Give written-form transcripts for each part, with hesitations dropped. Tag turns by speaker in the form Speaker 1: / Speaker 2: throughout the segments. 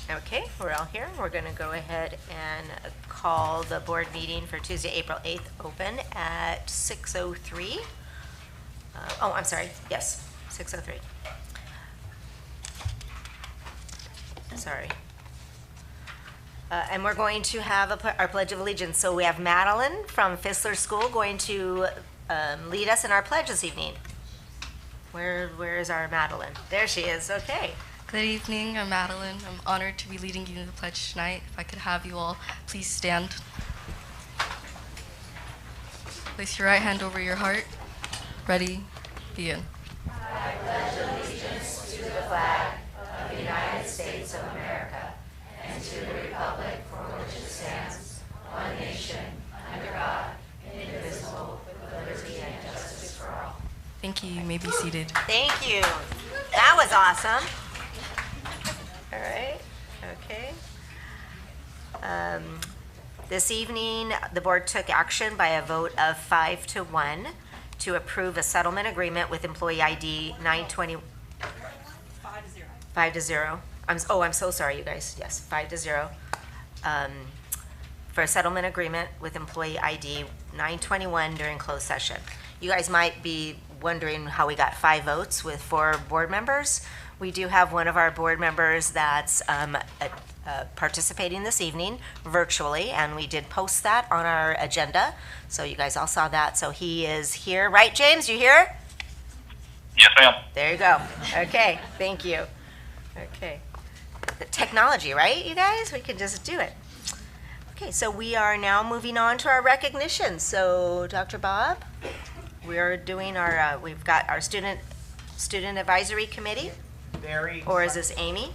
Speaker 1: Okay, we're all here. We're going to go ahead and call the board meeting for Tuesday, April 8th open at 6:03. Oh, I'm sorry. Yes, 6:03. Sorry. And we're going to have our Pledge of Allegiance. So we have Madeline from Fistler School going to lead us in our pledge this evening. Where is our Madeline? There she is. Okay.
Speaker 2: Good evening, I'm Madeline. I'm honored to be leading you in the pledge tonight. If I could have you all please stand. Place your right hand over your heart. Ready, begin.
Speaker 1: I pledge allegiance to the flag of the United States of America and to the republic for which it stands, one nation, under God, indivisible, with liberty and justice for all.
Speaker 2: Thank you. You may be seated.
Speaker 1: Thank you. That was awesome. All right, okay. This evening, the board took action by a vote of 5-1 to approve a settlement agreement with employee ID 920. 5-0. I'm so sorry, you guys. Yes, 5-0. For a settlement agreement with employee ID 921 during closed session. You guys might be wondering how we got 5 votes with 4 board members. We do have one of our board members that's participating this evening virtually, and we did post that on our agenda, so you guys all saw that. So he is here, right, James? You here?
Speaker 3: Yes, ma'am.
Speaker 1: There you go. Okay, thank you. Okay. The technology, right, you guys? We can just do it. Okay, so we are now moving on to our recognition. So, Dr. Bob, we're doing our, we've got our student advisory committee. Or is this Amy?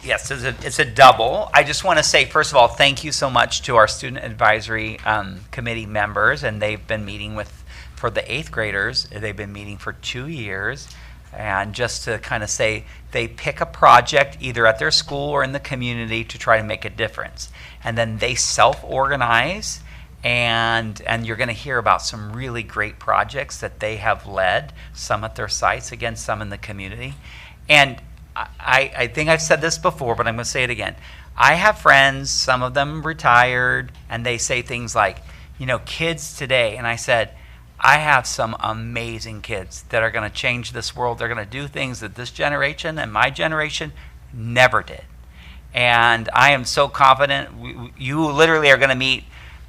Speaker 4: Yes, it's a double. I just want to say, first of all, thank you so much to our student advisory committee members, and they've been meeting for the 8th graders, they've been meeting for 2 years. And just to kind of say, they pick a project either at their school or in the community to try to make a difference. And then they self-organize, and you're going to hear about some really great projects that they have led, some at their sites, again, some in the community. And I think I've said this before, but I'm going to say it again. I have friends, some of them retired, and they say things like, kids today. And I said, I have some amazing kids that are going to change this world. They're going to do things that this generation and my generation never did. And I am so confident. You literally are going to meet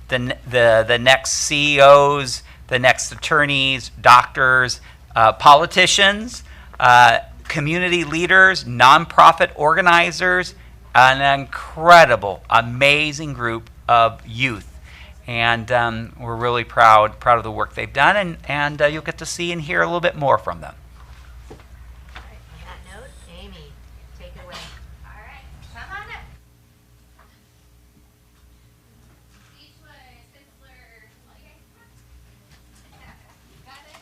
Speaker 4: the next CEOs, the next attorneys, doctors, politicians, community leaders, nonprofit organizers, an incredible, amazing group of youth. And we're really proud of the work they've done, and you'll get to see and hear a little bit more from them.
Speaker 1: All right, on that note, Amy, take it away.
Speaker 5: All right, come on up. Beachwood, Fistler, got it?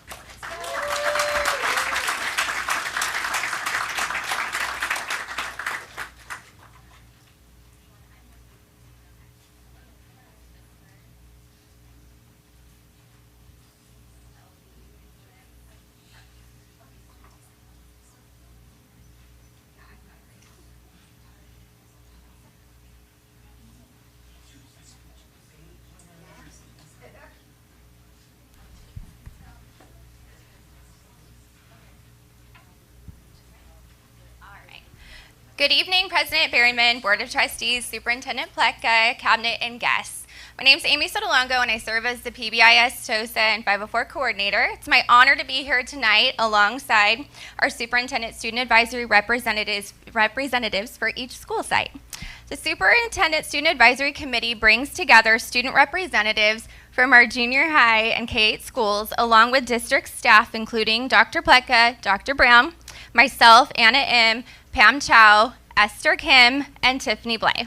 Speaker 5: Good evening, President Berryman, Board of Trustees, Superintendent Pleka, Cabinet, and guests. My name is Amy Sotolongo, and I serve as the PBIS, TOSA, and 504 coordinator. It's my honor to be here tonight alongside our Superintendent Student Advisory representatives for each school site. The Superintendent Student Advisory Committee brings together student representatives from our junior high and K-8 schools, along with district staff, including Dr. Pleka, Dr. Brown, myself, Anna M., Pam Chow, Esther Kim, and Tiffany Blay.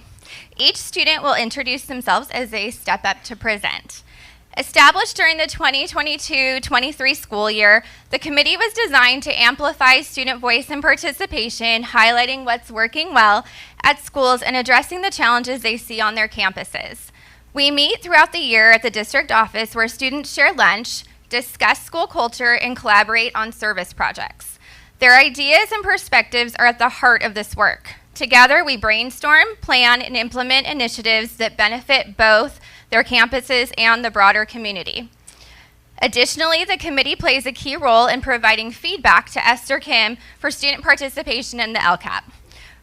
Speaker 5: Each student will introduce themselves as they step up to present. Established during the 2022-23 school year, the committee was designed to amplify student voice and participation, highlighting what's working well at schools and addressing the challenges they see on their campuses. We meet throughout the year at the district office where students share lunch, discuss school culture, and collaborate on service projects. Their ideas and perspectives are at the heart of this work. Together, we brainstorm, plan, and implement initiatives that benefit both their campuses and the broader community. Additionally, the committee plays a key role in providing feedback to Esther Kim for student participation in the LCAP.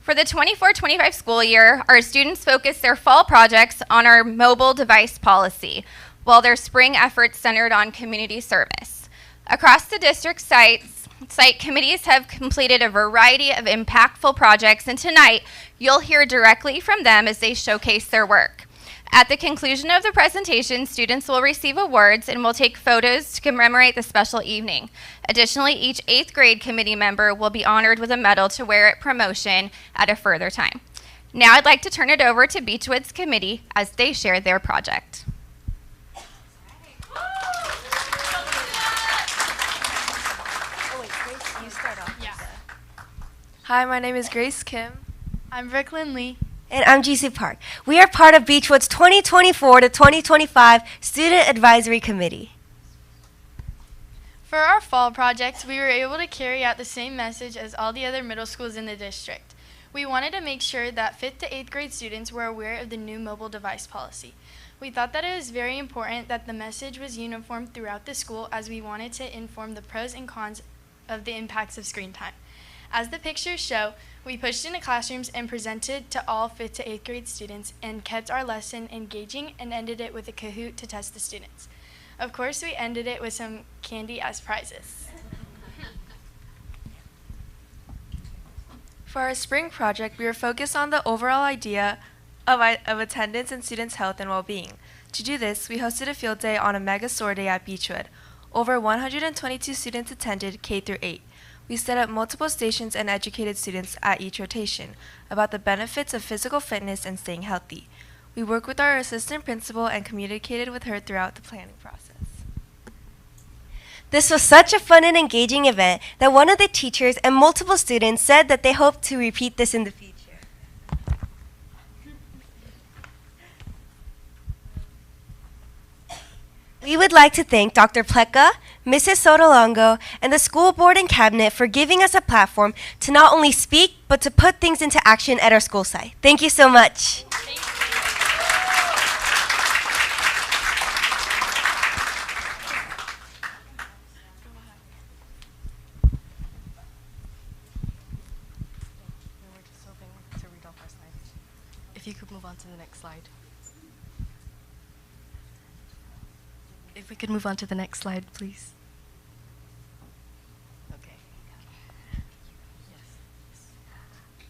Speaker 5: For the 24-25 school year, our students focus their fall projects on our mobile device policy, while their spring efforts centered on community service. Across the district site committees have completed a variety of impactful projects, and tonight you'll hear directly from them as they showcase their work. At the conclusion of the presentation, students will receive awards and will take photos to commemorate the special evening. Additionally, each 8th grade committee member will be honored with a medal to wear at promotion at a further time. Now I'd like to turn it over to Beachwood's committee as they share their project.
Speaker 6: Hi, my name is Grace Kim.
Speaker 2: I'm Brooklyn Lee.
Speaker 1: And I'm GC Park. We are part of Beachwood's 2024 to 2025 Student Advisory Committee.
Speaker 2: For our fall project, we were able to carry out the same message as all the other middle schools in the district. We wanted to make sure that 5th to 8th grade students were aware of the new mobile device policy. We thought that it was very important that the message was uniform throughout the school, as we wanted to inform the pros and cons of the impacts of screen time. As the pictures show, we pushed into classrooms and presented to all 5th to 8th grade students and kept our lesson engaging and ended it with a Kahoot to test the students. Of course, we ended it with some candy as prizes.
Speaker 6: For our spring project, we were focused on the overall idea of attendance and students' health and well-being. To do this, we hosted a field day on a mega SOAR day at Beachwood. Over 122 students attended K through 8. We set up multiple stations and educated students at each rotation about the benefits of physical fitness and staying healthy. We worked with our assistant principal and communicated with her throughout the planning process.
Speaker 1: This was such a fun and engaging event that one of the teachers and multiple students said that they hope to repeat this in the future. We would like to thank Dr. Pleka, Mrs. Sotolongo, and the school board and cabinet for giving us a platform to not only speak, but to put things into action at our school site. Thank you so much.
Speaker 2: If you could move on to the next slide. If we could move on to the next slide, please. Okay. Yes.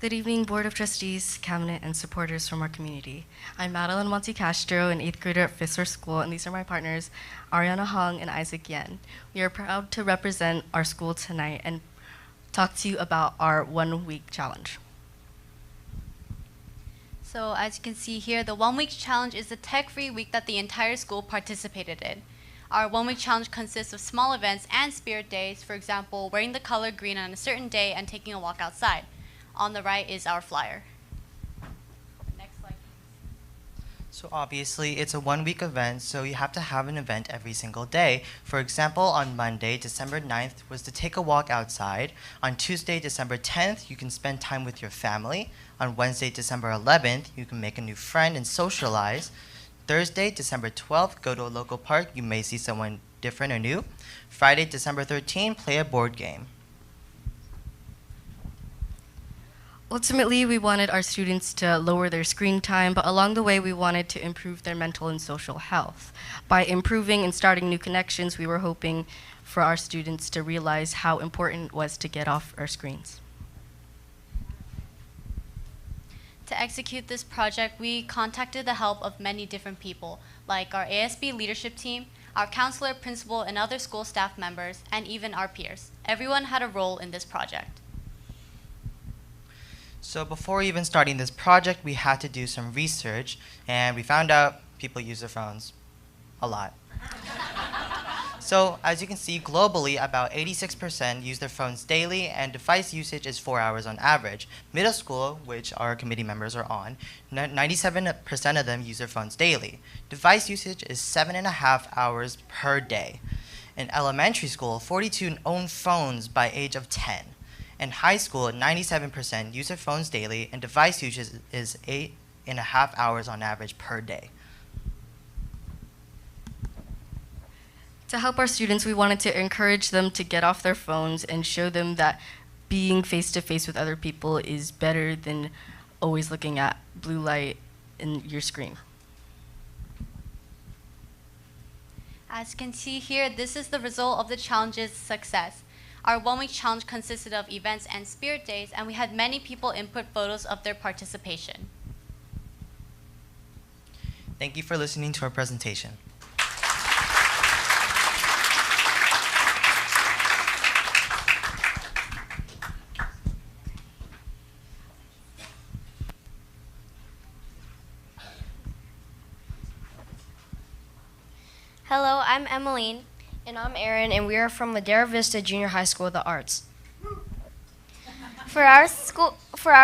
Speaker 2: Good evening, Board of Trustees, Cabinet, and supporters from our community. I'm Madeline Montecastro, an 8th grader at Fistler School, and these are my partners, Ariana Hong and Isaac Yen. We are proud to represent our school tonight and talk to you about our 1-week challenge.
Speaker 7: So as you can see here, the 1-week challenge is a tech-free week that the entire school participated in. Our 1-week challenge consists of small events and spirit days, for example, wearing the color green on a certain day and taking a walk outside. On the right is our flyer. Next slide, please.
Speaker 8: So obviously it's a 1-week event, so you have to have an event every single day. For example, on Monday, December 9th, was to take a walk outside. On Tuesday, December 10th, you can spend time with your family. On Wednesday, December 11th, you can make a new friend and socialize. Thursday, December 12th, go to a local park. You may see someone different or new. Friday, December 13th, play a board game.
Speaker 2: Ultimately, we wanted our students to lower their screen time, but along the way, we wanted to improve their mental and social health. By improving and starting new connections, we were hoping for our students to realize how important it was to get off our screens.
Speaker 7: To execute this project, we contacted the help of many different people, like our ASB leadership team, our counselor, principal, and other school staff members, and even our peers. Everyone had a role in this project.
Speaker 8: So before even starting this project, we had to do some research, and we found out people use their phones a lot. So as you can see, globally, about 86% use their phones daily, and device usage is 4 hours on average. Middle school, which our committee members are on, 97% of them use their phones daily. Device usage is 7.5 hours per day. In elementary school, 42 own phones by age of 10. In high school, 97% use their phones daily, and device usage is 8.5 hours on average per day.
Speaker 9: To help our students, we wanted to encourage them to get off their phones and show them that being face-to-face with other people is better than always looking at blue light in your screen.
Speaker 7: As you can see here, this is the result of the challenge's success. Our 1 week challenge consisted of events and spirit days, and we had many people input photos of their participation.
Speaker 8: Thank you for listening to our presentation.
Speaker 10: Hello, I'm Emmeline.
Speaker 11: And I'm Aaron, and we are from Ladera Vista Junior High School of the Arts.
Speaker 10: For our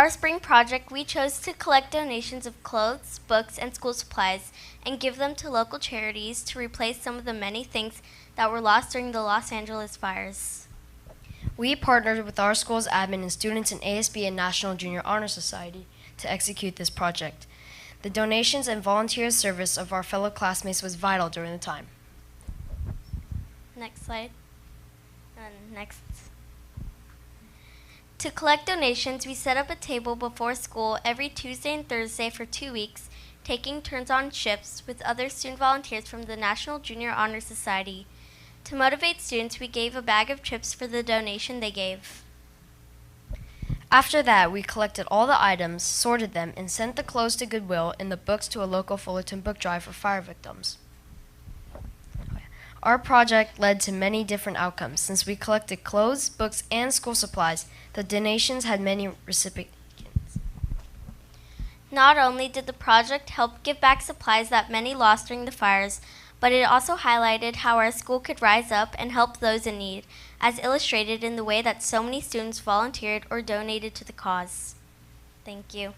Speaker 10: spring project, we chose to collect donations of clothes, books, and school supplies and give them to local charities to replace some of the many things that were lost during the Los Angeles fires.
Speaker 11: We partnered with our school's admin and students in ASB and National Junior Honor Society to execute this project. The donations and volunteer service of our fellow classmates was vital during the time.
Speaker 10: Next slide. And next. To collect donations, we set up a table before school every Tuesday and Thursday for 2 weeks, taking turns on shifts with other student volunteers from the National Junior Honor Society. To motivate students, we gave a bag of chips for the donation they gave.
Speaker 11: After that, we collected all the items, sorted them, and sent the clothes to Goodwill and the books to a local Fullerton book drive for fire victims. Our project led to many different outcomes. Since we collected clothes, books, and school supplies, the donations had many recipients.
Speaker 10: Not only did the project help give back supplies that many lost during the fires, but it also highlighted how our school could rise up and help those in need, as illustrated in the way that so many students volunteered or donated to the cause. Thank you.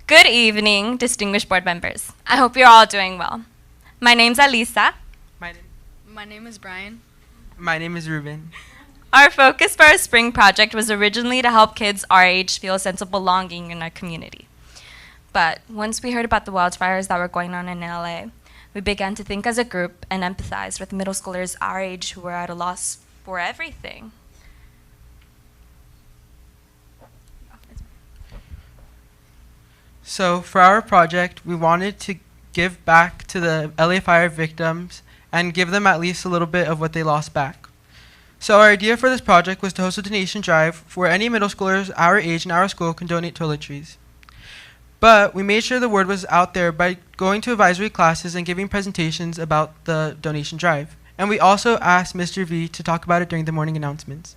Speaker 12: Good evening, distinguished board members. I hope you're all doing well. My name's Alisa.
Speaker 2: My name is Brian.
Speaker 13: My name is Ruben.
Speaker 12: Our focus for our spring project was originally to help kids our age feel a sense of belonging in our community. But once we heard about the wildfires that were going on in LA, we began to think as a group and empathize with middle schoolers our age who were at a loss for everything.
Speaker 13: So for our project, we wanted to give back to the LA fire victims and give them at least a little bit of what they lost back. So our idea for this project was to host a donation drive where any middle schoolers our age in our school can donate toiletries. But we made sure the word was out there by going to advisory classes and giving presentations about the donation drive. And we also asked Mr. V to talk about it during the morning announcements.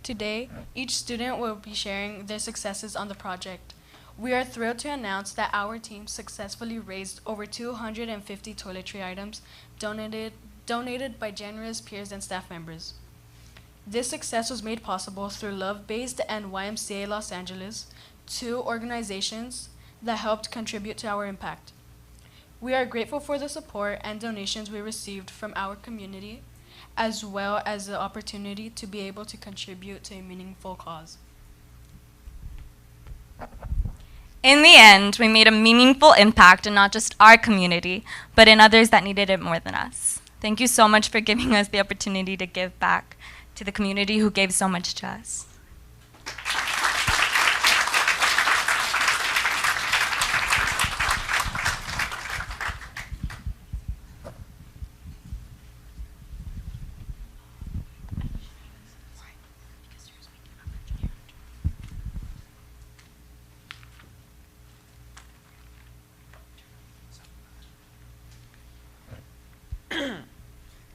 Speaker 2: Today, each student will be sharing their successes on the project. We are thrilled to announce that our team successfully raised over 250 toiletry items donated by generous peers and staff members. This success was made possible through Love-Based and YMCA Los Angeles, two organizations that helped contribute to our impact. We are grateful for the support and donations we received from our community, as well as the opportunity to be able to contribute to a meaningful cause.
Speaker 12: In the end, we made a meaningful impact in not just our community, but in others that needed it more than us. Thank you so much for giving us the opportunity to give back to the community who gave so much to us.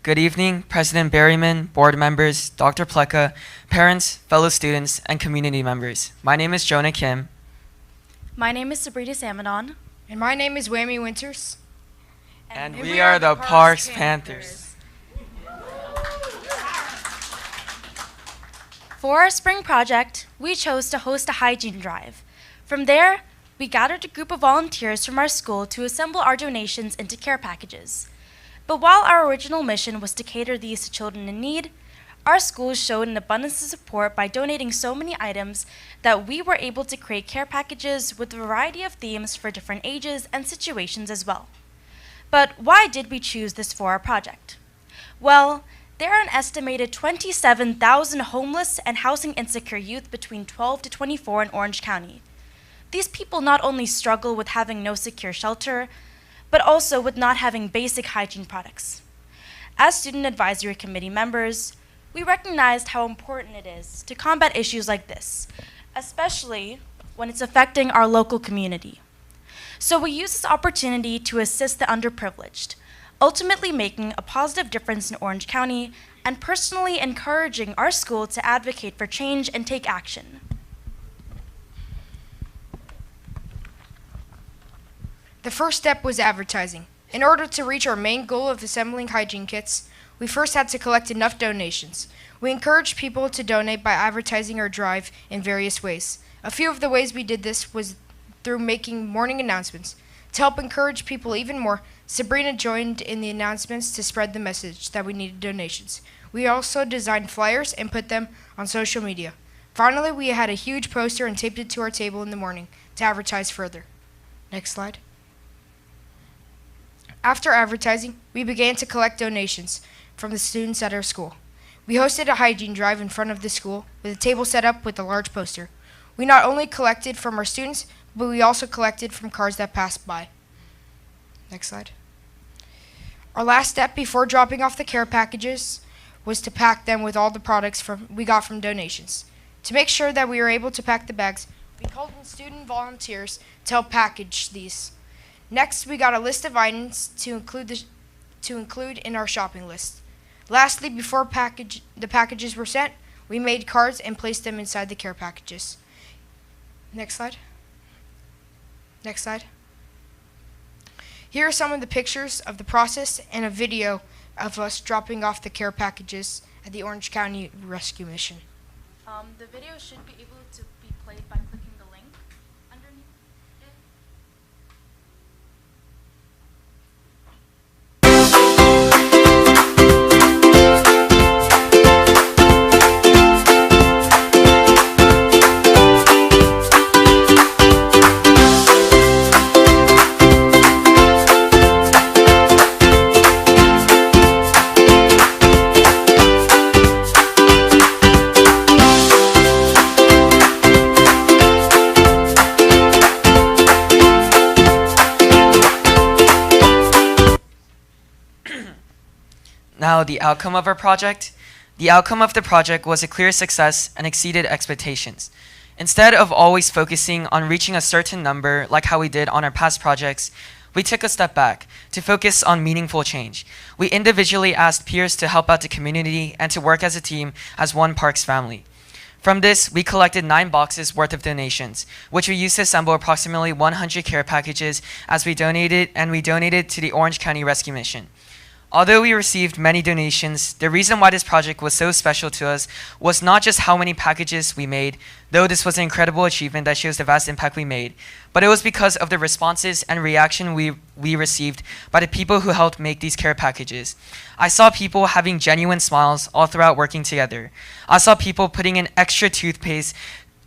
Speaker 14: Good evening, President Berryman, board members, Dr. Pleka, parents, fellow students, and community members. My name is Jonah Kim.
Speaker 15: My name is Sabrina Samanon.
Speaker 11: And my name is Whammy Winters.
Speaker 14: And we are the Parks Panthers.
Speaker 15: For our spring project, we chose to host a hygiene drive. From there, we gathered a group of volunteers from our school to assemble our donations into care packages. But while our original mission was to cater these to children in need, our school showed an abundance of support by donating so many items that we were able to create care packages with a variety of themes for different ages and situations as well. But why did we choose this for our project? Well, there are an estimated 27,000 homeless and housing insecure youth between 12 to 24 in Orange County. These people not only struggle with having no secure shelter, but also with not having basic hygiene products. As Student Advisory Committee members, we recognized how important it is to combat issues like this, especially when it's affecting our local community. So we use this opportunity to assist the underprivileged, ultimately making a positive difference in Orange County and personally encouraging our school to advocate for change and take action.
Speaker 16: The first step was advertising. In order to reach our main goal of assembling hygiene kits, we first had to collect enough donations. We encouraged people to donate by advertising our drive in various ways. A few of the ways we did this was through making morning announcements. To help encourage people even more, Sabrina joined in the announcements to spread the message that we needed donations. We also designed flyers and put them on social media. Finally, we had a huge poster and taped it to our table in the morning to advertise further. Next slide. After advertising, we began to collect donations from the students at our school. We hosted a hygiene drive in front of the school with a table set up with a large poster. We not only collected from our students, but we also collected from cars that passed by. Next slide. Our last step before dropping off the care packages was to pack them with all the products we got from donations. To make sure that we were able to pack the bags, we called in student volunteers to help package these. Next, we got a list of items to include in our shopping list. Lastly, before the packages were sent, we made cards and placed them inside the care packages. Next slide. Next slide. Here are some of the pictures of the process and a video of us dropping off the care packages at the Orange County Rescue Mission.
Speaker 15: The video should be able to be played by clicking the link underneath it.
Speaker 14: Now, the outcome of our project. The outcome of the project was a clear success and exceeded expectations. Instead of always focusing on reaching a certain number like how we did on our past projects, we took a step back to focus on meaningful change. We individually asked peers to help out the community and to work as a team as one Parks family. From this, we collected 9 boxes worth of donations, which we used to assemble approximately 100 care packages as we donated to the Orange County Rescue Mission. Although we received many donations, the reason why this project was so special to us was not just how many packages we made, though this was an incredible achievement that shows the vast impact we made, but it was because of the responses and reaction we received by the people who helped make these care packages. I saw people having genuine smiles all throughout working together. I saw people putting in extra toothpaste,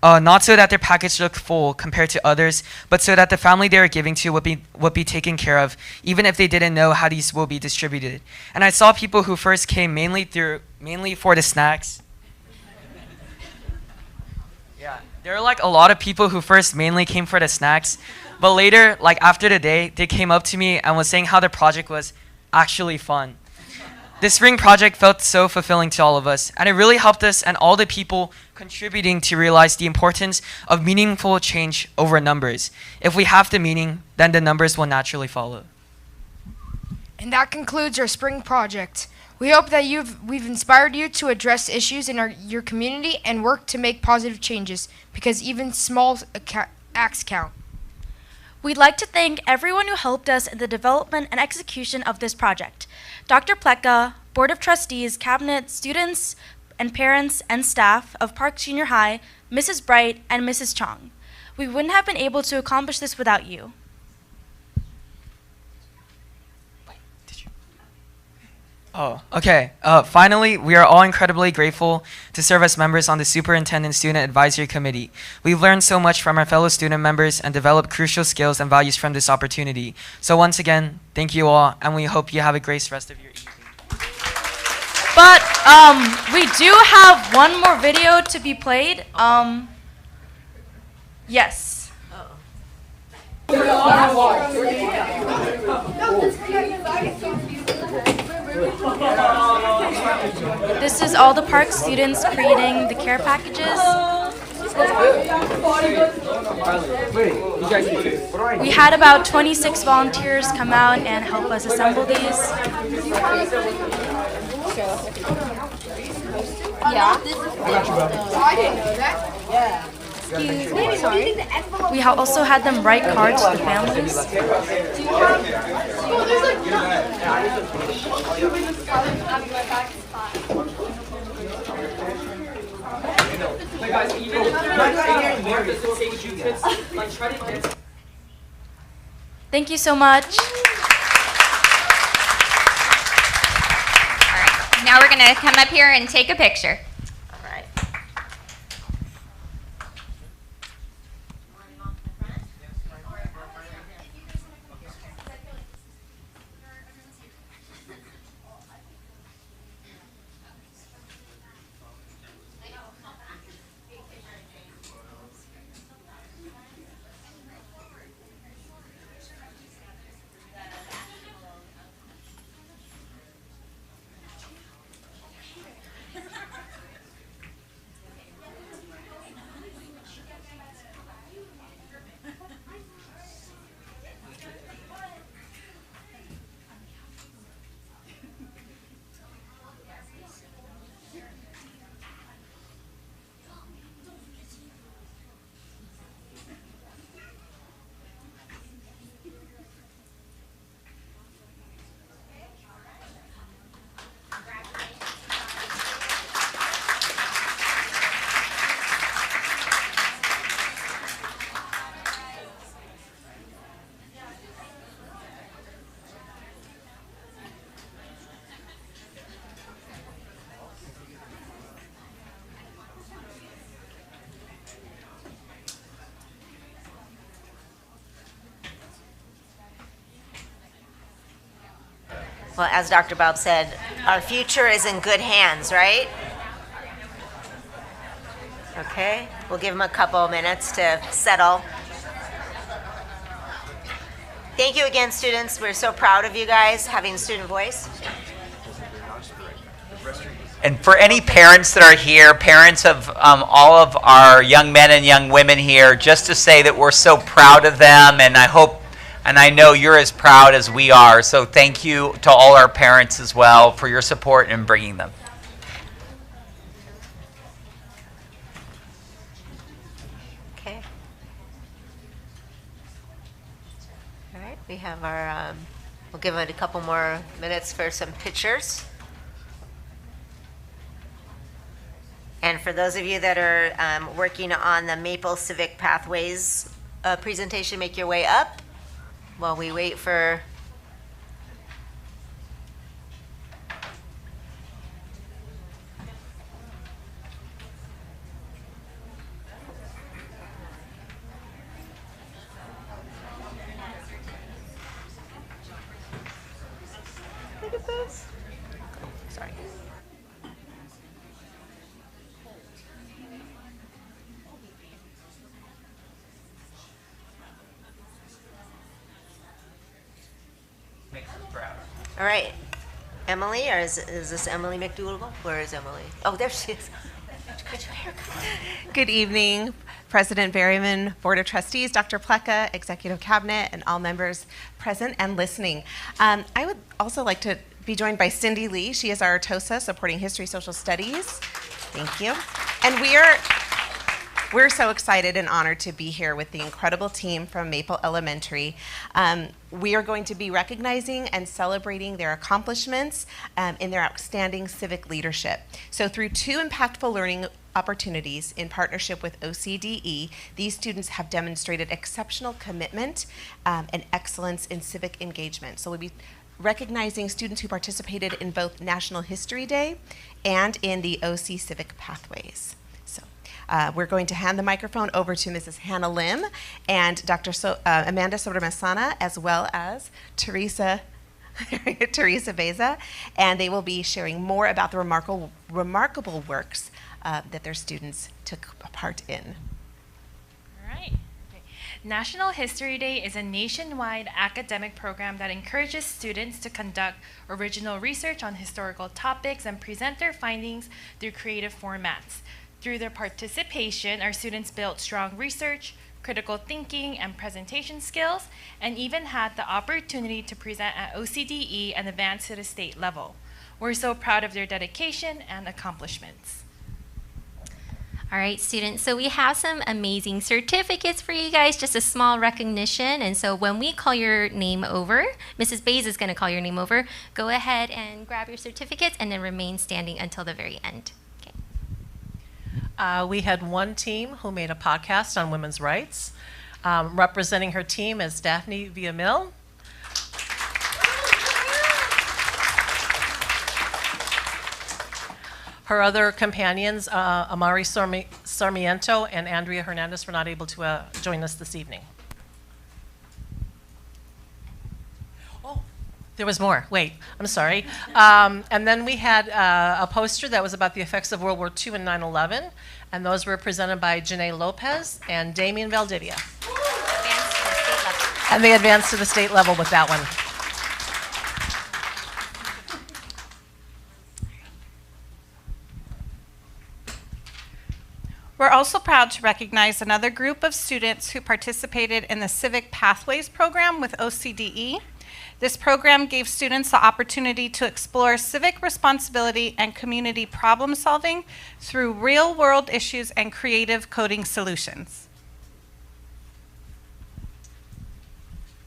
Speaker 14: not so that their package looked full compared to others, but so that the family they were giving to would be taken care of, even if they didn't know how these will be distributed. And I saw people who first came mainly for the snacks. Yeah, there were like a lot of people who first mainly came for the snacks, but later, like after the day, they came up to me and was saying how the project was actually fun. This spring project felt so fulfilling to all of us, and it really helped us and all the people contributing to realize the importance of meaningful change over numbers. If we have the meaning, then the numbers will naturally follow.
Speaker 16: And that concludes our spring project. We hope that we've inspired you to address issues in your community and work to make positive changes, because even small acts count.
Speaker 15: We'd like to thank everyone who helped us in the development and execution of this project. Dr. Pleka, Board of Trustees, Cabinet, students, and parents and staff of Parks Junior High, Mrs. Bright, and Mrs. Chong. We wouldn't have been able to accomplish this without you.
Speaker 14: Oh, okay. Finally, we are all incredibly grateful to serve as members on the Superintendent Student Advisory Committee. We've learned so much from our fellow student members and developed crucial skills and values from this opportunity. So once again, thank you all, and we hope you have a great rest of your evening.
Speaker 15: But we do have one more video to be played. Yes. This is all the park students creating the care packages. We had about 26 volunteers come out and help us assemble these.
Speaker 17: Yeah.
Speaker 15: I didn't know that. Yeah. Excuse me, sorry. We also had them write cards to the families. Thank you so much.
Speaker 5: Now we're going to come up here and take a picture.
Speaker 1: All right. Well, as Dr. Bob said, our future is in good hands, right? Okay, we'll give them a couple of minutes to settle. Thank you again, students. We're so proud of you guys having student voice.
Speaker 4: And for any parents that are here, parents of all of our young men and young women here, just to say that we're so proud of them, and I hope and I know you're as proud as we are. So thank you to all our parents as well for your support in bringing them.
Speaker 1: Okay. All right, we have our, we'll give it a couple more minutes for some pictures. And for those of you that are working on the Maple Civic Pathways presentation, make your way up while we wait for look at this. Sorry. All right, Emily, or is this Emily McDougall? Where is Emily? Oh, there she is. Get your haircut.
Speaker 18: Good evening, President Berryman, Board of Trustees, Dr. Pleka, Executive Cabinet, and all members present and listening. I would also like to be joined by Cindy Lee. She is our TOSA supporting History Social Studies. Thank you. And we are We're so excited and honored to be here with the incredible team from Maple Elementary. We are going to be recognizing and celebrating their accomplishments in their outstanding civic leadership. So through 2 impactful learning opportunities in partnership with OCDE, these students have demonstrated exceptional commitment and excellence in civic engagement. So we'll be recognizing students who participated in both National History Day and in the OC Civic Pathways. So we're going to hand the microphone over to Mrs. Hannah Lim and Dr. Amanda Sotomasana, as well as Teresa Beza, and they will be sharing more about the remarkable works that their students took part in.
Speaker 17: All right. National History Day is a nationwide academic program that encourages students to conduct original research on historical topics and present their findings through creative formats. Through their participation, our students built strong research, critical thinking, and presentation skills, and even had the opportunity to present at OCDE and advance to the state level. We're so proud of their dedication and accomplishments.
Speaker 1: All right, students, so we have some amazing certificates for you guys, just a small recognition. And so when we call your name over, Mrs. Bays is going to call your name over, go ahead and grab your certificates and then remain standing until the very end. Okay.
Speaker 19: We had one team who made a podcast on women's rights. Representing her team is Daphne Villamil. Her other companions, Amari Sarmiento and Andrea Hernandez, were not able to join us this evening. Oh, there was more. Wait, I'm sorry. And then we had a poster that was about the effects of World War II and 9/11, and those were presented by Janae Lopez and Damien Valdivia. And they advanced to the state level with that one.
Speaker 20: We're also proud to recognize another group of students who participated in the Civic Pathways program with OCDE. This program gave students the opportunity to explore civic responsibility and community problem solving through real-world issues and creative coding solutions.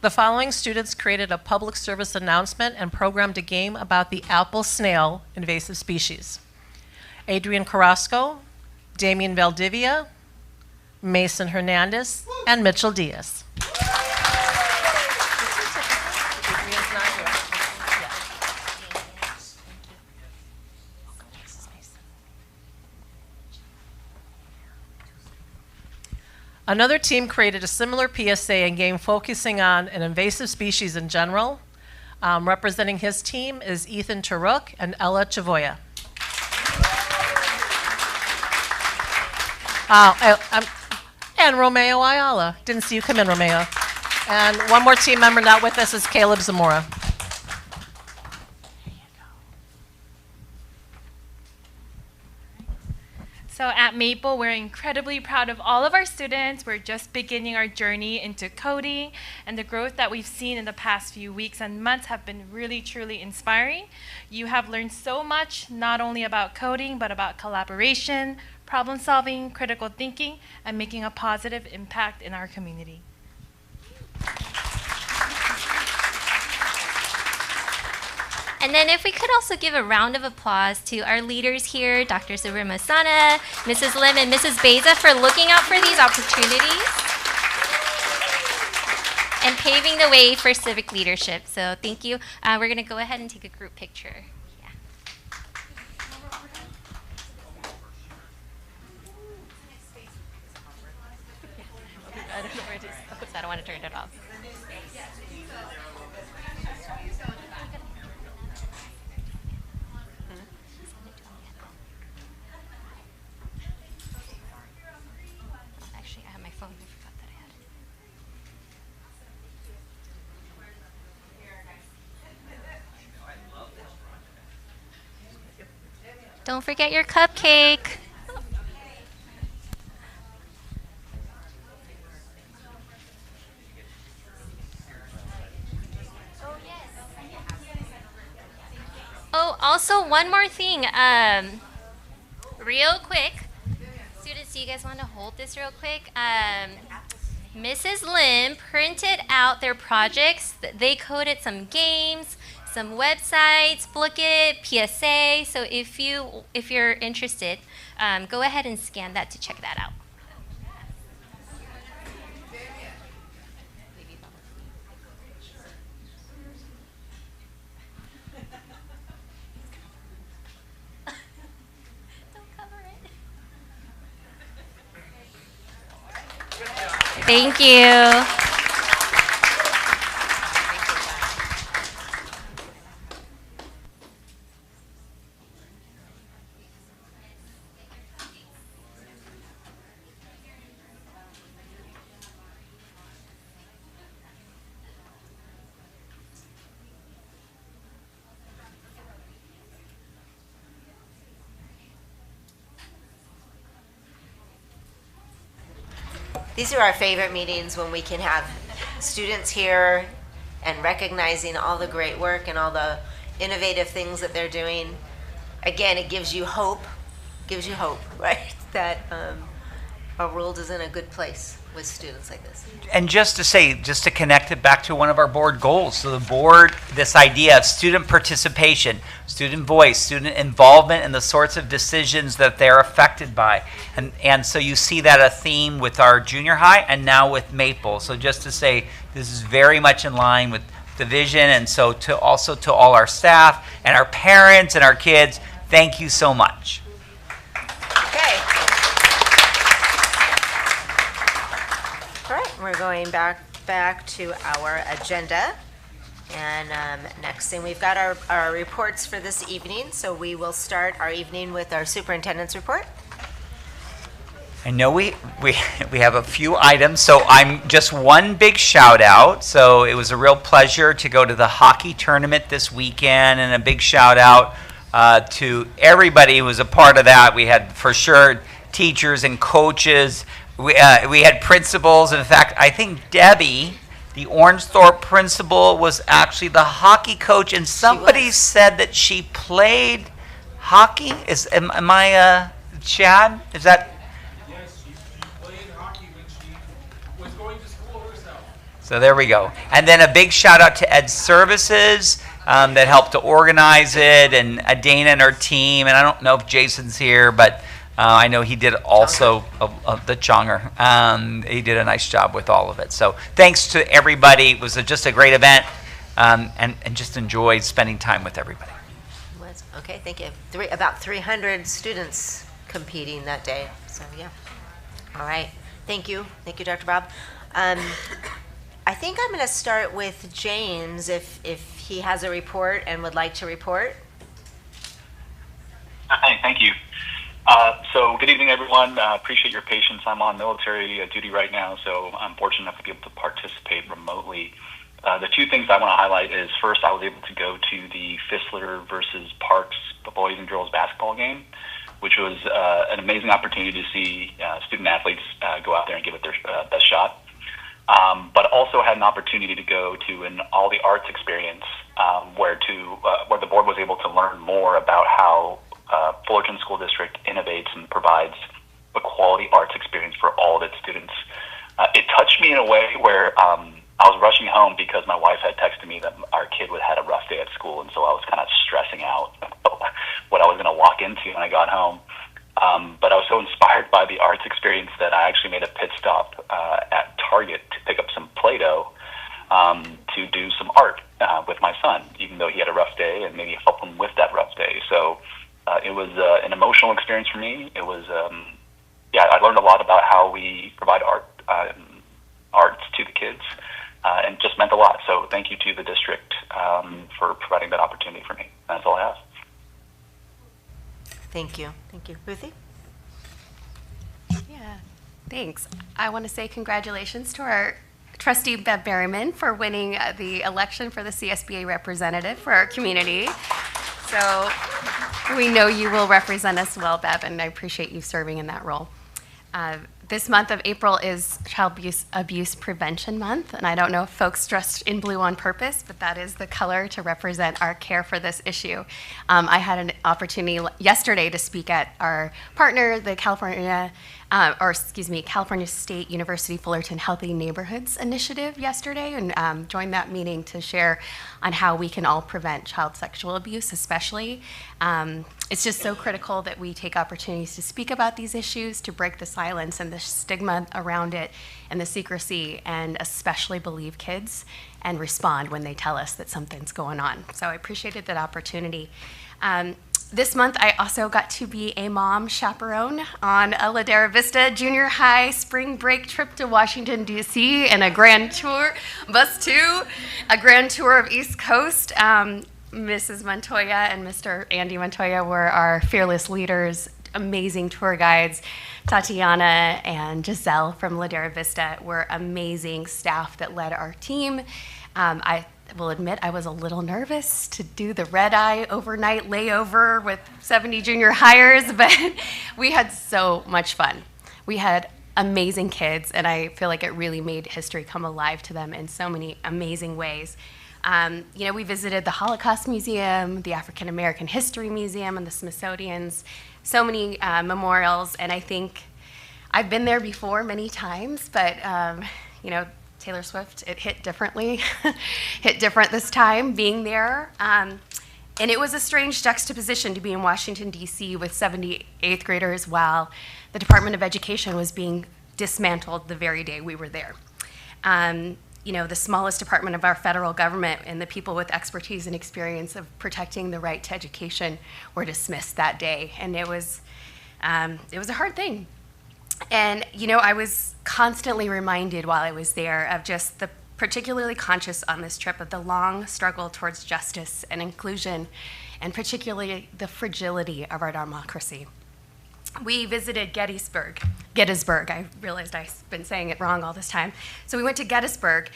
Speaker 19: The following students created a public service announcement and programmed a game about the apple snail invasive species. Adrian Carrasco, Damien Valdivia, Mason Hernandez, and Mitchell Diaz. Another team created a similar PSA and game focusing on an invasive species in general. Representing his team is Ethan Turuk and Ella Chavoya. And Romeo Ayala. Didn't see you come in, Romeo. And one more team member not with us is Caleb Zamora.
Speaker 17: So at Maple, we're incredibly proud of all of our students. We're just beginning our journey into coding, and the growth that we've seen in the past few weeks and months have been really, truly inspiring. You have learned so much, not only about coding, but about collaboration, problem solving, critical thinking, and making a positive impact in our community.
Speaker 1: And then if we could also give a round of applause to our leaders here, Dr. Masana, Mrs. Lim, and Mrs. Beza, for looking out for these opportunities and paving the way for civic leadership. So thank you. We're going to go ahead and take a group picture. I don't want to turn it off. Actually, I have my phone. I forgot that I had it. Don't forget your cupcake. Oh, also one more thing. Real quick, students,
Speaker 21: you guys want to hold this real quick? Mrs. Lim printed out their projects. They coded some games, some websites, Bookit, PSA. So if you're interested, go ahead and scan that to check that out. Thank you.
Speaker 1: These are our favorite meetings, when we can have students here and recognizing all the great work and all the innovative things that they're doing. Again, it gives you hope, right? That our world is in a good place with students like this.
Speaker 4: And just to connect it back to one of our board goals. So the board, this idea of student participation, student voice, student involvement in the sorts of decisions that they're affected by. And so you see that a theme with our junior high and now with Maple. So just to say, this is very much in line with the vision. And so to all our staff and our parents and our kids, thank you so much.
Speaker 1: Okay. All right, we're going back to our agenda. And next thing, we've got our reports for this evening. So we will start our evening with our superintendent's report.
Speaker 4: I know we have a few items, so I'm just one big shout out. So it was a real pleasure to go to the hockey tournament this weekend, and a big shout out to everybody who was a part of that. We had, for sure, teachers and coaches. We had principals. In fact, I think Debbie, the Orangethorpe principal, was actually the hockey coach, and somebody said that she played hockey. Am I Chad? Is that?
Speaker 22: Yes, she played hockey when she was going to school herself.
Speaker 4: So there we go. And then a big shout out to Ed Services that helped to organize it, and Dana and her team. And I don't know if Jason's here, but I know he did also the Chonger. He did a nice job with all of it. So thanks to everybody. It was just a great event, and just enjoyed spending time with everybody.
Speaker 1: Okay, thank you. About 300 students competing that day. So yeah. All right. Thank you. Thank you, Dr. Bob. I think I'm going to start with James if he has a report and would like to report.
Speaker 3: Hey, thank you. So good evening, everyone. Appreciate your patience. I'm on military duty right now, so I'm fortunate enough to be able to participate remotely. The two things I want to highlight is, first, I was able to go to the Fistler versus Parks, the boys and girls basketball game, which was an amazing opportunity to see student athletes go out there and give it their best shot. But also had an opportunity to go to an all the arts experience where the board was able to learn more about how Fullerton School District innovates and provides a quality arts experience for all of its students. It touched me in a way where I was rushing home because my wife had texted me that our kid had a rough day at school, and so I was kind of stressing out what I was going to walk into when I got home. But I was so inspired by the arts experience that I actually made a pit stop at Target to pick up some Play-Doh to do some art with my son, even though he had a rough day, and maybe help him with that rough day. So it was an emotional experience for me. It was, I learned a lot about how we provide arts to the kids, and just meant a lot. So thank you to the district for providing that opportunity for me. That's all I have.
Speaker 1: Thank you. Thank you. Ruthie?
Speaker 23: Yeah, thanks. I want to say congratulations to our trustee, Bev Berryman, for winning the election for the CSBA representative for our community. So we know you will represent us well, Bev, and I appreciate you serving in that role. This month of April is Child Abuse Prevention Month, and I don't know if folks dressed in blue on purpose, but that is the color to represent our care for this issue. I had an opportunity yesterday to speak at our partner, the California California State University Fullerton Healthy Neighborhoods Initiative yesterday, and joined that meeting to share on how we can all prevent child sexual abuse, especially. It's just so critical that we take opportunities to speak about these issues, to break the silence and the stigma around it and the secrecy, and especially believe kids and respond when they tell us that something's going on. So I appreciated that opportunity. This month, I also got to be a mom chaperone on a Ladera Vista junior high spring break trip to Washington, D.C. and a grand tour, a grand tour of East Coast. Mrs. Montoya and Mr. Andy Montoya were our fearless leaders, amazing tour guides. Tatiana and Giselle from Ladera Vista were amazing staff that led our team. I will admit I was a little nervous to do the red-eye overnight layover with 70 junior hires, but we had so much fun. We had amazing kids, and I feel like it really made history come alive to them in so many amazing ways. We visited the Holocaust Museum, the African American History Museum, and the Smithsonian's, so many memorials, and I think I've been there before many times, but Taylor Swift, it hit differently, hit different this time being there. And it was a strange juxtaposition to be in Washington, D.C. with 70 eighth graders while the Department of Education was being dismantled the very day we were there. The smallest department of our federal government and the people with expertise and experience of protecting the right to education were dismissed that day. And it was a hard thing. And, I was constantly reminded while I was there of just the particularly conscious on this trip of the long struggle towards justice and inclusion, and particularly the fragility of our democracy. We visited Gettysburg. I realized I've been saying it wrong all this time. So we went to Gettysburg,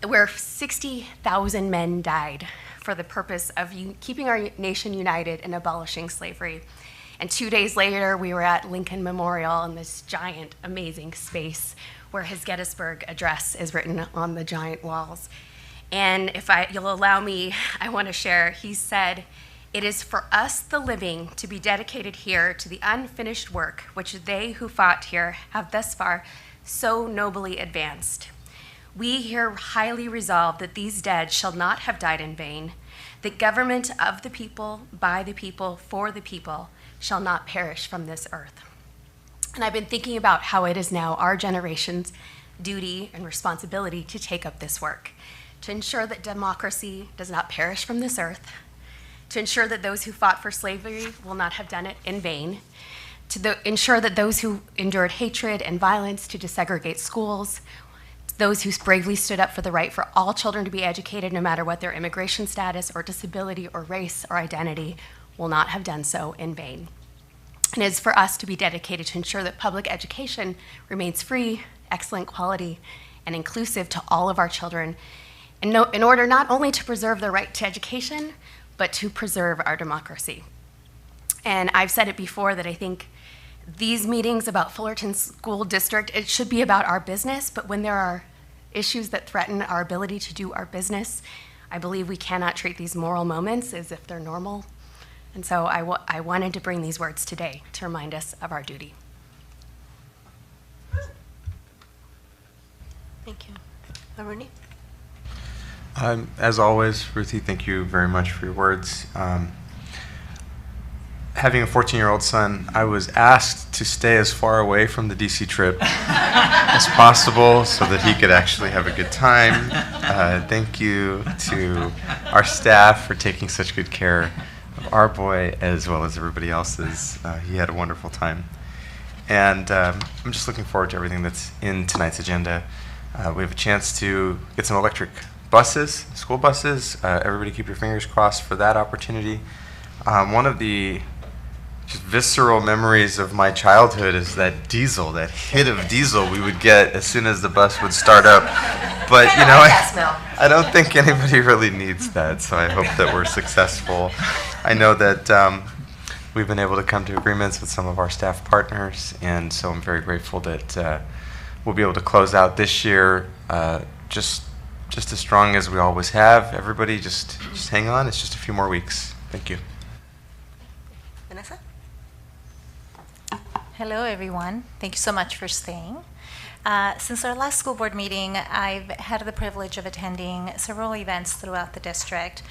Speaker 23: where 60,000 men died for the purpose of keeping our nation united and abolishing slavery. And 2 days later, we were at Lincoln Memorial in this giant, amazing space where his Gettysburg Address is written on the giant walls. And if you'll allow me, I want to share, he said, "It is for us, the living, to be dedicated here to the unfinished work which they who fought here have thus far so nobly advanced. We here highly resolve that these dead shall not have died in vain, that government of the people, by the people, for the people, shall not perish from this earth." And I've been thinking about how it is now our generation's duty and responsibility to take up this work, to ensure that democracy does not perish from this earth, to ensure that those who fought for slavery will not have done it in vain, to ensure that those who endured hatred and violence to desegregate schools, those who bravely stood up for the right for all children to be educated no matter what their immigration status or disability or race or identity, will not have done so in vain. And it is for us to be dedicated to ensure that public education remains free, excellent quality, and inclusive to all of our children, in order not only to preserve the right to education, but to preserve our democracy. And I've said it before that I think these meetings about Fullerton School District, it should be about our business, but when there are issues that threaten our ability to do our business, I believe we cannot treat these moral moments as if they're normal. And so I wanted to bring these words today to remind us of our duty.
Speaker 1: Thank you. Aruni?
Speaker 6: As always, Ruthie, thank you very much for your words. Having a 14-year-old son, I was asked to stay as far away from the DC trip as possible so that he could actually have a good time. Thank you to our staff for taking such good care of our boy as well as everybody else's. He had a wonderful time. And I'm just looking forward to everything that's in tonight's agenda. We have a chance to get some electric buses, school buses. Everybody keep your fingers crossed for that opportunity. One of the just visceral memories of my childhood is that diesel, that hit of diesel we would get as soon as the bus would start up. But you know, I don't think anybody really needs that, so I hope that we're successful. I know that we've been able to come to agreements with some of our staff partners, and so I'm very grateful that we'll be able to close out this year just as strong as we always have. Everybody just hang on, it's just a few more weeks. Thank you.
Speaker 1: Vanessa?
Speaker 7: Hello, everyone. Thank you so much for staying. Since our last school board meeting, I've had the privilege of attending several events throughout the district.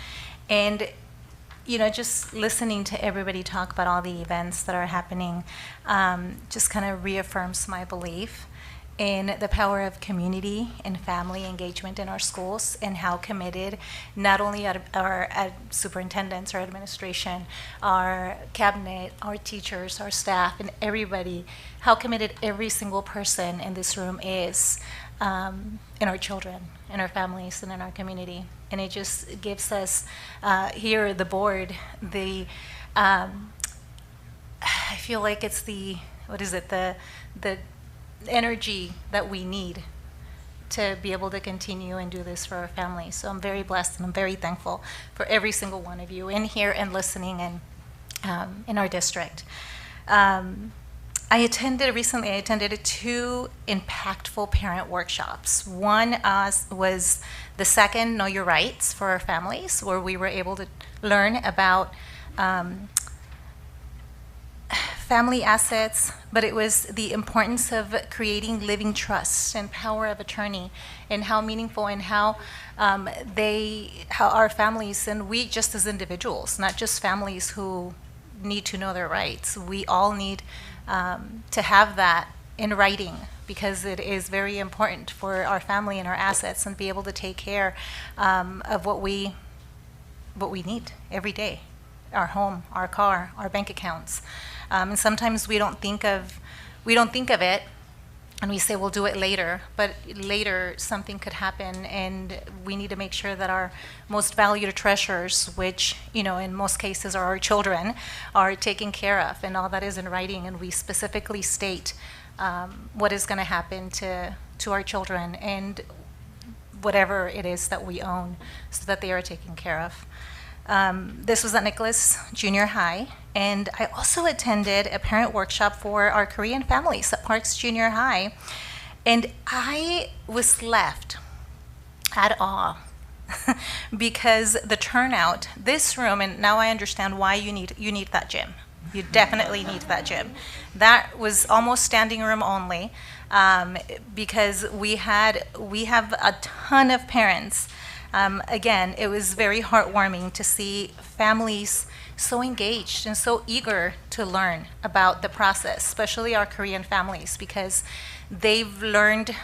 Speaker 7: And, you know, just listening to everybody talk about all the events that are happening just kind of reaffirms my belief in the power of community and family engagement in our schools, and how committed not only our superintendents, our administration, our cabinet, our teachers, our staff, and everybody, how committed every single person in this room is in our children, in our families, and in our community. And it just gives us here, the board, the I feel like it's the, what is it, the energy that we need to be able to continue and do this for our families. So I'm very blessed, and I'm very thankful for every single one of you in here and listening and in our district. I attended 2 impactful parent workshops. One was the second Know Your Rights for our families, where we were able to learn about family assets, but it was the importance of creating living trust and power of attorney, and how meaningful, and how how our families, and we just as individuals, not just families who need to know their rights, we all need to have that in writing, because it is very important for our family and our assets, and be able to take care of what we need every day, our home, our car, our bank accounts. And sometimes we don't think of it, and we say we'll do it later, but later something could happen, and we need to make sure that our most valued treasures, which, you know, in most cases are our children, are taken care of, and all that is in writing, and we specifically state what is going to happen to our children, and whatever it is that we own, so that they are taken care of. This was at Nicholas Junior High, and I also attended a parent workshop for our Korean families at Parks Junior High, and I was left at awe because the turnout, this room, and now I understand why you need that gym. You definitely need that gym. That was almost standing room only, because we have a ton of parents. Again, it was very heartwarming to see families so engaged and so eager to learn about the process, especially our Korean families, because they've learned,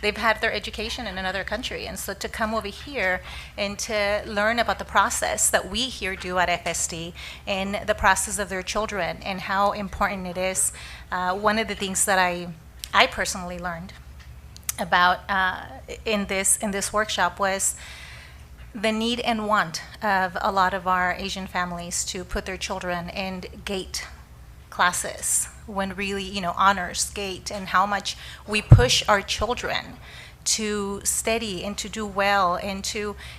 Speaker 7: they've had their education in another country. And so to come over here and to learn about the process that we here do at FSD, and the process of their children, and how important it is. One of the things that I personally learned about in this workshop was the need and want of a lot of our Asian families to put their children in GATE classes, when really, you know, honors, GATE, and how much we push our children to study and to do well, and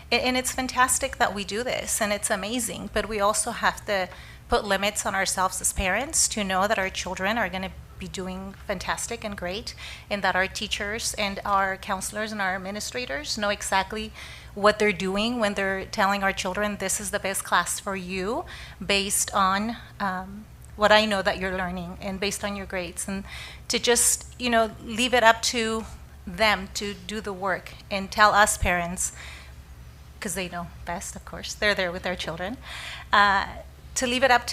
Speaker 7: it's fantastic that we do this, and it's amazing, but we also have to put limits on ourselves as parents to know that our children are going to be doing fantastic and great, and that our teachers and our counselors and our administrators know exactly what they're doing when they're telling our children, this is the best class for you, based on what I know that you're learning, and based on your grades, and to just, you know, leave it up to them to do the work, and tell us parents, because they know best, of course, they're there with their children, to leave it up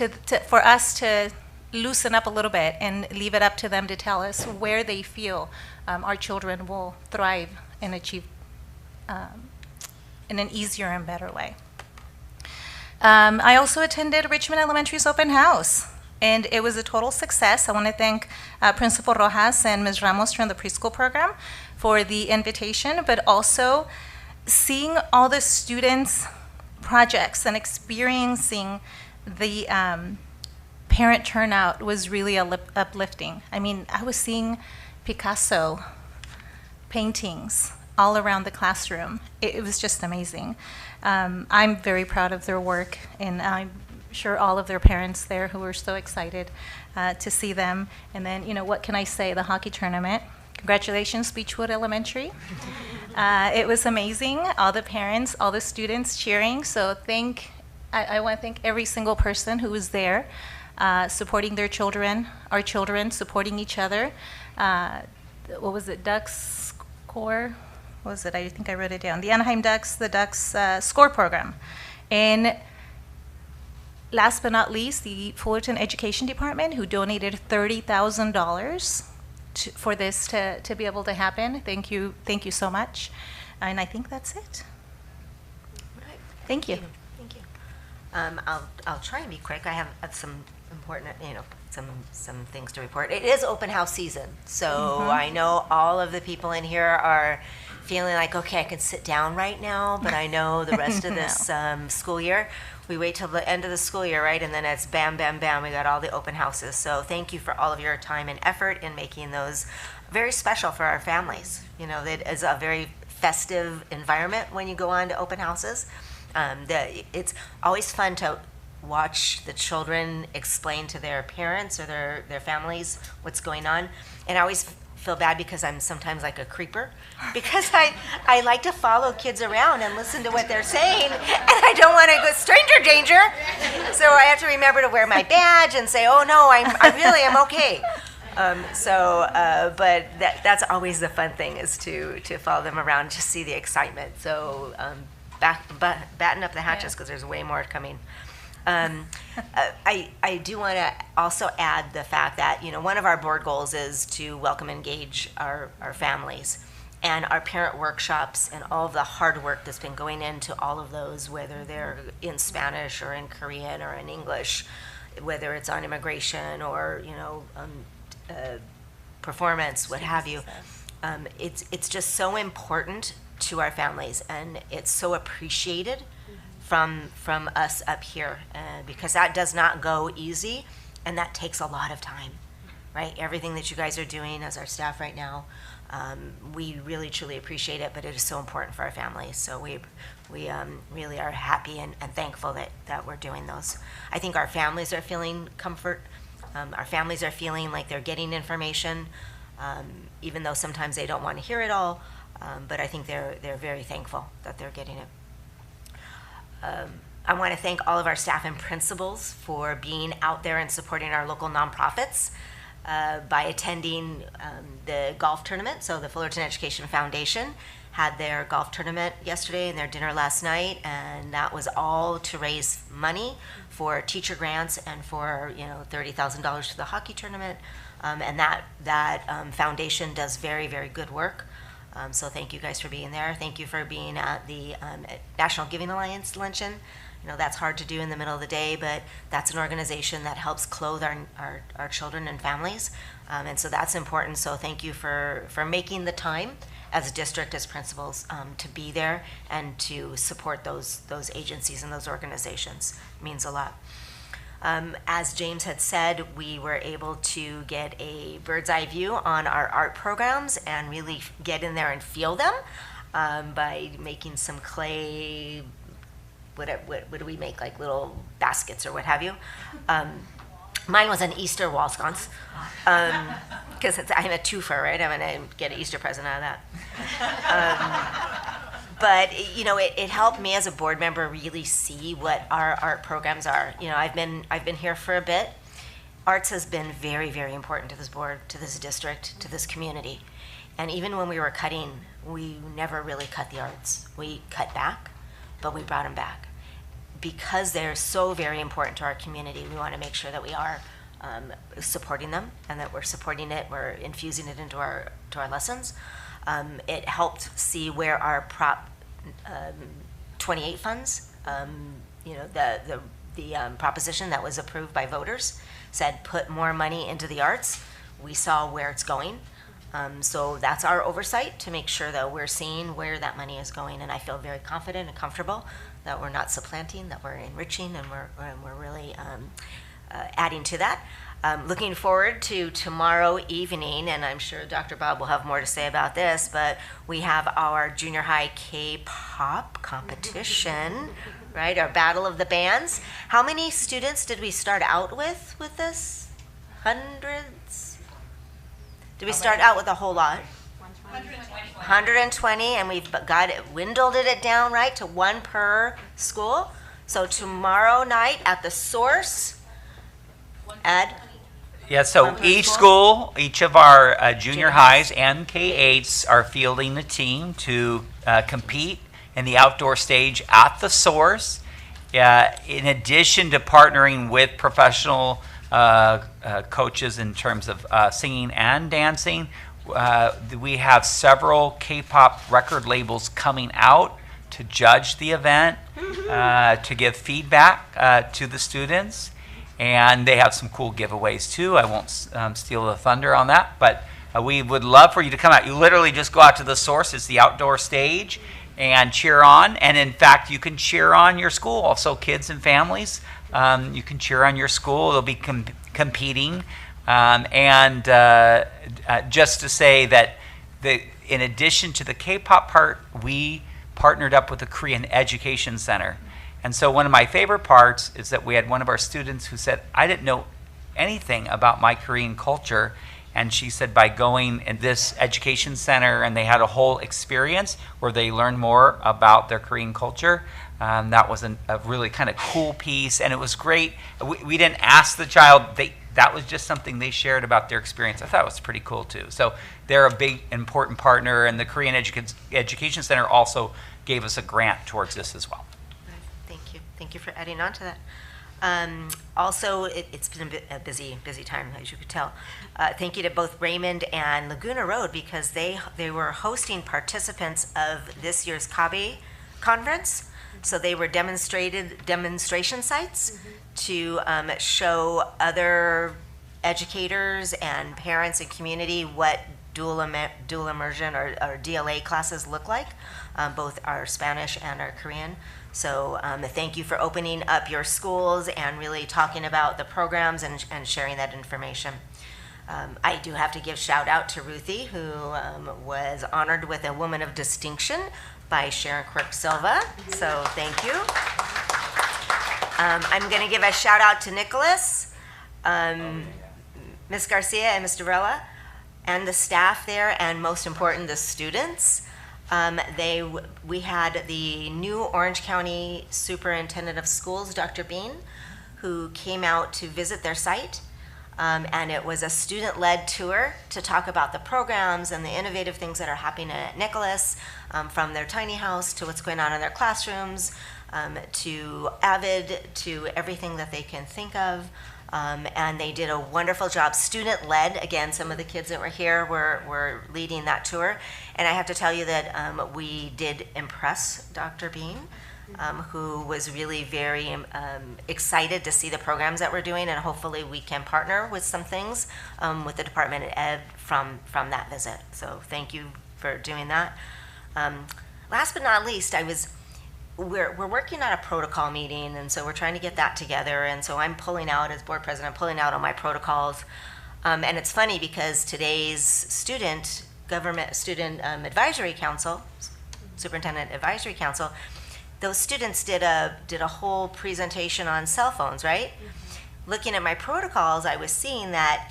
Speaker 7: for us to loosen up a little bit, and leave it up to them to tell us where they feel our children will thrive and achieve in an easier and better way. I also attended Richmond Elementary's open house, and it was a total success. I want to thank Principal Rojas and Ms. Ramos from the preschool program for the invitation, but also seeing all the students' projects and experiencing the parent turnout was really uplifting. I mean, I was seeing Picasso paintings all around the classroom. It was just amazing. I'm very proud of their work, and I'm sure all of their parents there who were so excited to see them. And then, you know, what can I say? The hockey tournament. Congratulations, Beachwood Elementary. It was amazing. All the parents, all the students cheering. So I want to thank every single person who was there. supporting their children, our children, supporting each other. What was it, Ducks Core? What was it? I think I wrote it down. The Anaheim Ducks, the Ducks Score Program. And last but not least, the Fullerton Education Department, who donated $30,000 for this to be able to happen. Thank you so much. And I think that's it.
Speaker 1: Right.
Speaker 7: Thank you.
Speaker 1: Thank you. I'll try and be quick. I have some important, some things to report. It is open house season, so I know all of the people in here are feeling like, okay, I can sit down right now, but I know the rest of this school year, we wait till the end of the school year, right? And then it's bam, bam, bam, we got all the open houses. So thank you for all of your time and effort in making those very special for our families. It is a very festive environment when you go on to open houses. It's always fun to watch the children explain to their parents or their families what's going on. And I always feel bad because I'm sometimes like a creeper, because I like to follow kids around and listen to what they're saying, and I don't want to go stranger danger. So I have to remember to wear my badge and say, oh no, I really am okay. But that's always the fun thing, is to follow them around, just see the excitement. So batten up the hatches, because there's way more coming. I do want to also add the fact that, one of our board goals is to welcome and engage our families, and our parent workshops and all of the hard work that's been going into all of those, whether they're in Spanish or in Korean or in English, whether it's on immigration or, performance, what have you. It's just so important to our families, and it's so appreciated from us up here, because that does not go easy, and that takes a lot of time, right? Everything that you guys are doing as our staff right now, we really truly appreciate it, but it is so important for our families. So we really are happy and thankful that we're doing those. I think our families are feeling comfort. Our families are feeling like they're getting information, even though sometimes they don't want to hear it all, but I think they're very thankful that they're getting it. I want to thank all of our staff and principals for being out there and supporting our local nonprofits by attending the golf tournament. So the Fullerton Education Foundation had their golf tournament yesterday and their dinner last night, and that was all to raise money for teacher grants and for $30,000 for the hockey tournament. And that foundation does very, very good work. So thank you guys for being there. Thank you for being at the National Giving Alliance luncheon. That's hard to do in the middle of the day, but that's an organization that helps clothe our children and families. And so that's important. So thank you for making the time as a district, as principals, to be there and to support those agencies and those organizations. It means a lot. As James had said, we were able to get a bird's eye view on our art programs and really get in there and feel them by making some clay, what do we make, like little baskets or what have you. Mine was an Easter wall sconce, because I'm a twofer, right? I'm going to get an Easter present out of that. But it helped me as a board member really see what our art programs are. I've been here for a bit. Arts has been very, very important to this board, to this district, to this community. And even when we were cutting, we never really cut the arts. We cut back, but we brought them back. Because they're so very important to our community, we want to make sure that we are supporting them, and that we're supporting it, we're infusing it into our lessons. It helped see where our Prop 28 funds, the proposition that was approved by voters said put more money into the arts. We saw where it's going. So that's our oversight, to make sure that we're seeing where that money is going. And I feel very confident and comfortable that we're not supplanting, that we're enriching, and we're really adding to that. Looking forward to tomorrow evening, and I'm sure Dr. Bob will have more to say about this, but we have our junior high K-pop competition, right? Our battle of the bands. How many students did we start out with this? Hundreds? Did we start out with a whole lot? 120, and we've dwindled it down, right, to one per school. So tomorrow night at the Source, Ed?
Speaker 4: Yeah, so each school, each of our junior highs and K-8s are fielding the team to compete in the outdoor stage at the source. In addition to partnering with professional coaches in terms of singing and dancing, we have several K-pop record labels coming out to judge the event, to give feedback to the students. And they have some cool giveaways too. I won't steal the thunder on that, but we would love for you to come out. You literally just go out to the source. It's the outdoor stage and cheer on. And in fact, you can cheer on your school. Also, kids and families, you can cheer on your school. They'll be competing. Just to say that in addition to the K-pop part, we partnered up with the Korean Education Center. And so one of my favorite parts is that we had one of our students who said, I didn't know anything about my Korean culture. And she said by going in this education center, and they had a whole experience where they learned more about their Korean culture. That was a really kind of cool piece, and it was great. We didn't ask the child. That was just something they shared about their experience. I thought it was pretty cool too. So they're a big, important partner, and the Korean Education Center also gave us a grant towards this as well.
Speaker 1: Thank you for adding on to that. Also, it's been a busy time, as you could tell. Thank you to both Raymond and Laguna Road, because they were hosting participants of this year's CABE conference. So they were demonstration sites to show other educators and parents and community what dual immersion or DLA classes look like, both our Spanish and our Korean. So thank you for opening up your schools and really talking about the programs and sharing that information. I do have to give shout out to Ruthie, who was honored with a Woman of Distinction by Sharon Quirk Silva. So thank you. I'm going to give a shout out to Nicholas, Ms. Garcia and Mr. Varela, and the staff there, and most important, the students. We had the new Orange County Superintendent of Schools, Dr. Bean, who came out to visit their site. And it was a student-led tour to talk about the programs and the innovative things that are happening at Nicholas, from their tiny house to what's going on in their classrooms, to Avid, to everything that they can think of. And they did a wonderful job, student-led. Again, some of the kids that were here were leading that tour. And I have to tell you that we did impress Dr. Bean, who was really very excited to see the programs that we're doing, and hopefully we can partner with some things with the Department of Ed from that visit. So thank you for doing that. Last but not least, we're working on a protocol meeting, and so we're trying to get that together. And so I'm pulling out, as board president, pulling out on my protocols. And it's funny because today's student advisory council, superintendent advisory council, those students did a whole presentation on cell phones, right? Looking at my protocols, I was seeing that,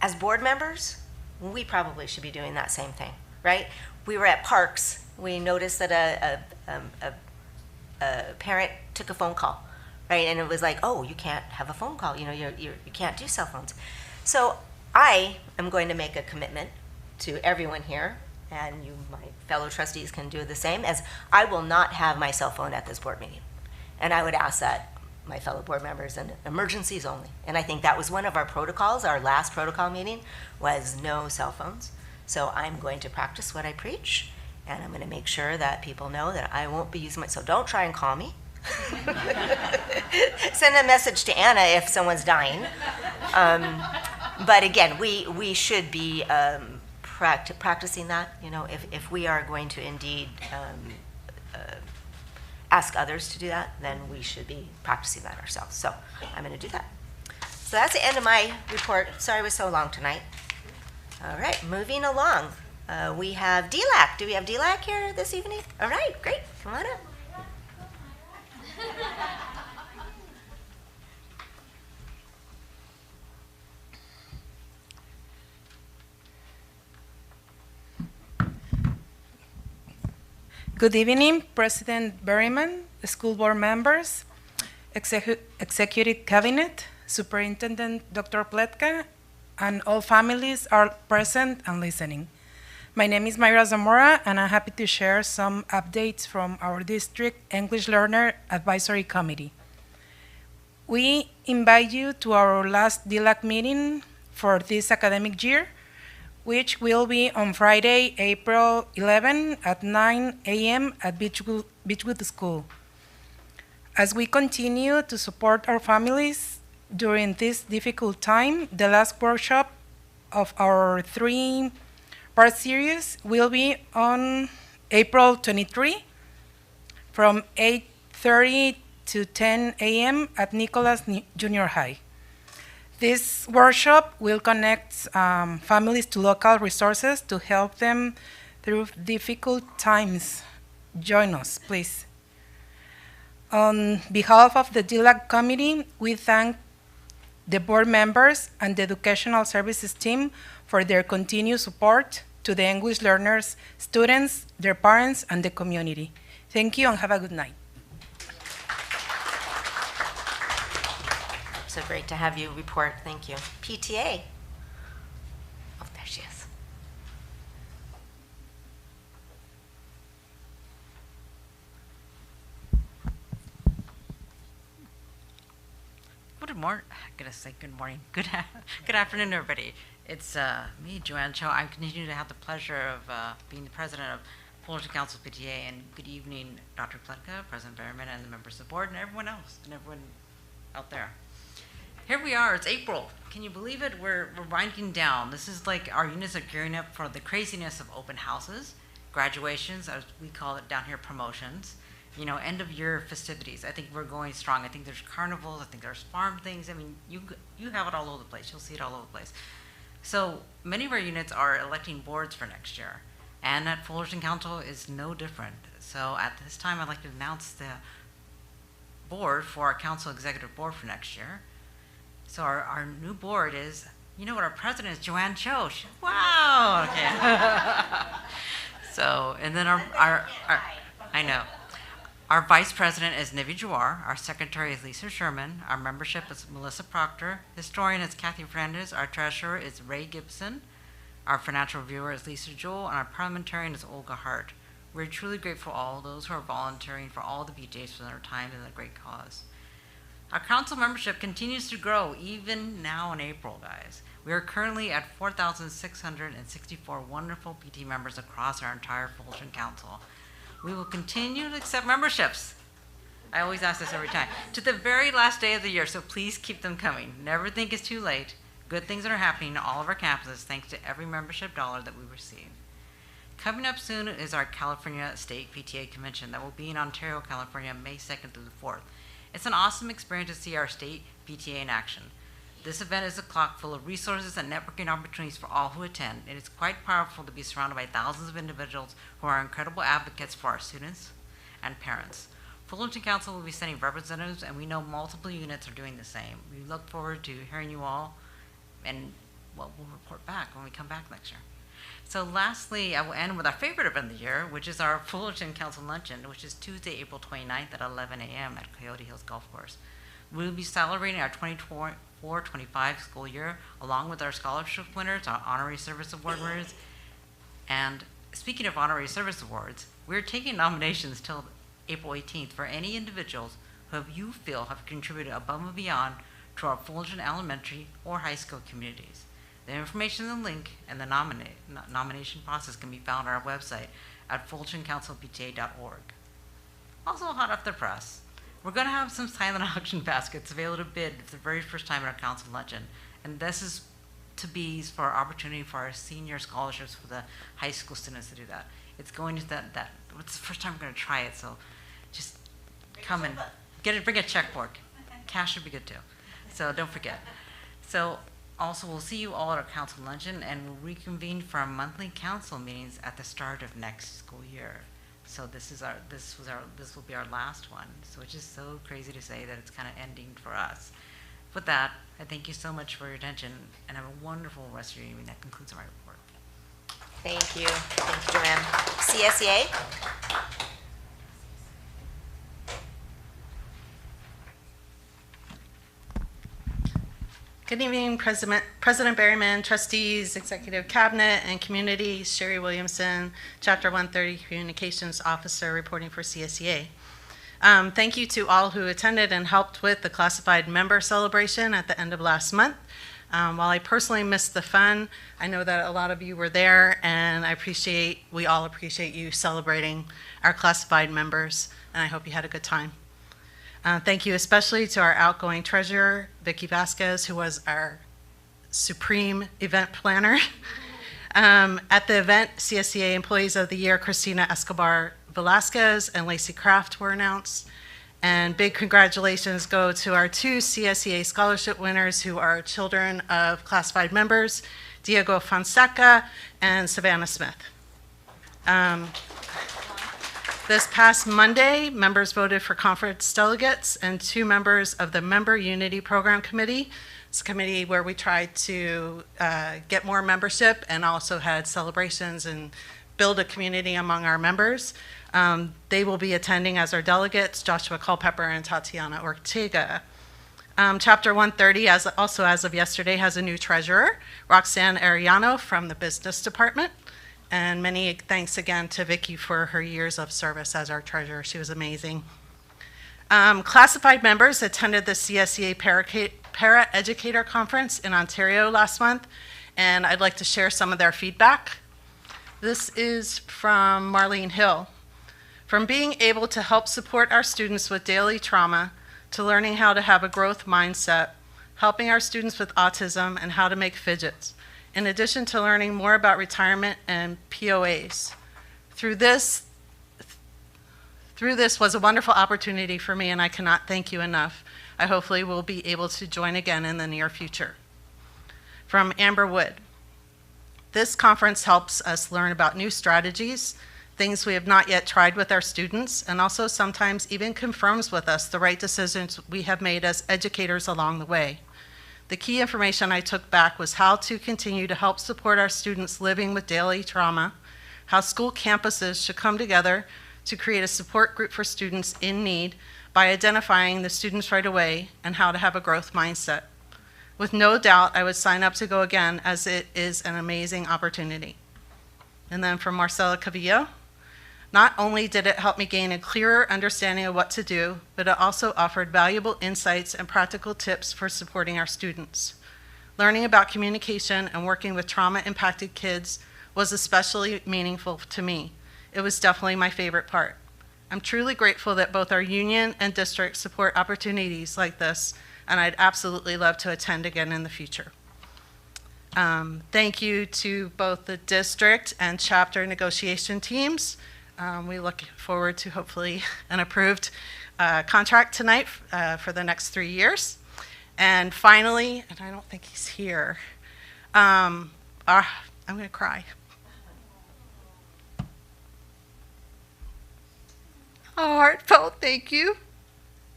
Speaker 1: as board members, we probably should be doing that same thing, right? We were at parks. We noticed that a parent took a phone call, right? And it was like, oh, you can't have a phone call. You can't do cell phones. So I am going to make a commitment to everyone here, and my fellow trustees can do the same, as I will not have my cell phone at this board meeting. And I would ask that my fellow board members, and emergencies only. And I think that was one of our protocols. Our last protocol meeting was no cell phones. So I'm going to practice what I preach, and I'm going to make sure that people know that I won't be using so don't try and call me. Send a message to Anna if someone's dying. But again, we should be practicing that. If we are going to indeed ask others to do that, then we should be practicing that ourselves. So I'm going to do that. So that's the end of my report. Sorry it was so long tonight. All right, moving along. We have DLAC. Do we have DLAC here this evening? All right, great. Come on up.
Speaker 8: Good evening, President Berryman, the school board members, executive cabinet, Superintendent Dr. Pletka, and all families are present and listening. My name is Mayra Zamora, and I'm happy to share some updates from our district English Learner Advisory Committee. We invite you to our last DLAC meeting for this academic year, which will be on Friday, April 11 at 9 a.m. at Beachwood School. As we continue to support our families during this difficult time, the last workshop of our 3-part series will be on April 23 from 8:30 to 10 a.m. at Nicholas Junior High. This workshop will connect families to local resources to help them through difficult times. Join us, please. On behalf of the DLAC committee, we thank the board members and the educational services team for their continued support to the English learners, students, their parents, and the community. Thank you and have a good night.
Speaker 1: So great to have you report. Thank you. PTA. Oh, there she is.
Speaker 9: Good morning. I'm gonna say good morning. Good afternoon, everybody. It's me, Joanne Cho. I'm continuing to have the pleasure of being the president of Fullerton Council PTA. And good evening, Dr. Pletka, President Berryman, and the members of the board, and everyone else, and everyone out there. Here we are. It's April. Can you believe it? We're winding down. This is like our units are gearing up for the craziness of open houses, graduations, as we call it down here, promotions. You know, end of year festivities. I think we're going strong. I think there's carnivals. I think there's farm things. I mean, you have it all over the place. You'll see it all over the place. So many of our units are electing boards for next year, and at Fullerton Council is no different. So at this time, I'd like to announce the board for our council executive board for next year. So our new board is, you know what, our president is Joanne Cho. Wow. Okay. So, and then our I know. Our vice president is Nivi Jawar. Our secretary is Lisa Sherman. Our membership is Melissa Proctor. Historian is Kathy Fernandez. Our treasurer is Ray Gibson. Our financial reviewer is Lisa Jewell. And our parliamentarian is Olga Hart. We're truly grateful for all those who are volunteering for all the BJs for their time and their great cause. Our council membership continues to grow even now in April, guys. We are currently at 4,664 wonderful PT members across our entire Fullerton Council. We will continue to accept memberships. I always ask this every time. To the very last day of the year, so please keep them coming. Never think it's too late. Good things are happening in all of our campuses thanks to every membership dollar that we receive. Coming up soon is our California State PTA Convention that will be in Ontario, California, May 2nd through the 4th. It's an awesome experience to see our state PTA in action. This event is a clock full of resources and networking opportunities for all who attend. It is quite powerful to be surrounded by thousands of individuals who are incredible advocates for our students and parents. Fullerton Council will be sending representatives, and we know multiple units are doing the same. We look forward to hearing you all, and well, we'll report back when we come back next year. So lastly, I will end with our favorite event of the year, which is our Fullerton Council Luncheon, which is Tuesday, April 29th at 11 a.m. at Coyote Hills Golf Course. We will be celebrating our 2024-25 school year, along with our scholarship winners, our honorary service award winners. And speaking of honorary service awards, we're taking nominations till April 18th for any individuals who you feel have contributed above and beyond to our Fullerton elementary or high school communities. The information and the link and the nomination process can be found on our website at fullertoncouncilpta.org. Also hot off the press, we're going to have some silent auction baskets available to bid for the very first time at our council luncheon. And this is to be for our opportunity for our senior scholarships for the high school students to do that. It's going to it's the first time we're going to try it, so just come and bring a checkbook. Cash would be good too. So don't forget. So also, we'll see you all at our council luncheon, and we'll reconvene for our monthly council meetings at the start of next school year. So this will be our last one. So it's just so crazy to say that it's kind of ending for us. With that, I thank you so much for your attention, and have a wonderful rest of your evening. That concludes my report.
Speaker 1: Thank you. Thank you, Joanne. CSEA?
Speaker 2: Good evening, President Berryman, trustees, executive cabinet, and community. Sherry Williamson, Chapter 130 Communications Officer reporting for CSEA. Thank you to all who attended and helped with the classified member celebration at the end of last month. While I personally missed the fun, I know that a lot of you were there, and we all appreciate you celebrating our classified members, and I hope you had a good time. Thank you especially to our outgoing treasurer, Vicki Vasquez, who was our supreme event planner. At the event, CSEA Employees of the Year, Christina Escobar Velasquez and Lacey Kraft were announced. And big congratulations go to our 2 CSEA scholarship winners who are children of classified members, Diego Fonseca and Savannah Smith. This past Monday, members voted for conference delegates and 2 members of the Member Unity Program Committee. It's a committee where we tried to get more membership and also had celebrations and build a community among our members. They will be attending as our delegates, Joshua Culpepper and Tatiana Ortega. Chapter 130, also as of yesterday, has a new treasurer, Roxanne Arellano from the business department. And many thanks again to Vicki for her years of service as our treasurer. She was amazing. Classified members attended the CSEA Para-Educator Conference in Ontario last month, and I'd like to share some of their feedback. This is from Marlene Hill. From being able to help support our students with daily trauma, to learning how to have a growth mindset, helping our students with autism and how to make fidgets, in addition to learning more about retirement and POAs. Through this was a wonderful opportunity for me, and I cannot thank you enough. I hopefully will be able to join again in the near future. From Amber Wood. This conference helps us learn about new strategies, things we have not yet tried with our students, and also sometimes even confirms with us the right decisions we have made as educators along the way. The key information I took back was how to continue to help support our students living with daily trauma, how school campuses should come together to create a support group for students in need by identifying the students right away, and how to have a growth mindset. With no doubt, I would sign up to go again, as it is an amazing opportunity. And then from Marcela Cavillo, not only did it help me gain a clearer understanding of what to do, but it also offered valuable insights and practical tips for supporting our students. Learning about communication and working with trauma-impacted kids was especially meaningful to me. It was definitely my favorite part. I'm truly grateful that both our union and district support opportunities like this, and I'd absolutely love to attend again in the future. Thank you to both the district and chapter negotiation teams. We look forward to hopefully an approved contract tonight for the next 3 years. And finally, and I don't think he's here, I'm going to cry. A heartfelt thank you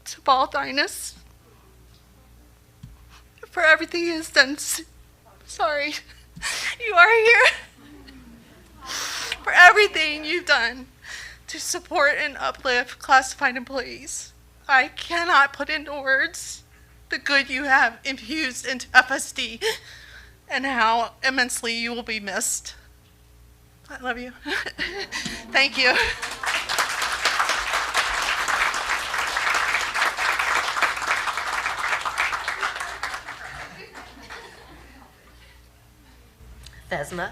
Speaker 2: to Paul Dinas for everything he has done. Sorry, you are here. For everything you've done to support and uplift classified employees. I cannot put into words the good you have infused into FSD and how immensely you will be missed. I love you. Thank you.
Speaker 1: Vesma.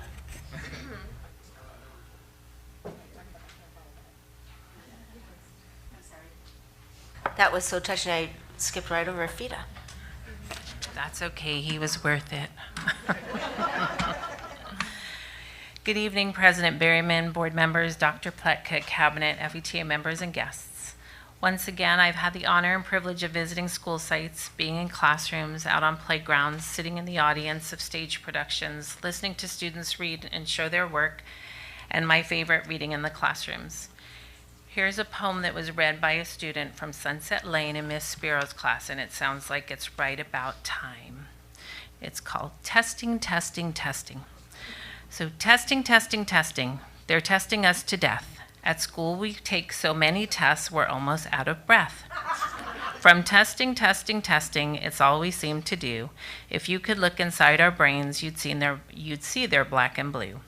Speaker 1: That was so touching, I skipped right over Fida.
Speaker 10: That's okay, he was worth it. Good evening, President Berryman, board members, Dr. Pletka, cabinet, FTA members, and guests. Once again, I've had the honor and privilege of visiting school sites, being in classrooms, out on playgrounds, sitting in the audience of stage productions, listening to students read and show their work, and my favorite, reading in the classrooms. Here's a poem that was read by a student from Sunset Lane in Miss Spiro's class, and it sounds like it's right about time. It's called Testing, Testing, Testing. So testing, testing, testing. They're testing us to death. At school, we take so many tests, we're almost out of breath. From testing, it's all we seem to do. If you could look inside our brains, you'd see they're black and blue.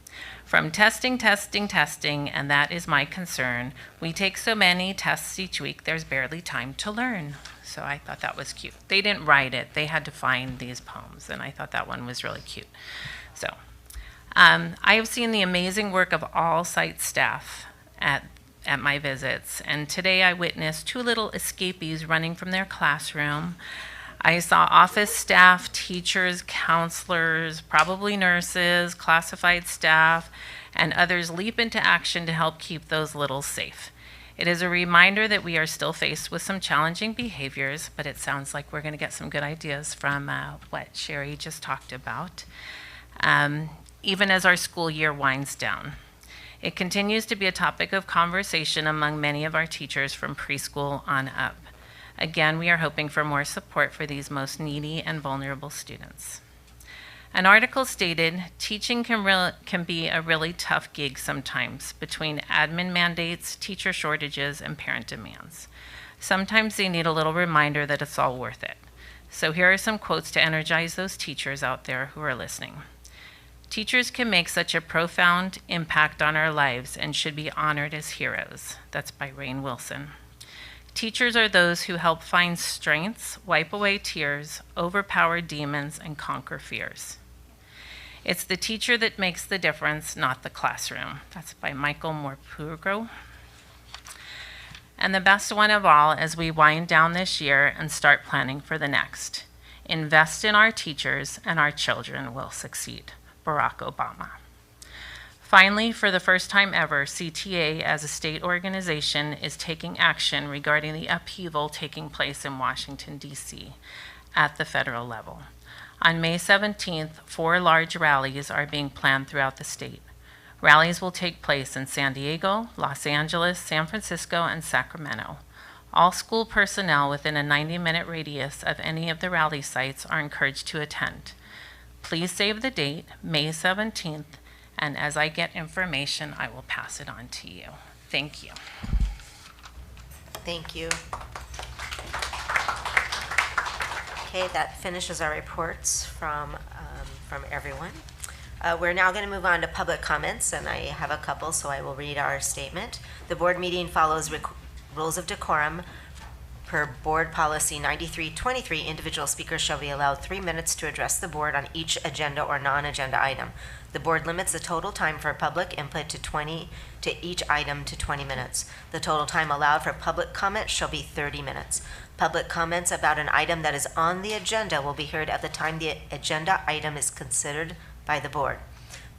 Speaker 10: From testing, and that is my concern. We take so many tests each week, there's barely time to learn. So I thought that was cute. They didn't write it, they had to find these poems, and I thought that one was really cute. So I have seen the amazing work of all site staff at my visits, and today I witnessed two little escapees running from their classroom. I saw office staff, teachers, counselors, probably nurses, classified staff, and others leap into action to help keep those littles safe. It is a reminder that we are still faced with some challenging behaviors, but it sounds like we're going to get some good ideas from what Sherry just talked about, even as our school year winds down. It continues to be a topic of conversation among many of our teachers from preschool on up. Again, we are hoping for more support for these most needy and vulnerable students. An article stated, teaching can be a really tough gig sometimes between admin mandates, teacher shortages, and parent demands. Sometimes they need a little reminder that it's all worth it. So here are some quotes to energize those teachers out there who are listening. Teachers can make such a profound impact on our lives and should be honored as heroes. That's by Rainn Wilson. Teachers are those who help find strengths, wipe away tears, overpower demons, and conquer fears. It's the teacher that makes the difference, not the classroom. That's by Michael Morpurgo. And the best one of all as we wind down this year and start planning for the next. Invest in our teachers and our children will succeed. Barack Obama. Finally, for the first time ever, CTA as a state organization is taking action regarding the upheaval taking place in Washington, D.C. at the federal level. On May 17th, 4 large rallies are being planned throughout the state. Rallies will take place in San Diego, Los Angeles, San Francisco, and Sacramento. All school personnel within a 90-minute radius of any of the rally sites are encouraged to attend. Please save the date, May 17th, and as I get information, I will pass it on to you. Thank you.
Speaker 1: Thank you. Okay, that finishes our reports from everyone. We're now going to move on to public comments, and I have a couple, so I will read our statement. The board meeting follows rules of decorum. Per Board Policy 9323, individual speakers shall be allowed 3 minutes to address the board on each agenda or non-agenda item. The board limits the total time for public input to each item to 20 minutes. The total time allowed for public comment shall be 30 minutes. Public comments about an item that is on the agenda will be heard at the time the agenda item is considered by the board.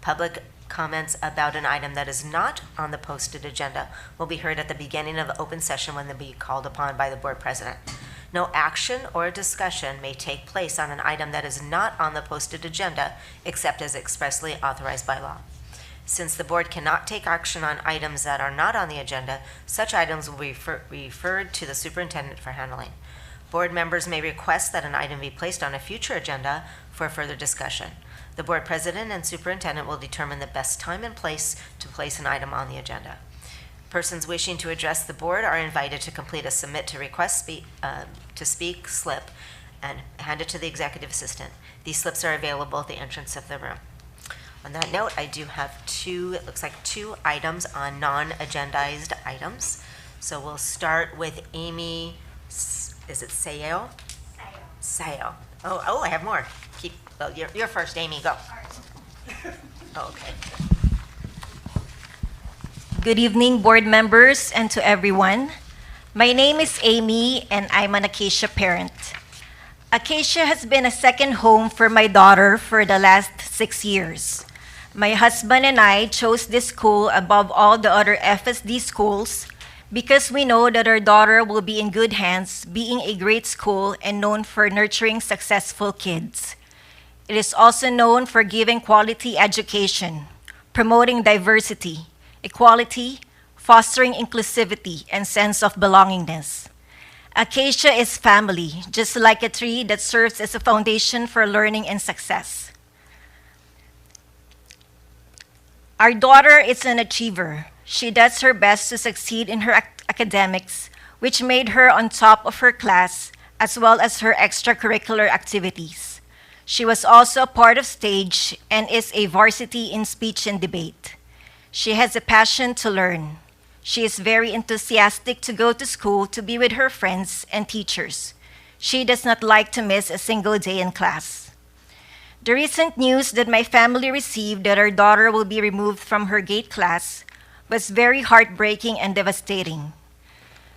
Speaker 1: Public comments about an item that is not on the posted agenda will be heard at the beginning of the open session when they be called upon by the board president. No action or discussion may take place on an item that is not on the posted agenda except as expressly authorized by law. Since the board cannot take action on items that are not on the agenda, such items will be referred to the superintendent for handling. Board members may request that an item be placed on a future agenda for further discussion. The board president and superintendent will determine the best time and place to place an item on the agenda. Persons wishing to address the board are invited to complete a submit to request to speak slip and hand it to the executive assistant. These slips are available at the entrance of the room. On that note, I do have it looks like two items on non-agendized items. So we'll start with Amy, is it Sayo? Sayo. Oh, I have more. You're first, Amy, go. Oh, okay.
Speaker 11: Good evening, board members, and to everyone. My name is Amy, and I'm an Acacia parent. Acacia has been a second home for my daughter for the last 6 years. My husband and I chose this school above all the other FSD schools because we know that our daughter will be in good hands, being a great school and known for nurturing successful kids. It is also known for giving quality education, promoting diversity, equality, fostering inclusivity, and sense of belongingness. Acacia is family, just like a tree that serves as a foundation for learning and success. Our daughter is an achiever. She does her best to succeed in her academics which made her on top of her class as well as her extracurricular activities. She was also a part of stage and is a varsity in speech and debate. She has a passion to learn. She is very enthusiastic to go to school to be with her friends and teachers. She does not like to miss a single day in class. The recent news that my family received that our daughter will be removed from her GATE class was very heartbreaking and devastating.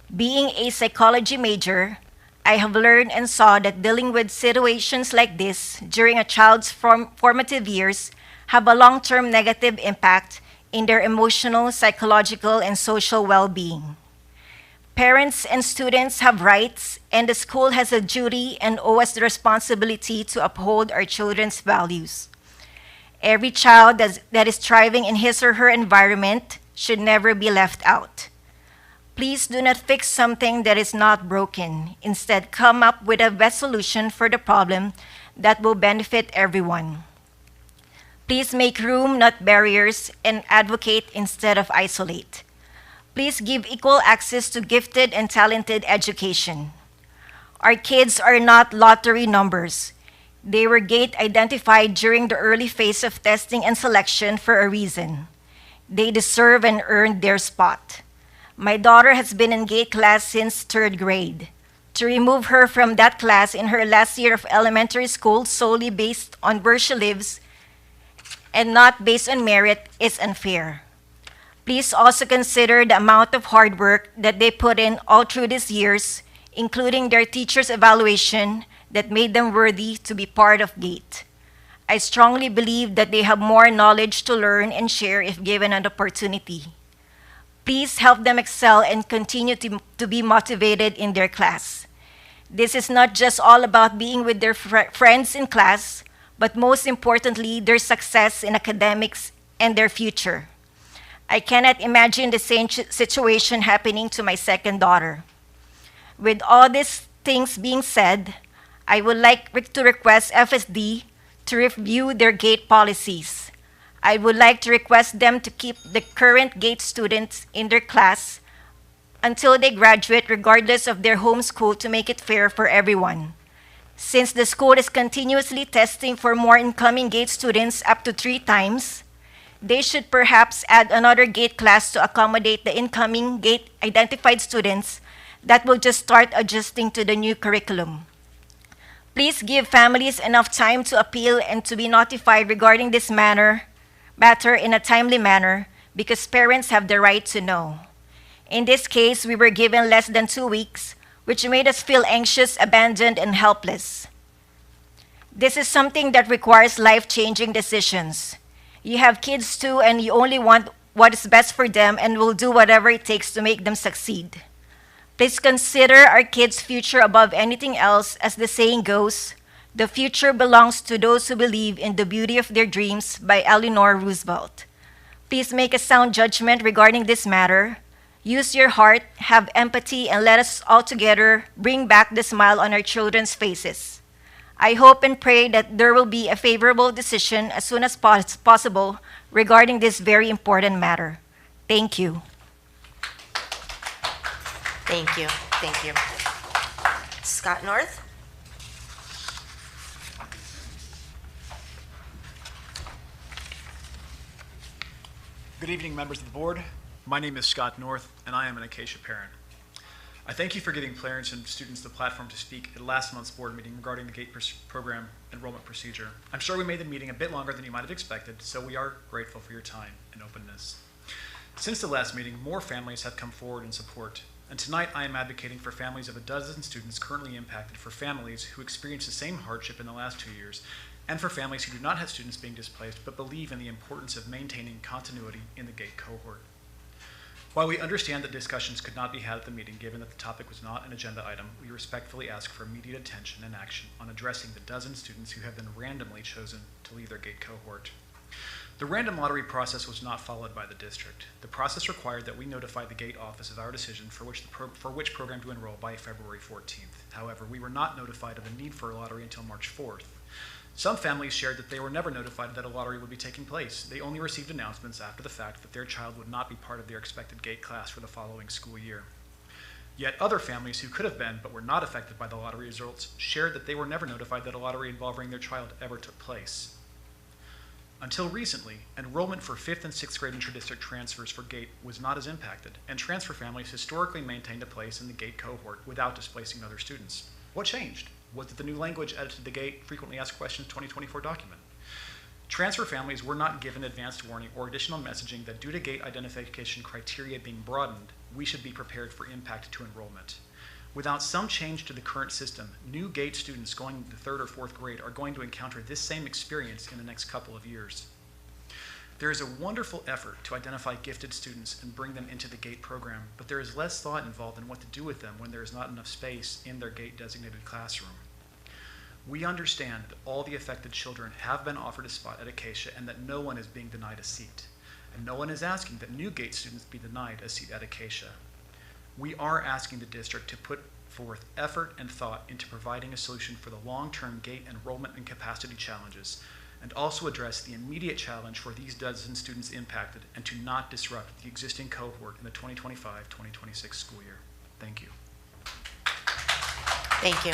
Speaker 11: Being a psychology major, I have learned and saw that dealing with situations like this during a child's formative years have a long-term negative impact in their emotional, psychological, and social well-being. Parents and students have rights, and the school has a duty and owes the responsibility to uphold our children's values. Every child that is thriving in his or her environment should never be left out. Please do not fix something that is not broken. Instead, come up with a best solution for the problem that will benefit everyone. Please make room, not barriers, and advocate instead of isolate. Please give equal access to gifted and talented education. Our kids are not lottery numbers. They were GATE identified during the early phase of testing and selection for a reason. They deserve and earned their spot. My daughter has been in GATE class since 3rd grade. To remove her from that class in her last year of elementary school solely based on where she lives and not based on merit is unfair. Please also consider the amount of hard work that they put in all through these years, including their teachers' evaluation that made them worthy to be part of GATE. I strongly believe that they have more knowledge to learn and share if given an opportunity. Please help them excel and continue to be motivated in their class. This is not just all about being with their friends in class, but most importantly, their success in academics and their future. I cannot imagine the same situation happening to my second daughter. With all these things being said, I would like to request FSD to review their GATE policies. I would like to request them to keep the current GATE students in their class until they graduate regardless of their home school to make it fair for everyone. Since the school is continuously testing for more incoming GATE students up to 3 times, they should perhaps add another GATE class to accommodate the incoming GATE identified students that will just start adjusting to the new curriculum. Please give families enough time to appeal and to be notified regarding this matter in a timely manner because parents have the right to know. In this case, we were given less than 2 weeks, which made us feel anxious, abandoned, and helpless. This is something that requires life-changing decisions. You have kids too, and you only want what is best for them and will do whatever it takes to make them succeed. Please consider our kids' future above anything else. As the saying goes, the future belongs to those who believe in the beauty of their dreams, by Eleanor Roosevelt. Please make a sound judgment regarding this matter. Use your heart, have empathy, and let us all together bring back the smile on our children's faces. I hope and pray that there will be a favorable decision as soon as possible regarding this very important matter. Thank you.
Speaker 1: Thank you. Thank you. Scott North?
Speaker 12: Good evening, members of the board. My name is Scott North, and I am an Acacia parent. I thank you for giving parents and students the platform to speak at last month's board meeting regarding the GATE program enrollment procedure. I'm sure we made the meeting a bit longer than you might have expected, so we are grateful for your time and openness. Since the last meeting, more families have come forward in support, and tonight I am advocating for families of 12 students currently impacted, for families who experienced the same hardship in the last 2 years, and for families who do not have students being displaced but believe in the importance of maintaining continuity in the GATE cohort. While we understand that discussions could not be had at the meeting given that the topic was not an agenda item, we respectfully ask for immediate attention and action on addressing the dozen students who have been randomly chosen to leave their GATE cohort. The random lottery process was not followed by the district. The process required that we notify the GATE office of our decision for which program to enroll by February 14th. However, we were not notified of the need for a lottery until March 4th. Some families shared that they were never notified that a lottery would be taking place. They only received announcements after the fact that their child would not be part of their expected GATE class for the following school year. Yet other families who could have been but were not affected by the lottery results shared that they were never notified that a lottery involving their child ever took place. Until recently, enrollment for 5th and 6th grade intra-district transfers for GATE was not as impacted, and transfer families historically maintained a place in the GATE cohort without displacing other students. What changed? Was it the new language added to the GATE Frequently Asked Questions 2024 document? Transfer families were not given advanced warning or additional messaging that due to GATE identification criteria being broadened, we should be prepared for impact to enrollment. Without some change to the current system, new GATE students going to 3rd or 4th grade are going to encounter this same experience in the next couple of years. There is a wonderful effort to identify gifted students and bring them into the GATE program, but there is less thought involved in what to do with them when there is not enough space in their GATE designated classroom. We understand that all the affected children have been offered a spot at Acacia and that no one is being denied a seat. And no one is asking that new GATE students be denied a seat at Acacia. We are asking the district to put forth effort and thought into providing a solution for the long-term GATE enrollment and capacity challenges, and also address the immediate challenge for these dozen students impacted and to not disrupt the existing cohort in the 2025-2026 school year. Thank you.
Speaker 1: Thank you.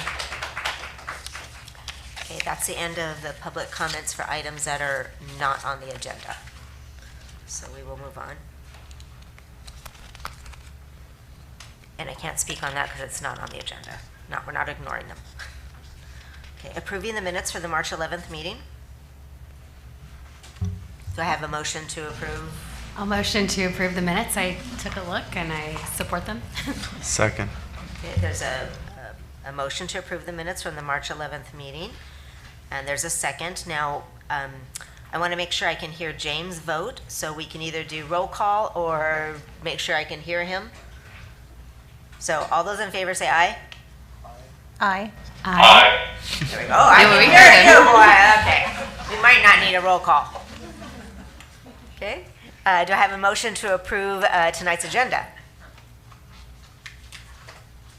Speaker 1: Okay, that's the end of the public comments for items that are not on the agenda. So we will move on. And I can't speak on that because it's not on the agenda. No, we're not ignoring them. Okay, approving the minutes for the March 11th meeting. Do I have a motion to approve?
Speaker 23: I'll motion to approve the minutes. I took a look and I support them.
Speaker 6: Second.
Speaker 1: Okay, there's a motion to approve the minutes from the March 11th meeting, and there's a second. Now, I want to make sure I can hear James vote, so we can either do roll call or make sure I can hear him. So all those in favor say aye.
Speaker 7: Aye.
Speaker 1: Aye. There we go. Oh, I can hear you, boy. Okay. We might not need a roll call. Okay. Do I have a motion to approve tonight's agenda?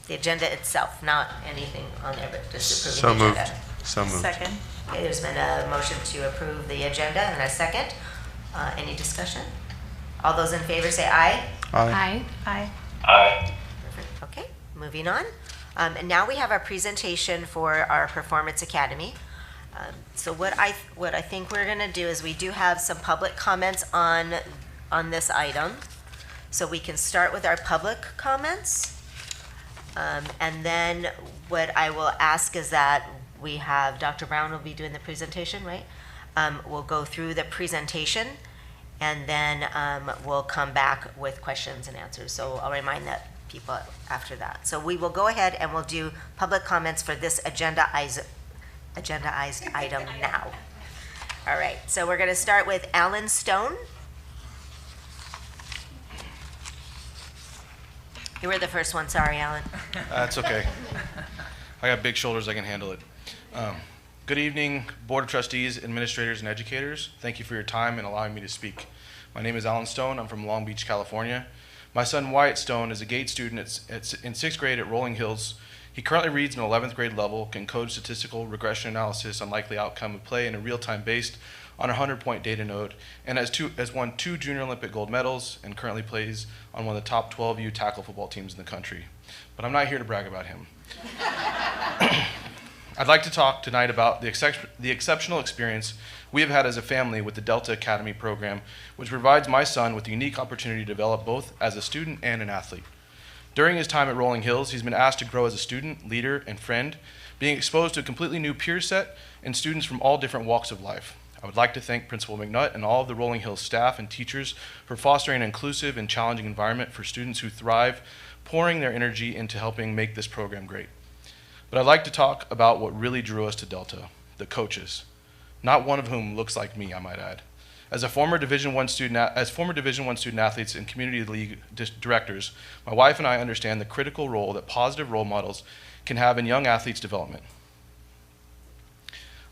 Speaker 1: The agenda itself, not anything on there, but just approving the agenda.
Speaker 6: So moved.
Speaker 7: Second.
Speaker 1: Okay, there's been a motion to approve the agenda and a second. Any discussion? All those in favor say aye.
Speaker 23: Aye.
Speaker 7: Aye.
Speaker 3: Aye.
Speaker 1: Perfect. Okay, moving on. And now we have our presentation for our Performance Academy. So what I think we're going to do is we do have some public comments on this item. So we can start with our public comments. And then what I will ask is that we have Dr. Brown will be doing the presentation, right? We'll go through the presentation and then we'll come back with questions and answers. So I'll remind that people after that. So we will go ahead and we'll do public comments for this agendaized item now. All right, so we're going to start with Alan Stone. You were the first one, sorry, Alan.
Speaker 13: That's okay. I got big shoulders, I can handle it. Good evening, Board of Trustees, administrators, and educators. Thank you for your time and allowing me to speak. My name is Alan Stone. I'm from Long Beach, California. My son Wyatt Stone is a GATE student in 6th grade at Rolling Hills. He currently reads an 11th grade level, can code statistical regression analysis on likely outcome of play in a real-time based on a 100-point data node, and has won 2 Junior Olympic gold medals and currently plays on one of the top 12 U tackle football teams in the country. But I'm not here to brag about him. I'd like to talk tonight about the exceptional experience we have had as a family with the Delta Academy program, which provides my son with the unique opportunity to develop both as a student and an athlete. During his time at Rolling Hills, he's been asked to grow as a student, leader, and friend, being exposed to a completely new peer set and students from all different walks of life. I would like to thank Principal McNutt and all of the Rolling Hills staff and teachers for fostering an inclusive and challenging environment for students who thrive, pouring their energy into helping make this program great. But I'd like to talk about what really drew us to Delta, the coaches, not one of whom looks like me, I might add. As former Division I student athletes and community league directors, my wife and I understand the critical role that positive role models can have in young athletes' development.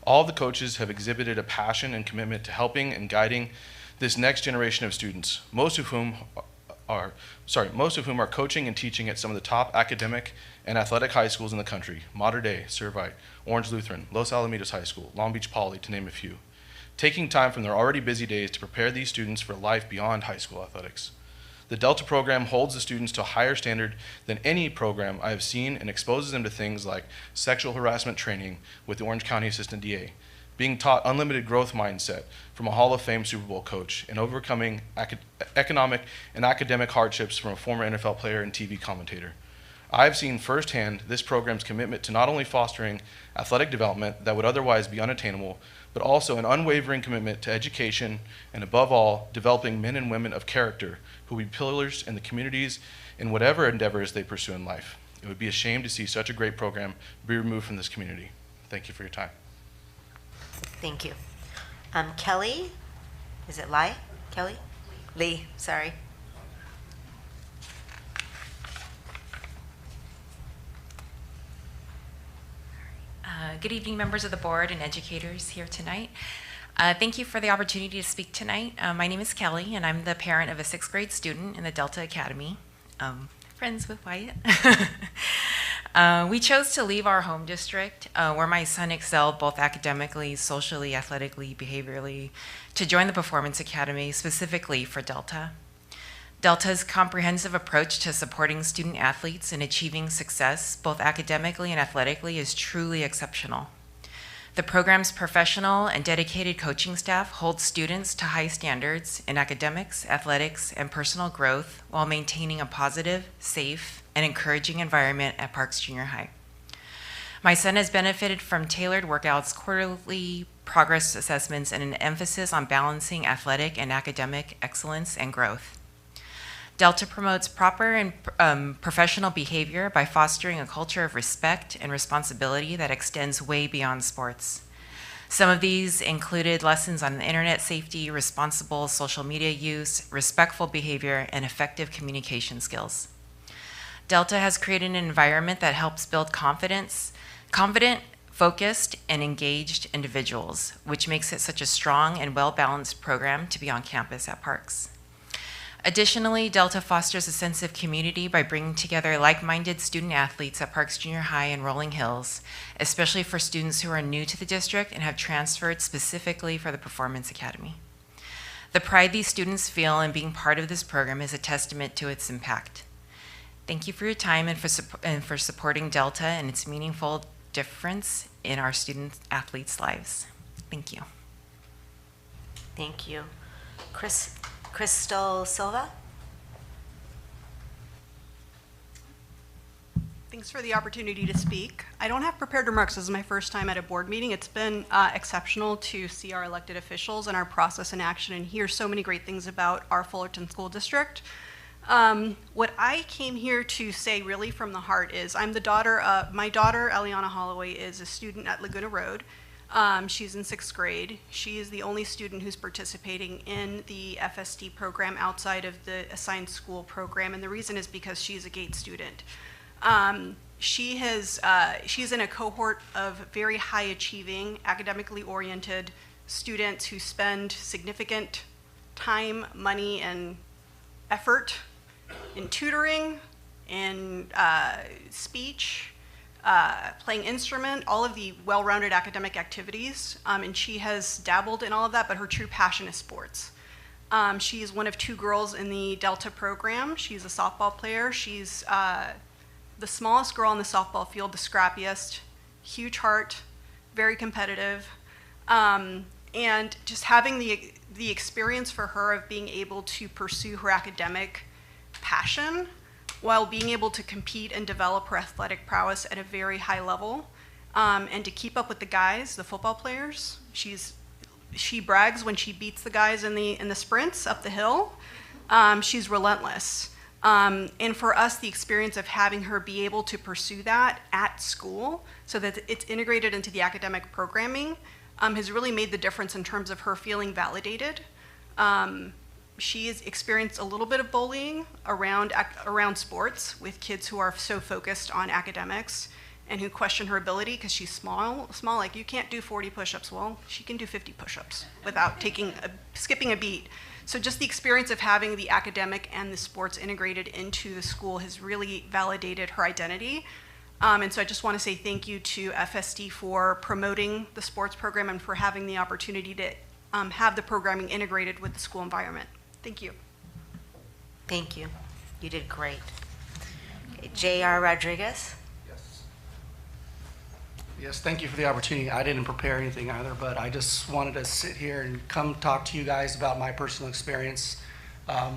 Speaker 13: All the coaches have exhibited a passion and commitment to helping and guiding this next generation of students, most of whom are coaching and teaching at some of the top academic and athletic high schools in the country: Mater Dei, Servite, Orange Lutheran, Los Alamitos High School, Long Beach Poly, to name a few, taking time from their already busy days to prepare these students for life beyond high school athletics. The Delta program holds the students to a higher standard than any program I have seen and exposes them to things like sexual harassment training with the Orange County Assistant DA, being taught unlimited growth mindset from a Hall of Fame Super Bowl coach, and overcoming economic and academic hardships from a former NFL player and TV commentator. I've seen firsthand this program's commitment to not only fostering athletic development that would otherwise be unattainable, but also an unwavering commitment to education and, above all, developing men and women of character who will be pillars in the communities in whatever endeavors they pursue in life. It would be a shame to see such a great program be removed from this community. Thank you for your time.
Speaker 1: Thank you. Kelly, is it Lai? Kelly? Lee, sorry.
Speaker 14: Good evening, members of the board and educators here tonight. Thank you for the opportunity to speak tonight. My name is Kelly, and I'm the parent of a 6th grade student in the Delta Academy. Friends with Wyatt. We chose to leave our home district, where my son excelled both academically, socially, athletically, behaviorally, to join the Performance Academy specifically for Delta. Delta's comprehensive approach to supporting student athletes in achieving success, both academically and athletically, is truly exceptional. The program's professional and dedicated coaching staff holds students to high standards in academics, athletics, and personal growth while maintaining a positive, safe, and encouraging environment at Parks Junior High. My son has benefited from tailored workouts, quarterly progress assessments, and an emphasis on balancing athletic and academic excellence and growth. Delta promotes proper and professional behavior by fostering a culture of respect and responsibility that extends way beyond sports. Some of these included lessons on internet safety, responsible social media use, respectful behavior, and effective communication skills. Delta has created an environment that helps build confident, focused, and engaged individuals, which makes it such a strong and well-balanced program to be on campus at Parks. Additionally, Delta fosters a sense of community by bringing together like-minded student athletes at Parks Junior High and Rolling Hills, especially for students who are new to the district and have transferred specifically for the Performance Academy. The pride these students feel in being part of this program is a testament to its impact. Thank you for your time and for supporting Delta and its meaningful difference in our student athletes' lives. Thank you.
Speaker 1: Thank you. Crystal Silva?
Speaker 15: Thanks for the opportunity to speak. I don't have prepared remarks. This is my first time at a board meeting. It's been exceptional to see our elected officials and our process in action and hear so many great things about our Fullerton School District. What I came here to say really from the heart is my daughter, Eliana Holloway, is a student at Laguna Road. She's in 6th grade. She is the only student who's participating in the FSD program outside of the assigned school program, and the reason is because she's a GATE student. She's in a cohort of very high achieving, academically oriented students who spend significant time, money, and effort in tutoring, in speech, playing instrument, all of the well-rounded academic activities, and she has dabbled in all of that, but her true passion is sports. She is one of 2 girls in the Delta program. She's a softball player. She's the smallest girl on the softball field, the scrappiest, huge heart, very competitive, and just having the experience for her of being able to pursue her academic passion while being able to compete and develop her athletic prowess at a very high level, and to keep up with the guys, the football players. She brags when she beats the guys in the sprints up the hill. She's relentless. And for us, the experience of having her be able to pursue that at school so that it's integrated into the academic programming has really made the difference in terms of her feeling validated. She has experienced a little bit of bullying around sports with kids who are so focused on academics and who question her ability because she's small, like you can't do 40 push-ups. Well, she can do 50 push-ups without skipping a beat. So just the experience of having the academic and the sports integrated into the school has really validated her identity. And so I just want to say thank you to FSD for promoting the sports program and for having the opportunity to have the programming integrated with the school environment. Thank you.
Speaker 1: Thank you. You did great. Okay, J.R. Rodriguez.
Speaker 5: Yes, thank you for the opportunity. I didn't prepare anything either, but I just wanted to sit here and come talk to you guys about my personal experience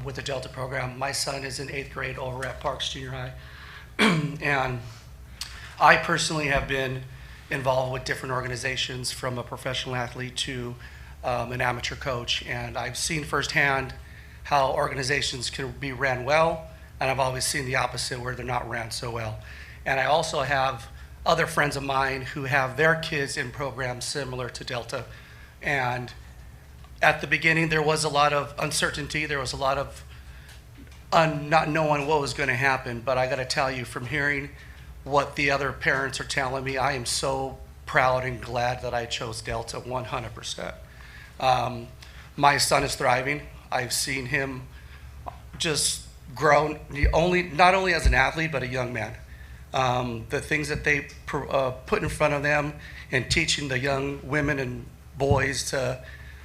Speaker 5: with the Delta program. My son is in 8th grade over at Parks Junior High. And I personally have been involved with different organizations, from a professional athlete to an amateur coach. And I've seen firsthand how organizations can be ran well, and I've always seen the opposite, where they're not ran so well. And I also have other friends of mine who have their kids in programs similar to Delta. And at the beginning, there was a lot of uncertainty. There was a lot of not knowing what was going to happen. But I got to tell you, from hearing what the other parents are telling me, I am so proud and glad that I chose Delta 100%. My son is thriving. I've seen him just grow, not only as an athlete, but a young man. The things that they put in front of them, and teaching the young women and boys to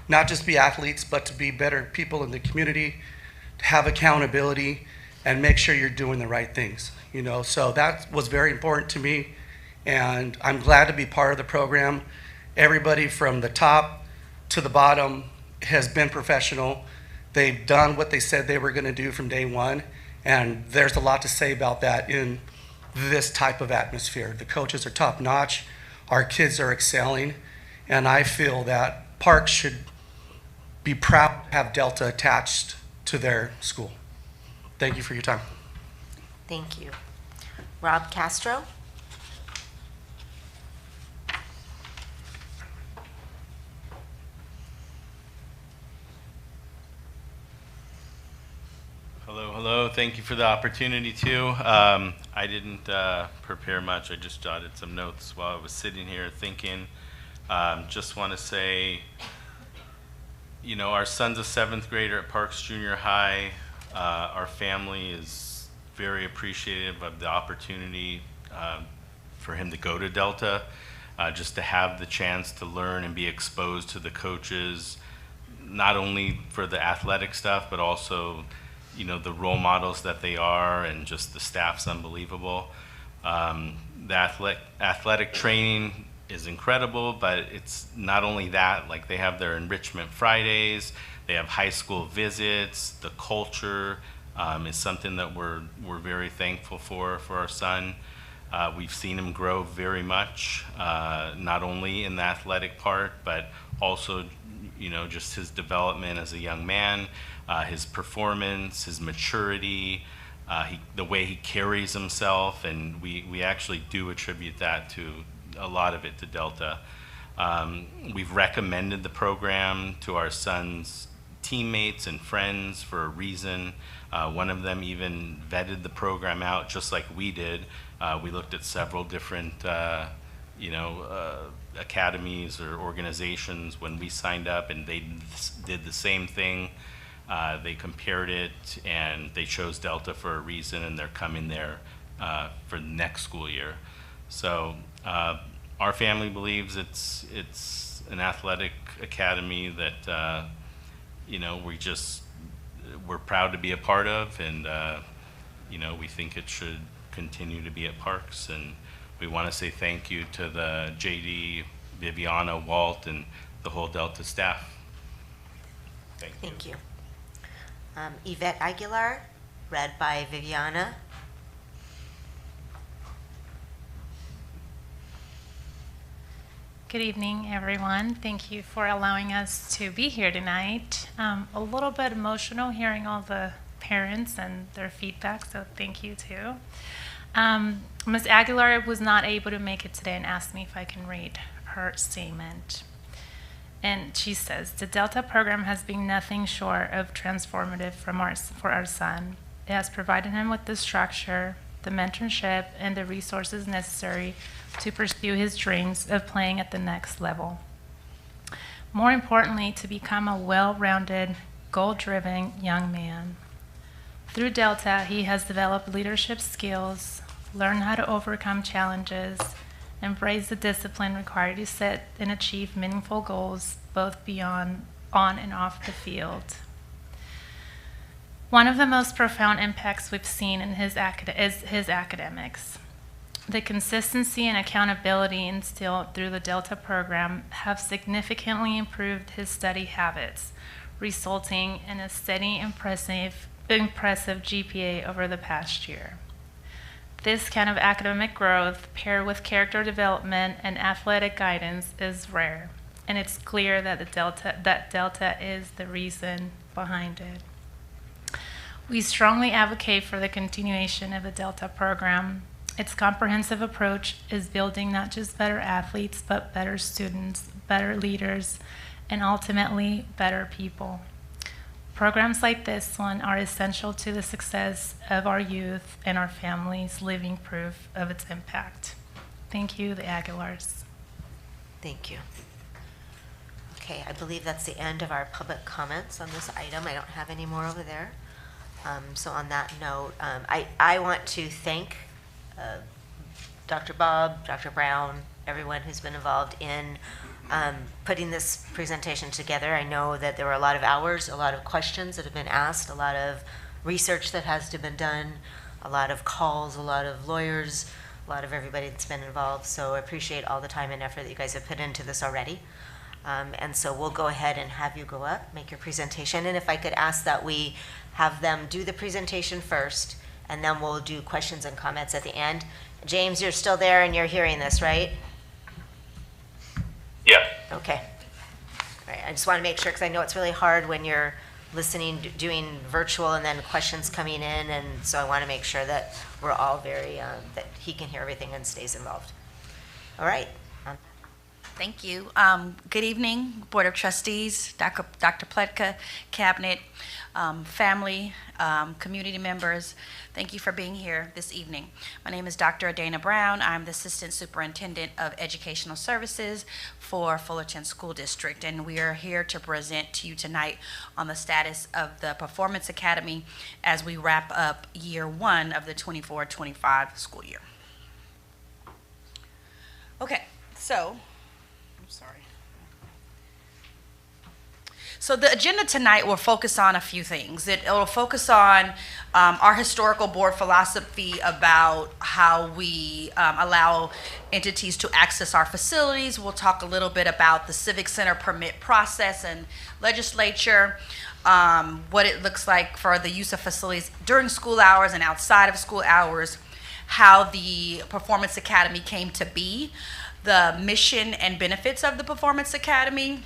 Speaker 5: not just be athletes, but to be better people in the community, to have accountability, and make sure you're doing the right things. You know, so that was very important to me, and I'm glad to be part of the program. Everybody from the top to the bottom has been professional. They've done what they said they were going to do from day one, and there's a lot to say about that in this type of atmosphere. The coaches are top notch, our kids are excelling, and I feel that Parks should be proud to have Delta attached to their school. Thank you for your time.
Speaker 1: Thank you. Rob Castro.
Speaker 16: Hello. Thank you for the opportunity too. I didn't prepare much. I just jotted some notes while I was sitting here thinking. Just want to say, you know, our son's a 7th grader at Parks Junior High. Our family is very appreciative of the opportunity for him to go to Delta, just to have the chance to learn and be exposed to the coaches, not only for the athletic stuff, but also, you know, the role models that they are, and just the staff's unbelievable. The athletic training is incredible, but it's not only that. Like, they have their enrichment Fridays, they have high school visits. The culture is something that we're very thankful for our son. We've seen him grow very much, not only in the athletic part, but also, you know, just his development as a young man, his performance, his maturity, the way he carries himself, and we actually do attribute that to a lot of it to Delta. We've recommended the program to our son's teammates and friends for a reason. One of them even vetted the program out just like we did. We looked at several different academies or organizations when we signed up, and they did the same thing. They compared it, and they chose Delta for a reason, and they're coming there for the next school year. So our family believes it's an athletic academy that we're proud to be a part of, and we think it should continue to be at Parks. And we want to say thank you to the JD, Viviana, Walt, and the whole Delta staff.
Speaker 1: Thank you. Yvette Aguilar, read by Viviana.
Speaker 17: Good evening, everyone. Thank you for allowing us to be here tonight. A little bit emotional hearing all the parents and their feedback, so thank you too. Ms. Aguilar was not able to make it today and asked me if I can read her statement. And she says, the Delta program has been nothing short of transformative for our son. It has provided him with the structure, the mentorship, and the resources necessary to pursue his dreams of playing at the next level. More importantly, to become a well-rounded, goal-driven young man. Through Delta, he has developed leadership skills, learned how to overcome challenges, embrace the discipline required to set and achieve meaningful goals, both beyond, on and off the field. One of the most profound impacts we've seen in is his academics. The consistency and accountability instilled through the Delta program have significantly improved his study habits, resulting in a steady, impressive GPA over the past year. This kind of academic growth, paired with character development and athletic guidance, is rare, and it's clear that Delta is the reason behind it. We strongly advocate for the continuation of the Delta program. Its comprehensive approach is building not just better athletes, but better students, better leaders, and ultimately better people. Programs like this one are essential to the success of our youth and our families, living proof of its impact. Thank you, the Aguilars.
Speaker 1: Thank you. Okay, I believe that's the end of our public comments on this item. I don't have any more over there. So on that note, I want to thank Dr. Bob, Dr. Brown, everyone who's been involved in putting this presentation together. I know that there were a lot of hours, a lot of questions that have been asked, a lot of research that has to be done, a lot of calls, a lot of lawyers, a lot of everybody that's been involved. So I appreciate all the time and effort that you guys have put into this already. And so we'll go ahead and have you go up, make your presentation. And if I could ask that we have them do the presentation first, and then we'll do questions and comments at the end. James, you're still there and you're hearing this, right?
Speaker 3: Yeah.
Speaker 1: Okay. All right. I just want to make sure, because I know it's really hard when you're listening, doing virtual, and then questions coming in, and so I want to make sure that we're all very, that he can hear everything and stays involved. All right.
Speaker 18: Thank you. Good evening, Board of Trustees, Dr. Pletka, Cabinet, family, community members. Thank you for being here this evening. My name is Dr. Adana Brown. I'm the Assistant Superintendent of Educational Services for Fullerton School District, and we are here to present to you tonight on the status of the Performance Academy as we wrap up year one of the 24-25 school year. Okay, so, So the agenda tonight will focus on a few things. It will focus on our historical board philosophy about how we allow entities to access our facilities. We'll talk a little bit about the Civic Center permit process and legislature, what it looks like for the use of facilities during school hours and outside of school hours, how the Performance Academy came to be, the mission and benefits of the Performance Academy,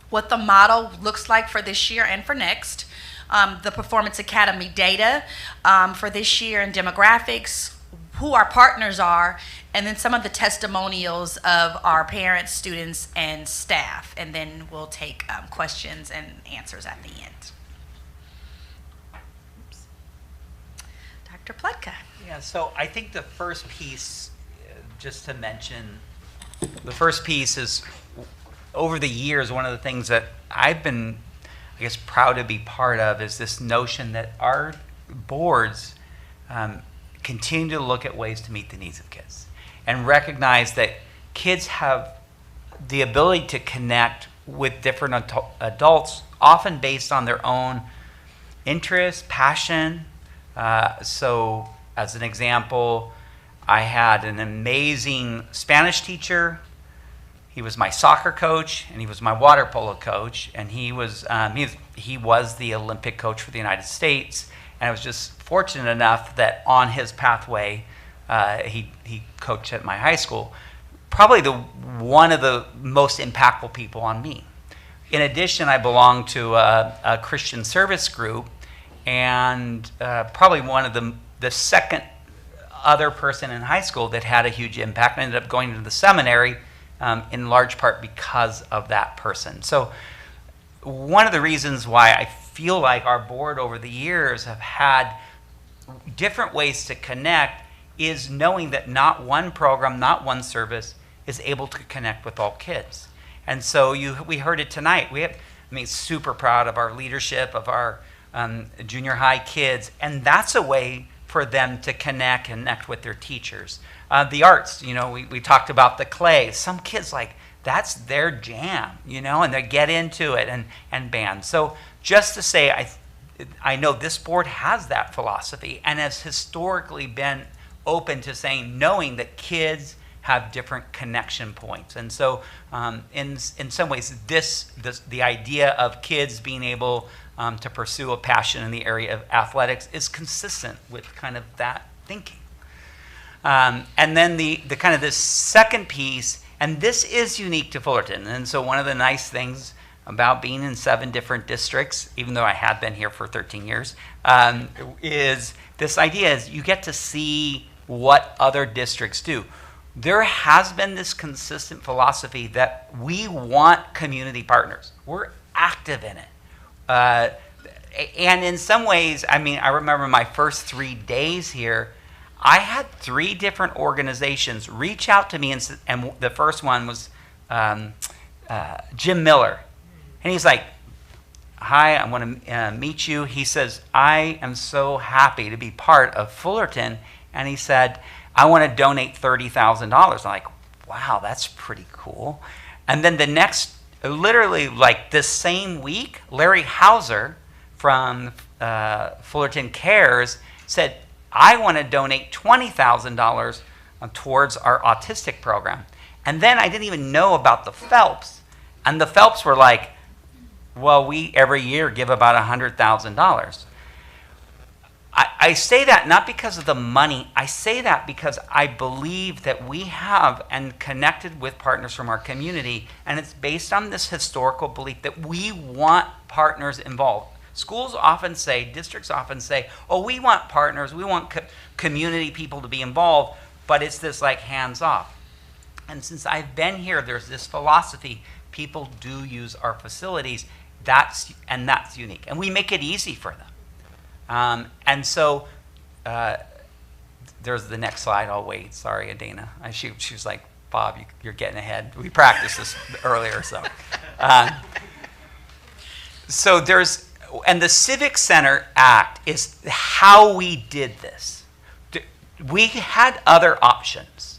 Speaker 18: what the model looks like for this year and for next, the Performance Academy data for this year and demographics, who our partners are, and then some of the testimonials of our parents, students, and staff. And then we'll take questions and answers at the end. Oops. Dr. Pletka.
Speaker 4: Yeah, so I think the first piece, just to mention, the first piece is, over the years, one of the things that I've been, I guess, proud to be part of is this notion that our boards continue to look at ways to meet the needs of kids and recognize that kids have the ability to connect with different adults, often based on their own interests, passion. So as an example, I had an amazing Spanish teacher. He was my soccer coach, and he was my water polo coach, and he was the Olympic coach for the United States. And I was just fortunate enough that on his pathway, he coached at my high school. Probably one of the most impactful people on me. In addition, I belong to a Christian service group, and probably one of the second other person in high school that had a huge impact. I ended up going to the seminary in large part because of that person. So one of the reasons why I feel like our board over the years have had different ways to connect is knowing that not one program, not one service is able to connect with all kids. And so we heard it tonight. Super proud of our leadership, of our junior high kids, and that's a way for them to connect with their teachers. The arts, we talked about the clay. Some kids, that's their jam, and they get into it, and band. So just to say, I know this board has that philosophy and has historically been open to saying, knowing that kids have different connection points. And so in some ways, the idea of kids being able to pursue a passion in the area of athletics is consistent with kind of that thinking. And then the kind of this second piece, and this is unique to Fullerton. And so one of the nice things about being in 7 different districts, even though I had been here for 13 years, is this idea is you get to see what other districts do. There has been this consistent philosophy that we want community partners. We're active in it. And in some ways, I mean, I remember my first 3 days here, I had 3 different organizations reach out to me, and the first one was Jim Miller. And he's like, hi, I want to meet you. He says, I am so happy to be part of Fullerton. And he said, I want to donate $30,000. I'm like, wow, that's pretty cool. And then the next, literally like this same week, Larry Hauser from Fullerton Cares said, I want to donate $20,000 towards our autistic program. And then I didn't even know about the Phelps. And the Phelps were like, well, we every year give about $100,000. I say that not because of the money. I say that because I believe that we have and connected with partners from our community, and it's based on this historical belief that we want partners involved. Schools often say, districts often say, oh, we want partners, we want community people to be involved, but it's this like hands off. And since I've been here, there's this philosophy, people do use our facilities, that's unique. And we make it easy for them. And so there's the next slide. I'll wait. Sorry, Adana. She was like, Bob, you're getting ahead. We practiced this earlier. So there's, and the Civic Center Act is how we did this. We had other options,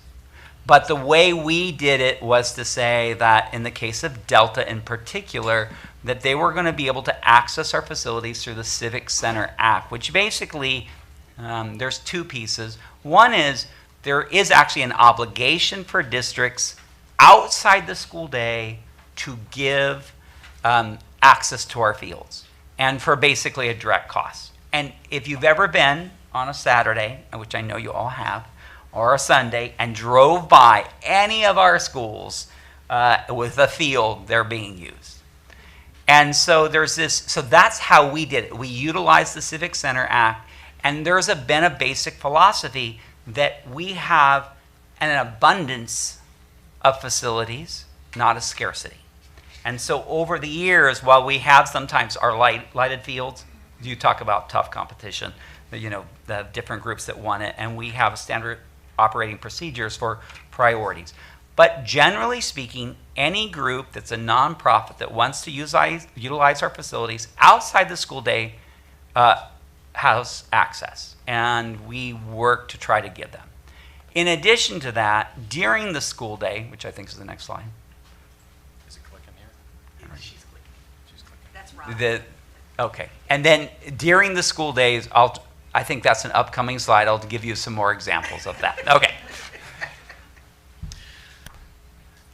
Speaker 4: but the way we did it was to say that in the case of Delta in particular, that they were going to be able to access our facilities through the Civic Center Act, which basically, there's 2 pieces. One is there is actually an obligation for districts outside the school day to give access to our fields, and for basically a direct cost. And if you've ever been on a Saturday, which I know you all have, or a Sunday, and drove by any of our schools with a field, they're being used. And so there's this, so that's how we did it. We utilized the Civic Center Act, and there's been a basic philosophy that we have an abundance of facilities, not a scarcity. And so over the years, while we have sometimes our lighted fields, you talk about tough competition, you know, the different groups that want it, and we have standard operating procedures for priorities. But generally speaking, any group that's a nonprofit that wants to utilize our facilities outside the school day has access, and we work to try to give them. In addition to that, during the school day, which I think is the next slide.
Speaker 12: Is it clicking here?
Speaker 1: She's clicking. That's right.
Speaker 4: Okay, and then during the school days, I think that's an upcoming slide. I'll give you some more examples of that. Okay.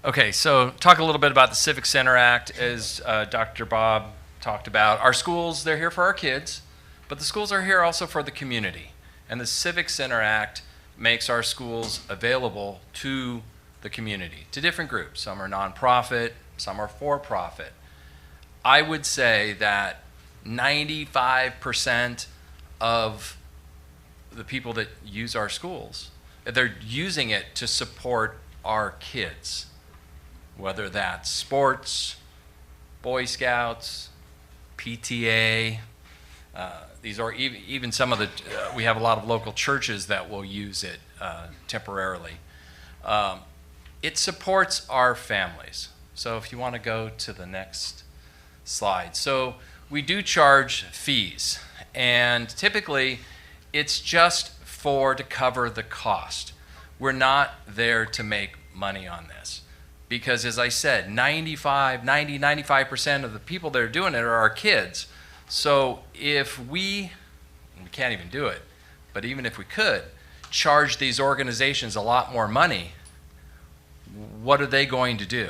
Speaker 19: Okay, so talk a little bit about the Civic Center Act. As Dr. Bob talked about, our schools, they're here for our kids, but the schools are here also for the community. And the Civic Center Act makes our schools available to the community, to different groups. Some are nonprofit, some are for-profit. I would say that 95% of the people that use our schools, they're using it to support our kids. Whether that's sports, Boy Scouts, PTA, these are even some of the, we have a lot of local churches that will use it temporarily. It supports our families. So if you want to go to the next slide. So we do charge fees, and typically it's just to cover the cost. We're not there to make money on this. Because as I said, 95% of the people that are doing it are our kids. So if we can't even do it, but even if we could, charge these organizations a lot more money, what are they going to do?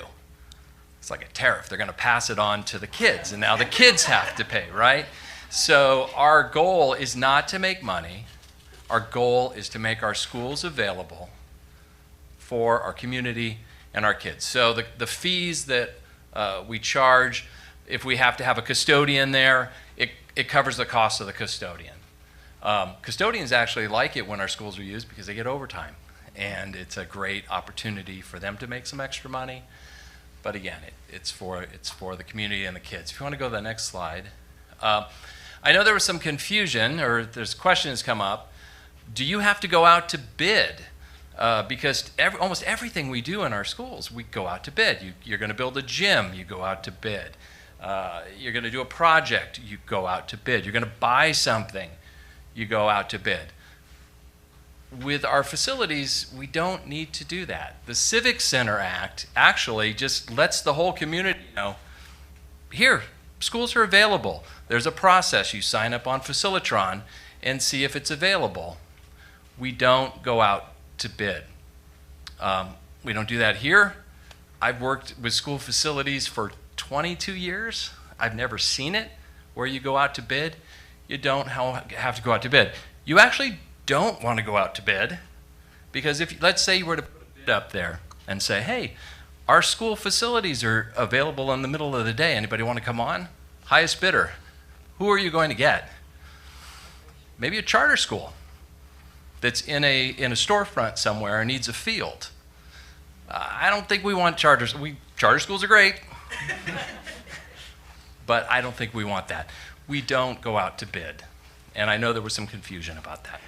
Speaker 19: It's like a tariff. They're going to pass it on to the kids, and now the kids have to pay, right? So our goal is not to make money. Our goal is to make our schools available for our community and our kids. So the fees that we charge, if we have to have a custodian there, it covers the cost of the custodian. Custodians actually like it when our schools are used because they get overtime, and it's a great opportunity for them to make some extra money. But again, it's for the community and the kids. If you want to go to the next slide. I know there was some confusion, or there's questions come up. Do you have to go out to bid? Because almost everything we do in our schools, we go out to bid. You're going to build a gym, you go out to bid. You're going to do a project, you go out to bid. You're going to buy something, you go out to bid. With our facilities, we don't need to do that. The Civics Center Act actually just lets the whole community know, here, schools are available. There's a process. You sign up on Facilitron and see if it's available. We don't go out to bid. We don't do that here. I've worked with school facilities for 22 years. I've never seen it where you go out to bid. You don't have to go out to bid. You actually don't want to go out to bid, because if, let's say you were to put a bid up there and say, hey, our school facilities are available in the middle of the day. Anybody want to come on? Highest bidder. Who are you going to get? Maybe a charter school that's in a storefront somewhere and needs a field. I don't think we want charters. Charter schools are great, but I don't think we want that. We don't go out to bid. And I know there was some confusion about that.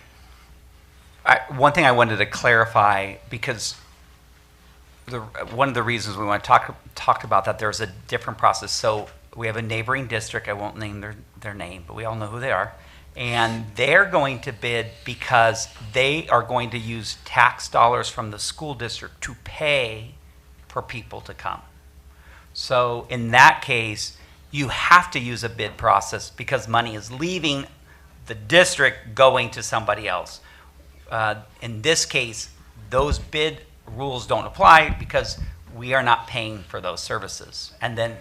Speaker 4: One thing I wanted to clarify, because one of the reasons we want to talk about that, there's a different process. So we have a neighboring district, I won't name their name, but we all know who they are. And they're going to bid because they are going to use tax dollars from the school district to pay for people to come. So in that case, you have to use a bid process because money is leaving the district going to somebody else. In this case, those bid rules don't apply because we are not paying for those services. And then,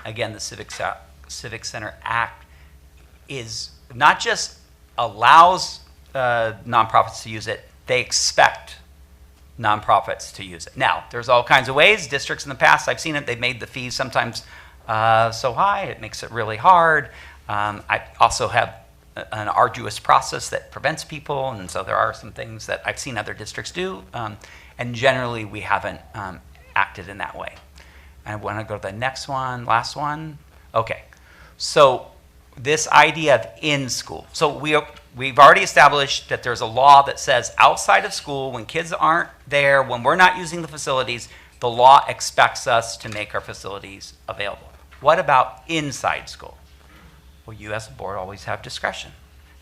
Speaker 4: again, the Civic Center Act is not just allows nonprofits to use it, they expect nonprofits to use it. Now, there's all kinds of ways. Districts in the past, I've seen it, they've made the fees sometimes so high, it makes it really hard. I also have an arduous process that prevents people, and so there are some things that I've seen other districts do, and generally we haven't acted in that way. I want to go to the next one, last one. Okay, so this idea of in school. So we've already established that there's a law that says outside of school, when kids aren't there, when we're not using the facilities, the law expects us to make our facilities available. What about inside school? Well, you as a board always have discretion.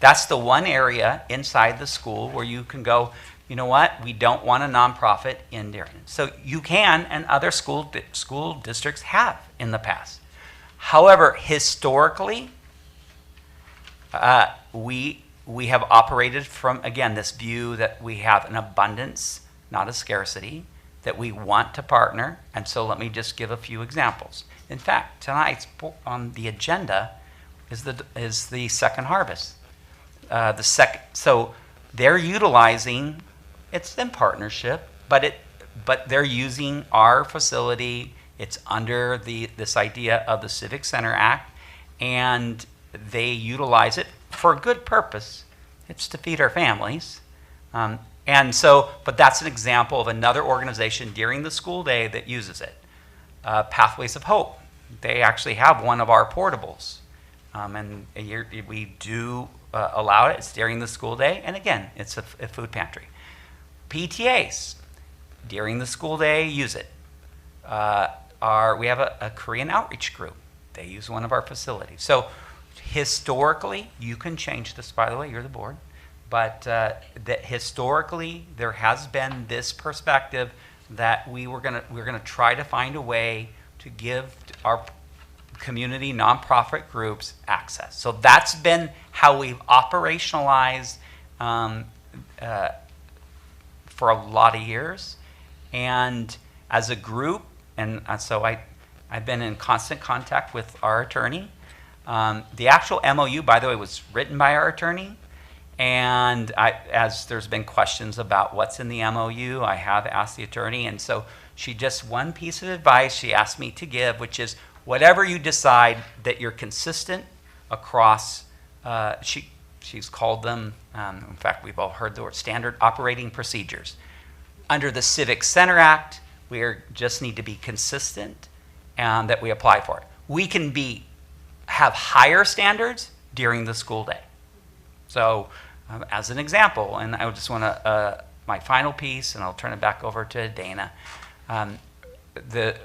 Speaker 4: That's the one area inside the school where you can go, you know what, we don't want a nonprofit in there. So you can, and other school districts have in the past. However, historically, we have operated from, again, this view that we have an abundance, not a scarcity, that we want to partner. And so let me just give a few examples. In fact, tonight's on the agenda is the second harvest. So they're utilizing, it's in partnership, but they're using our facility. It's under this idea of the Civic Center Act, and they utilize it for a good purpose. It's to feed our families. But that's an example of another organization during the school day that uses it. Pathways of Hope. They actually have one of our portables. And we do allow it. It's during the school day. And again, it's a food pantry. PTAs, during the school day, use it. We have a Korean outreach group. They use one of our facilities. So historically, you can change this, by the way, you're the board. But that historically, there has been this perspective that we're gonna try to find a way to give community nonprofit groups access. So that's been how we've operationalized for a lot of years. And as a group, and so I've been in constant contact with our attorney. The actual MOU, by the way, was written by our attorney. And as there's been questions about what's in the MOU, I have asked the attorney. And so one piece of advice she asked me to give, which is whatever you decide that you're consistent across, she's called them, in fact, we've all heard the word standard operating procedures. Under the Civic Center Act, we just need to be consistent and that we apply for it. We can have higher standards during the school day. So as an example, and I just want to, my final piece, and I'll turn it back over to Dana. The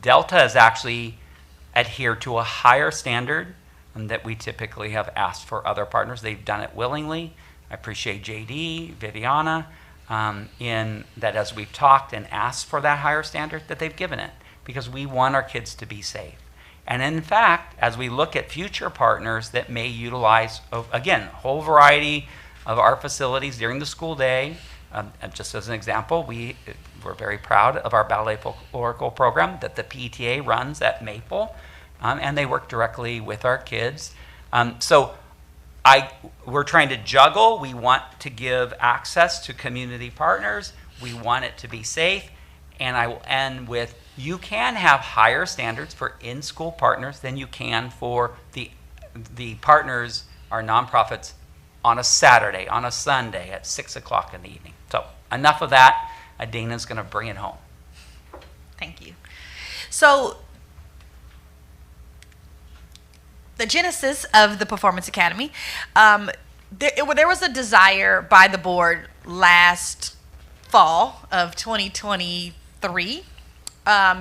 Speaker 4: Delta has actually adhered to a higher standard that we typically have asked for other partners. They've done it willingly. I appreciate JD, Viviana, in that as we've talked and asked for that higher standard, that they've given it, because we want our kids to be safe. And in fact, as we look at future partners that may utilize, again, a whole variety of our facilities during the school day, just as an example, we're very proud of our ballet folklorical program that the PTA runs at Maple, and they work directly with our kids. So we're trying to juggle. We want to give access to community partners. We want it to be safe. And I will end with, you can have higher standards for in-school partners than you can for the partners, our nonprofits, on a Saturday, on a Sunday at 6 o'clock in the evening. So enough of that. Dana's going to bring it home.
Speaker 18: Thank you. So the genesis of the Performance Academy, there was a desire by the board last fall of 2023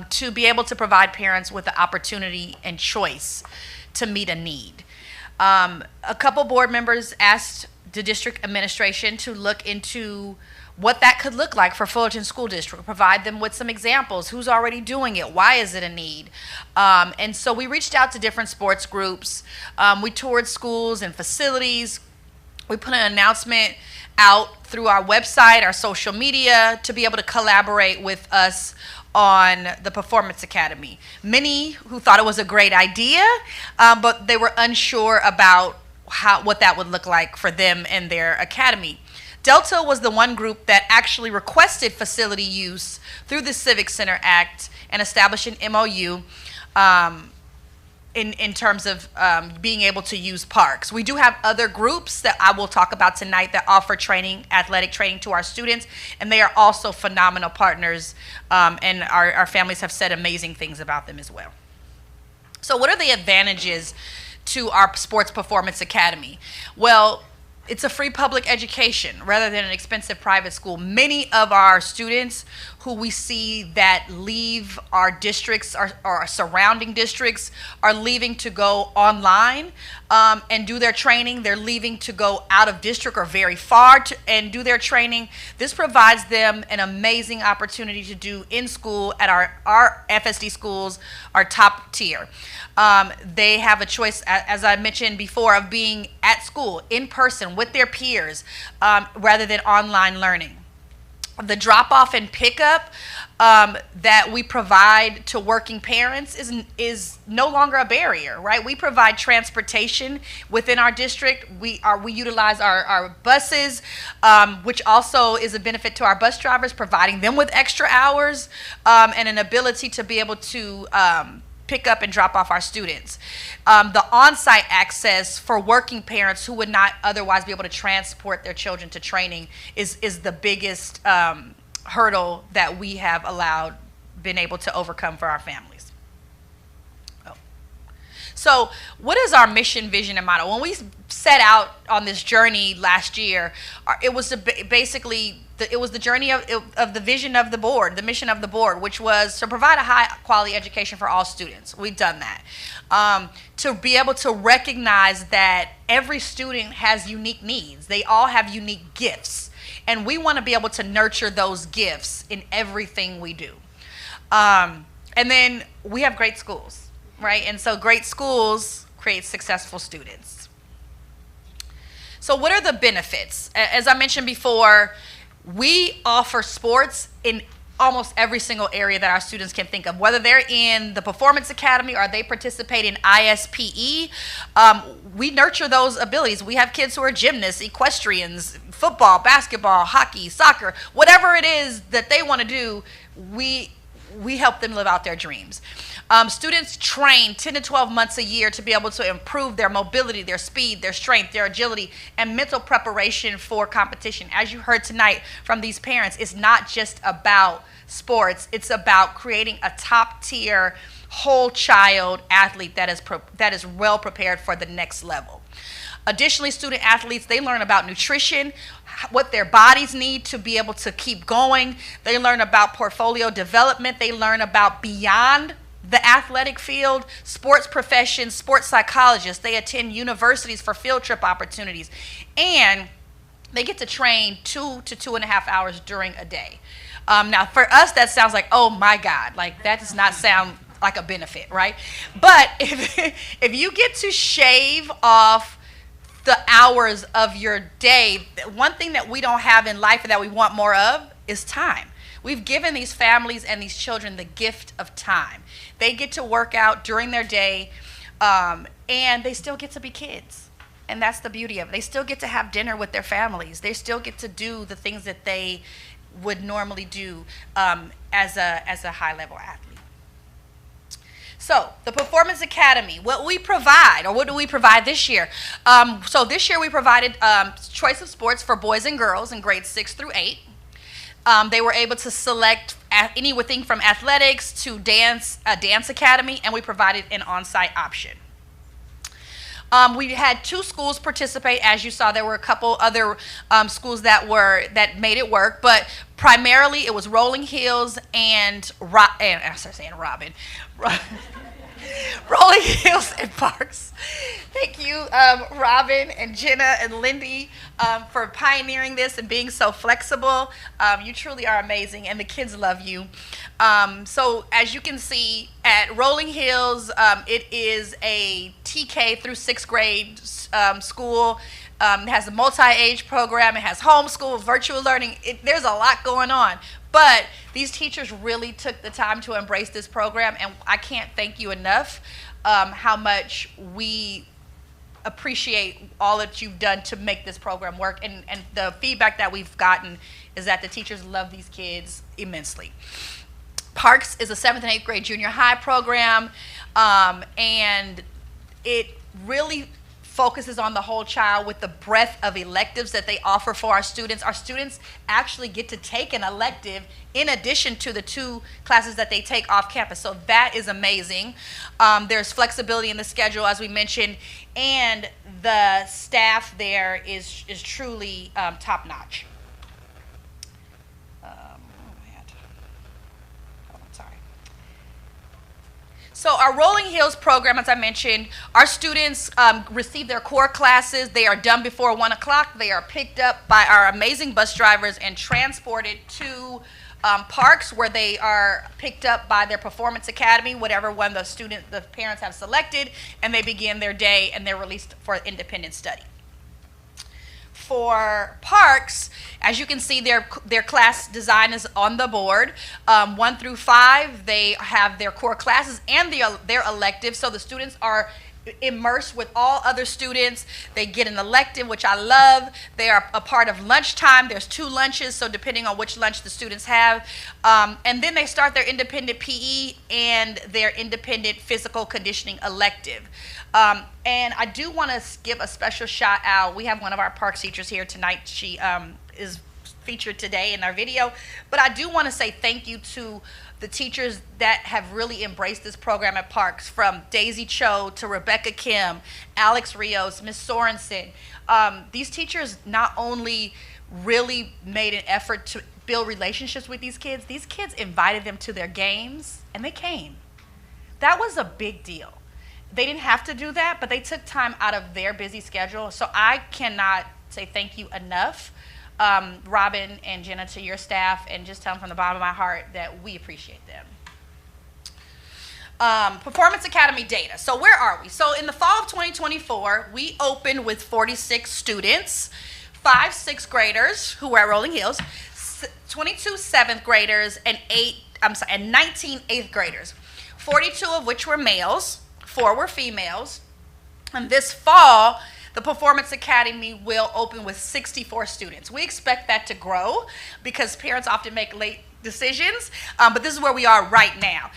Speaker 18: to be able to provide parents with the opportunity and choice to meet a need. A couple board members asked the district administration to look into what that could look like for Fullerton School District, provide them with some examples. Who's already doing it? Why is it a need? And so we reached out to different sports groups. We toured schools and facilities. We put an announcement out through our website, our social media, to be able to collaborate with us on the Performance Academy. Many who thought it was a great idea, but they were unsure about what that would look like for them and their academy. Delta was the one group that actually requested facility use through the Civic Center Act and established an MOU in terms of being able to use parks. We do have other groups that I will talk about tonight that offer training, athletic training to our students, and they are also phenomenal partners, and our families have said amazing things about them as well. So what are the advantages to our Sports Performance Academy? Well, it's a free public education rather than an expensive private school. Many of our students who we see that leave our districts, our surrounding districts, are leaving to go online and do their training. They're leaving to go out of district or very far and do their training. This provides them an amazing opportunity to do in school at our FSD schools, our top tier. They have a choice, as I mentioned before, of being at school in person with their peers rather than online learning. The drop-off and pickup that we provide to working parents is no longer a barrier, right? We provide transportation within our district. We utilize our buses, which also is a benefit to our bus drivers, providing them with extra hours and an ability to be able to pick up and drop off our students. The on-site access for working parents who would not otherwise be able to transport their children to training is the biggest hurdle that we have been able to overcome for our families. So what is our mission, vision, and motto? When we set out on this journey last year, it was basically it was the journey of the vision of the board, the mission of the board, which was to provide a high-quality education for all students. We've done that. To be able to recognize that every student has unique needs. They all have unique gifts. And we want to be able to nurture those gifts in everything we do. And then we have great schools. right? And so great schools create successful students. So what are the benefits? As I mentioned before, we offer sports in almost every single area that our students can think of, whether they're in the Performance Academy or they participate in ISPE. We nurture those abilities. We have kids who are gymnasts, equestrians, football, basketball, hockey, soccer, whatever it is that they want to do, we help them live out their dreams. Students train 10 to 12 months a year to be able to improve their mobility, their speed, their strength, their agility, and mental preparation for competition. As you heard tonight from these parents, it's not just about sports. It's about creating a top-tier, whole child athlete that is well prepared for the next level. Additionally, student athletes, they learn about nutrition, what their bodies need to be able to keep going. They learn about portfolio development. They learn about beyond the athletic field, sports professions, sports psychologists. They attend universities for field trip opportunities. And they get to train 2 to 2.5 hours during a day. Now, for us, that sounds like, oh my God, like that does not sound like a benefit, right? But if you get to shave off the hours of your day, one thing that we don't have in life and that we want more of is time. We've given these families and these children the gift of time. They get to work out during their day, and they still get to be kids. And that's the beauty of it. They still get to have dinner with their families. They still get to do the things that they would normally do as a high-level athlete. So the Performance Academy, what we provide, or what do we provide this year? So this year we provided choice of sports for boys and girls in grades 6 through 8. They were able to select anything from athletics to dance, a dance academy, and we provided an on-site option. We had 2 schools participate. As you saw, there were a couple other schools that made it work, but primarily it was Rolling Hills and I started saying Robin. Rolling Hills and Parks. Thank you, Robin and Jenna and Lindy, for pioneering this and being so flexible. You truly are amazing, and the kids love you. So as you can see, at Rolling Hills, it is a TK through 6th grade school. It has a multi-age program. It has homeschool, virtual learning. There's a lot going on. But these teachers really took the time to embrace this program, and I can't thank you enough how much we appreciate all that you've done to make this program work. And the feedback that we've gotten is that the teachers love these kids immensely. Parks is a 7th and 8th grade junior high program, and it really focuses on the whole child with the breadth of electives that they offer for our students. Our students actually get to take an elective in addition to the 2 classes that they take off campus. So that is amazing. There's flexibility in the schedule, as we mentioned, and the staff there is truly top-notch. So our Rolling Hills program, as I mentioned, our students receive their core classes. They are done before 1 o'clock. They are picked up by our amazing bus drivers and transported to Parks, where they are picked up by their Performance Academy, whatever one the parents have selected, and they begin their day and they're released for independent study. For Parks, as you can see, their class design is on the board. 1 through 5, they have their core classes and their electives, so the students are immersed with all other students. They get an elective, which I love. They are a part of lunchtime. There's 2 lunches, so depending on which lunch the students have. And then they start their independent PE and their independent physical conditioning elective. And I do want to give a special shout out. We have one of our Parks teachers here tonight. She is featured today in our video. But I do want to say thank you to the teachers that have really embraced this program at Parks, from Daisy Cho to Rebecca Kim, Alex Rios, Ms. Sorensen. These teachers not only really made an effort to build relationships with these kids invited them to their games, and they came. That was a big deal. They didn't have to do that, but they took time out of their busy schedule. So I cannot say thank you enough, Robin and Jenna, to your staff, and just tell them from the bottom of my heart that we appreciate them. Performance Academy data. So where are we? So in the fall of 2024, we opened with 46 students, 5 6th graders who were at Rolling Hills, 22 7th graders, and 19 8th graders, 42 of which were males, 4 were females. And this fall, the Performance Academy will open with 64 students. We expect that to grow because parents often make late decisions, but this is where we are right now,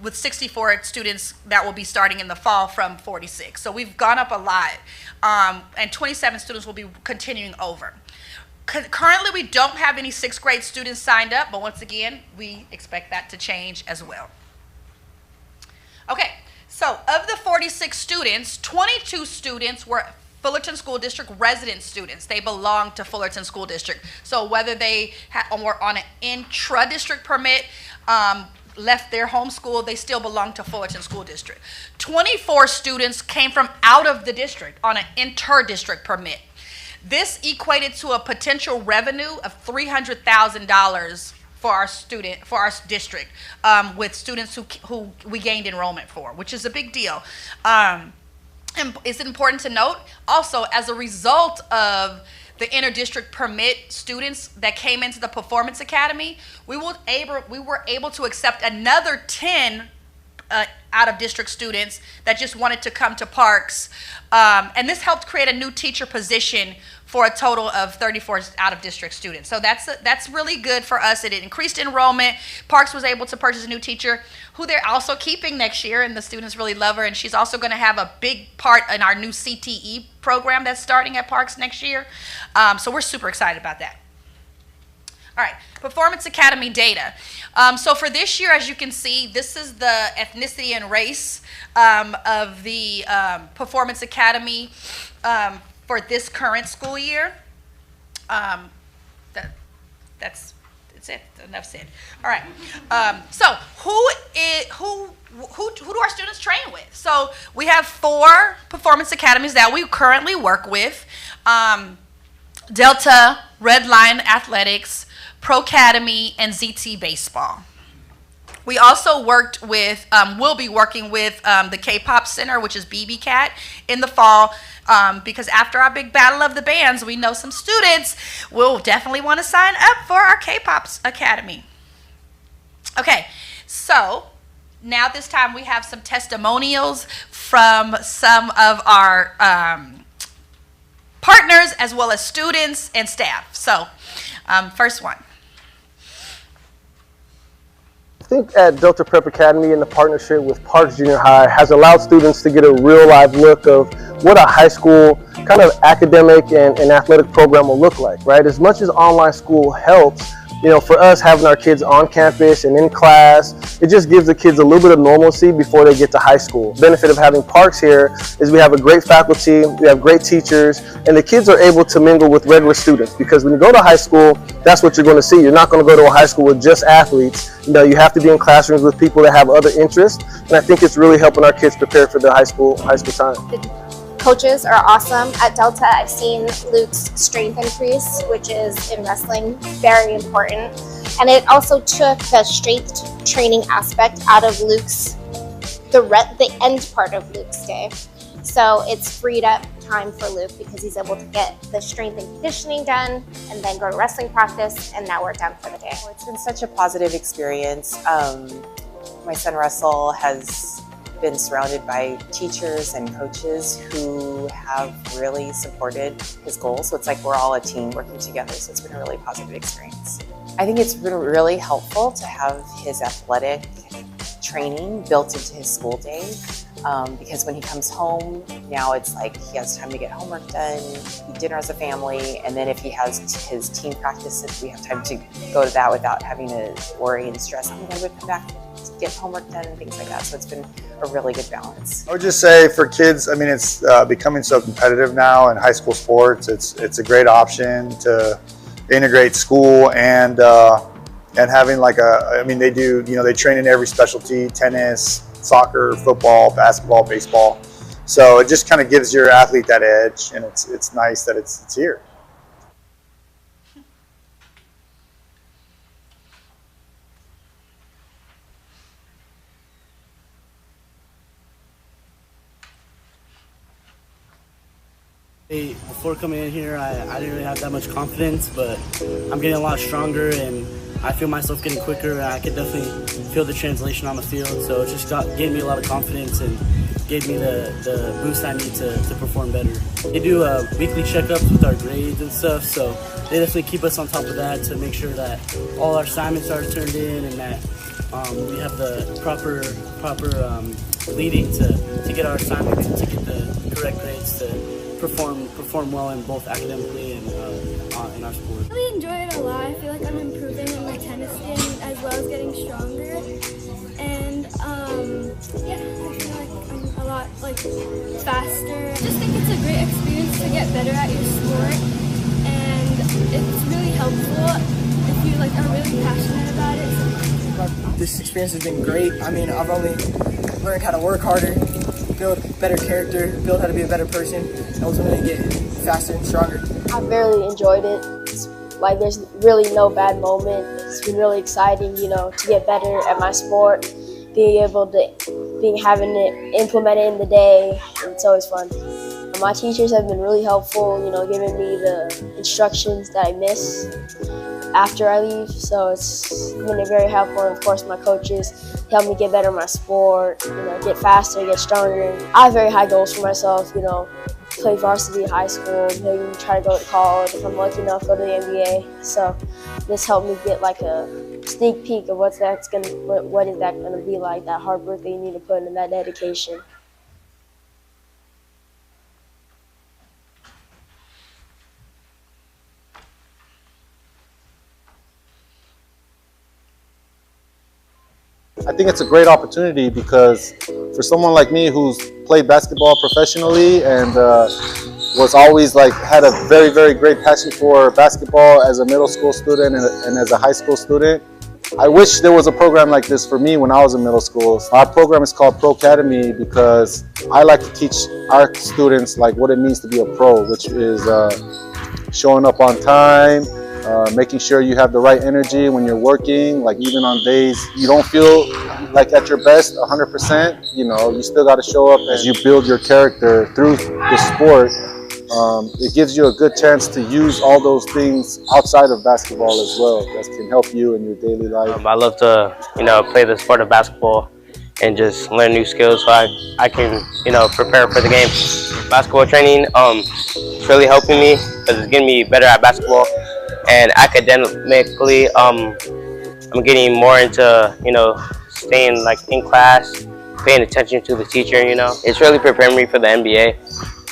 Speaker 18: with 64 students that will be starting in the fall from 46. So we've gone up a lot, and 27 students will be continuing over. Currently, we don't have any 6th grade students signed up, but once again, we expect that to change as well. Okay, so of the 46 students, 22 students were Fullerton School District resident students. They belong to Fullerton School District. So whether they were on an intra-district permit, left their home school, they still belong to Fullerton School District. 24 students came from out of the district on an inter-district permit. This equated to a potential revenue of $300,000 for our district, with students who we gained enrollment for, which is a big deal. And it's important to note also, as a result of the inter-district permit students that came into the Performance Academy, we were able to accept another 10 out-of-district students that just wanted to come to Parks. And this helped create a new teacher position for a total of 34 out-of-district students. So that's really good for us. It increased enrollment. Parks was able to purchase a new teacher who they're also keeping next year, and the students really love her. And she's also going to have a big part in our new CTE program that's starting at Parks next year. So we're super excited about that. All right, Performance Academy data. So for this year, as you can see, this is the ethnicity and race of the Performance Academy for this current school year. That's it. Enough said. All right. So who do our students train with? So we have 4 performance academies that we currently work with: Delta, Red Lion Athletics, Pro Academy, and ZT Baseball. We also worked with, we'll be working with the K-Pop Center, which is BB Cat, in the fall, because after our big battle of the bands, we know some students will definitely want to sign up for our K-Pop Academy. Okay, so now this time we have some testimonials from some of our partners as well as students and staff. So first one.
Speaker 20: I think at Delta Prep Academy, in the partnership with Parks Junior High, has allowed students to get a real live look of what a high school kind of academic and athletic program will look like, right? As much as online school helps, you know, for us having our kids on campus and in class, it just gives the kids a little bit of normalcy before they get to high school. The benefit of having Parks here is we have a great faculty, we have great teachers, and the kids are able to mingle with regular students, because when you go to high school, that's what you're going to see. You're not going to go to a high school with just athletes. You know, you have to be in classrooms with people that have other interests, and I think it's really helping our kids prepare for the high school time.
Speaker 21: Coaches are awesome. At Delta, I've seen Luke's strength increase, which is in wrestling very important. And it also took the strength training aspect out of Luke's, the end part of Luke's day. So it's freed up time for Luke because he's able to get the strength and conditioning done and then go to wrestling practice, and now we're done for the day.
Speaker 22: It's been such a positive experience. My son Russell has been surrounded by teachers and coaches who have really supported his goals. So it's like we're all a team working together. So it's been a really positive experience. I think it's been really helpful to have his athletic training built into his school day, because when he comes home, now it's like he has time to get homework done, eat dinner as a family, and then if he has his team practices, we have time to go to that without having to worry and stress, I'm going to come back to get homework done and things like that. So it's been a really good balance.
Speaker 24: I would just say for kids, I mean, it's becoming so competitive now in high school sports. It's a great option to integrate school and having like I mean, they do, you know, they train in every specialty: tennis, soccer, football, basketball, baseball. So it just kind of gives your athlete that edge, and it's nice that it's here.
Speaker 2: before coming in here, I didn't really have that much confidence, but I'm getting a lot stronger and I feel myself getting quicker. I could definitely feel the translation on the field, so it just gave me a lot of confidence and gave me the boost I need to perform better. They do weekly checkups with our grades and stuff, so they definitely keep us on top of that to make sure that all our assignments are turned in and that we have the proper leading to get our assignments and to get the correct grades to perform well in both academically and in our sport.
Speaker 8: I really enjoy it a lot. I feel like I'm improving in my tennis game as well as getting stronger. And yeah, I feel like I'm a lot faster. I just think it's a great experience to get better at your sport, and it's really helpful if you are really passionate about it.
Speaker 9: This experience has been great. I mean, I've only learned how to work harder, build better character, build how to be a better person, and ultimately get faster and stronger.
Speaker 21: I've really enjoyed it. It's there's really no bad moment. It's been really exciting, to get better at my sport, having it implemented in the day. It's always fun. My teachers have been really helpful, giving me the instructions that I miss after I leave, so it's been very helpful. And of course, my coaches help me get better at my sport, get faster, get stronger. I have very high goals for myself, play varsity in high school, maybe try to go to college. If I'm lucky enough, go to the NBA. So this helped me get a sneak peek of what is that gonna be like, that hard work that you need to put in, that dedication.
Speaker 24: I think it's a great opportunity because for someone like me who's played basketball professionally and was always had a very, very great passion for basketball as a middle school student and as a high school student, I wish there was a program like this for me when I was in middle school. Our program is called Pro Academy because I like to teach our students what it means to be a pro, which is showing up on time, making sure you have the right energy when you're working, even on days you don't feel at your best 100%, you still got to show up. As you build your character through the sport, it gives you a good chance to use all those things outside of basketball as well that can help you in your daily life.
Speaker 10: I love to, play the sport of basketball and just learn new skills so I can, prepare for the game. Basketball training it's really helping me because it's getting me better at basketball. And academically, I'm getting more into, staying in class, paying attention to the teacher, It's really preparing me for the NBA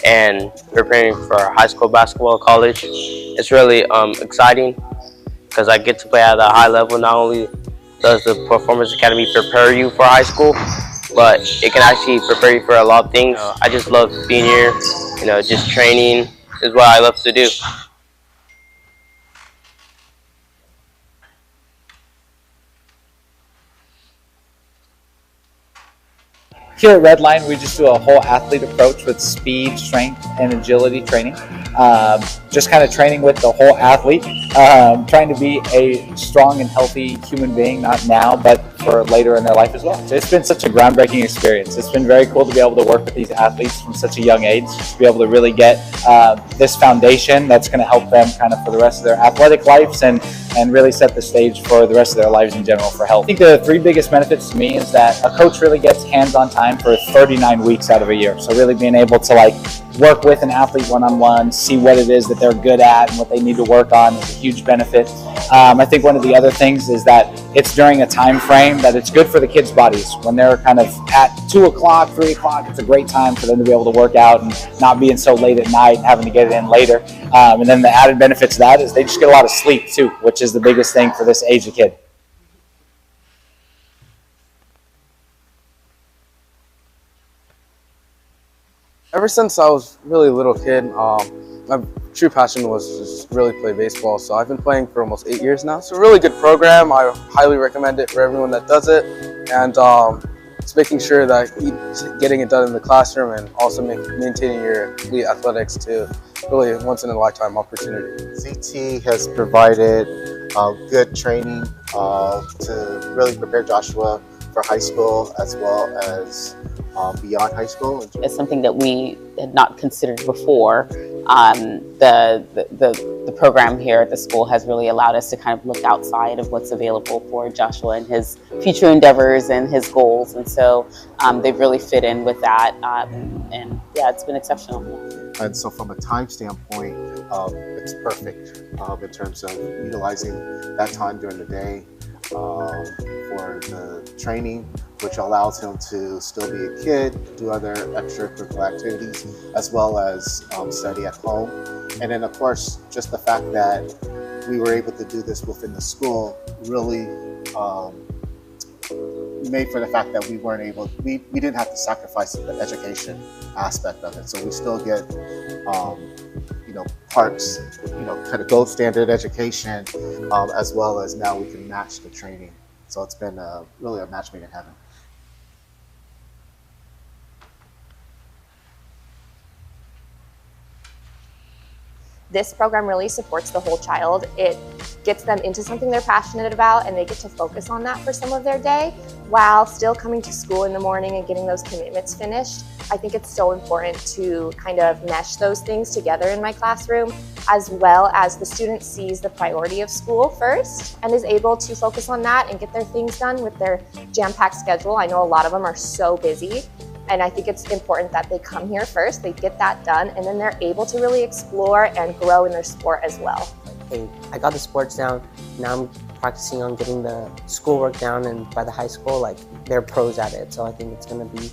Speaker 10: and preparing for high school basketball, college. It's really exciting because I get to play at a high level. Not only does the Performance Academy prepare you for high school, but it can actually prepare you for a lot of things. I just love being here, just training is what I love to do.
Speaker 25: Here at Redline, we just do a whole athlete approach with speed, strength, and agility training. Just kind of training with the whole athlete, trying to be a strong and healthy human being, not now, but for later in their life as well. So it's been such a groundbreaking experience. It's been very cool to be able to work with these athletes from such a young age, to be able to really get this foundation that's going to help them kind of for the rest of their athletic lives and really set the stage for the rest of their lives in general for health. I think the three biggest benefits to me is that a coach really gets hands-on time for 39 weeks out of a year. So really being able to work with an athlete one-on-one, see what it is that they're good at and what they need to work on is a huge benefit. I think one of the other things is that it's during a time frame that it's good for the kids' bodies. When they're kind of at 2 o'clock, 3 o'clock, it's a great time for them to be able to work out and not being so late at night and having to get it in later. And then the added benefits of that is they just get a lot of sleep too, which is the biggest thing for this age of kid.
Speaker 26: Ever since I was really a little kid, my true passion was just really play baseball. So I've been playing for almost 8 years now. It's a really good program. I highly recommend it for everyone that does it. And it's making sure that getting it done in the classroom and also maintaining your elite athletics too. Really a once in a lifetime opportunity.
Speaker 27: CT has provided good training to really prepare Joshua for high school as well as beyond high school.
Speaker 6: It's something that we had not considered before. The program here at the school has really allowed us to kind of look outside of what's available for Joshua and his future endeavors and his goals, and so they've really fit in with that, and yeah, it's been exceptional.
Speaker 27: And so from a time standpoint, it's perfect in terms of utilizing that time during the day for the training, which allows him to still be a kid, do other extracurricular activities, as well as study at home. And then of course, just the fact that we were able to do this within the school really made for the fact that we didn't have to sacrifice the education aspect of it. So we still get, Parks, kind of gold standard education, as well as now we can match the training. So it's been really a match made in heaven.
Speaker 7: This program really supports the whole child. It gets them into something they're passionate about, and they get to focus on that for some of their day while still coming to school in the morning and getting those commitments finished. I think it's so important to kind of mesh those things together in my classroom, as well as the student sees the priority of school first and is able to focus on that and get their things done with their jam-packed schedule. I know a lot of them are so busy, and I think it's important that they come here first, they get that done, and then they're able to really explore and grow in their sport as well.
Speaker 11: Hey, I got the sports down, now I'm practicing on getting the schoolwork down, and by the high school, like, they're pros at it, so I think it's gonna be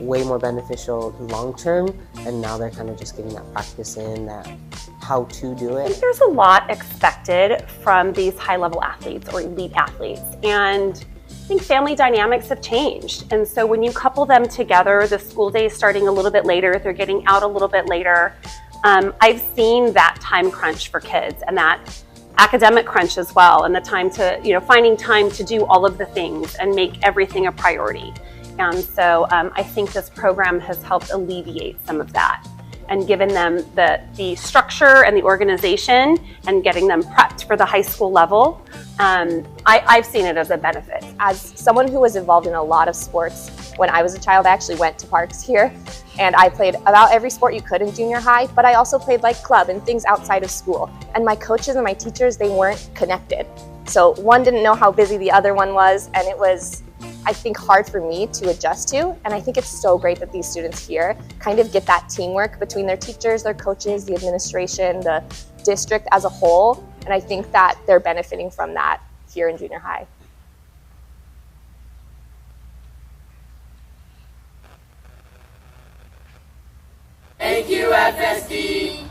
Speaker 11: way more beneficial long term, and now they're kind of just getting that practice in, that how to do it.
Speaker 13: I think there's a lot expected from these high-level athletes or elite athletes, and I think family dynamics have changed. And so when you couple them together, the school day is starting a little bit later, they're getting out a little bit later. I've seen that time crunch for kids and that academic crunch as well, and the time to, finding time to do all of the things and make everything a priority. And so I think this program has helped alleviate some of that and given them the structure and the organization and getting them prepped for the high school level. I've seen it as a benefit.
Speaker 7: As someone who was involved in a lot of sports when I was a child, I actually went to parks here, and I played about every sport you could in junior high, but I also played like club and things outside of school. And my coaches and my teachers, they weren't connected. So one didn't know how busy the other one was, and it was, I think, hard for me to adjust to. And I think it's so great that these students here kind of get that teamwork between their teachers, their coaches, the administration, the district as a whole. And I think that they're benefiting from that here in junior high.
Speaker 14: Thank you, FSD.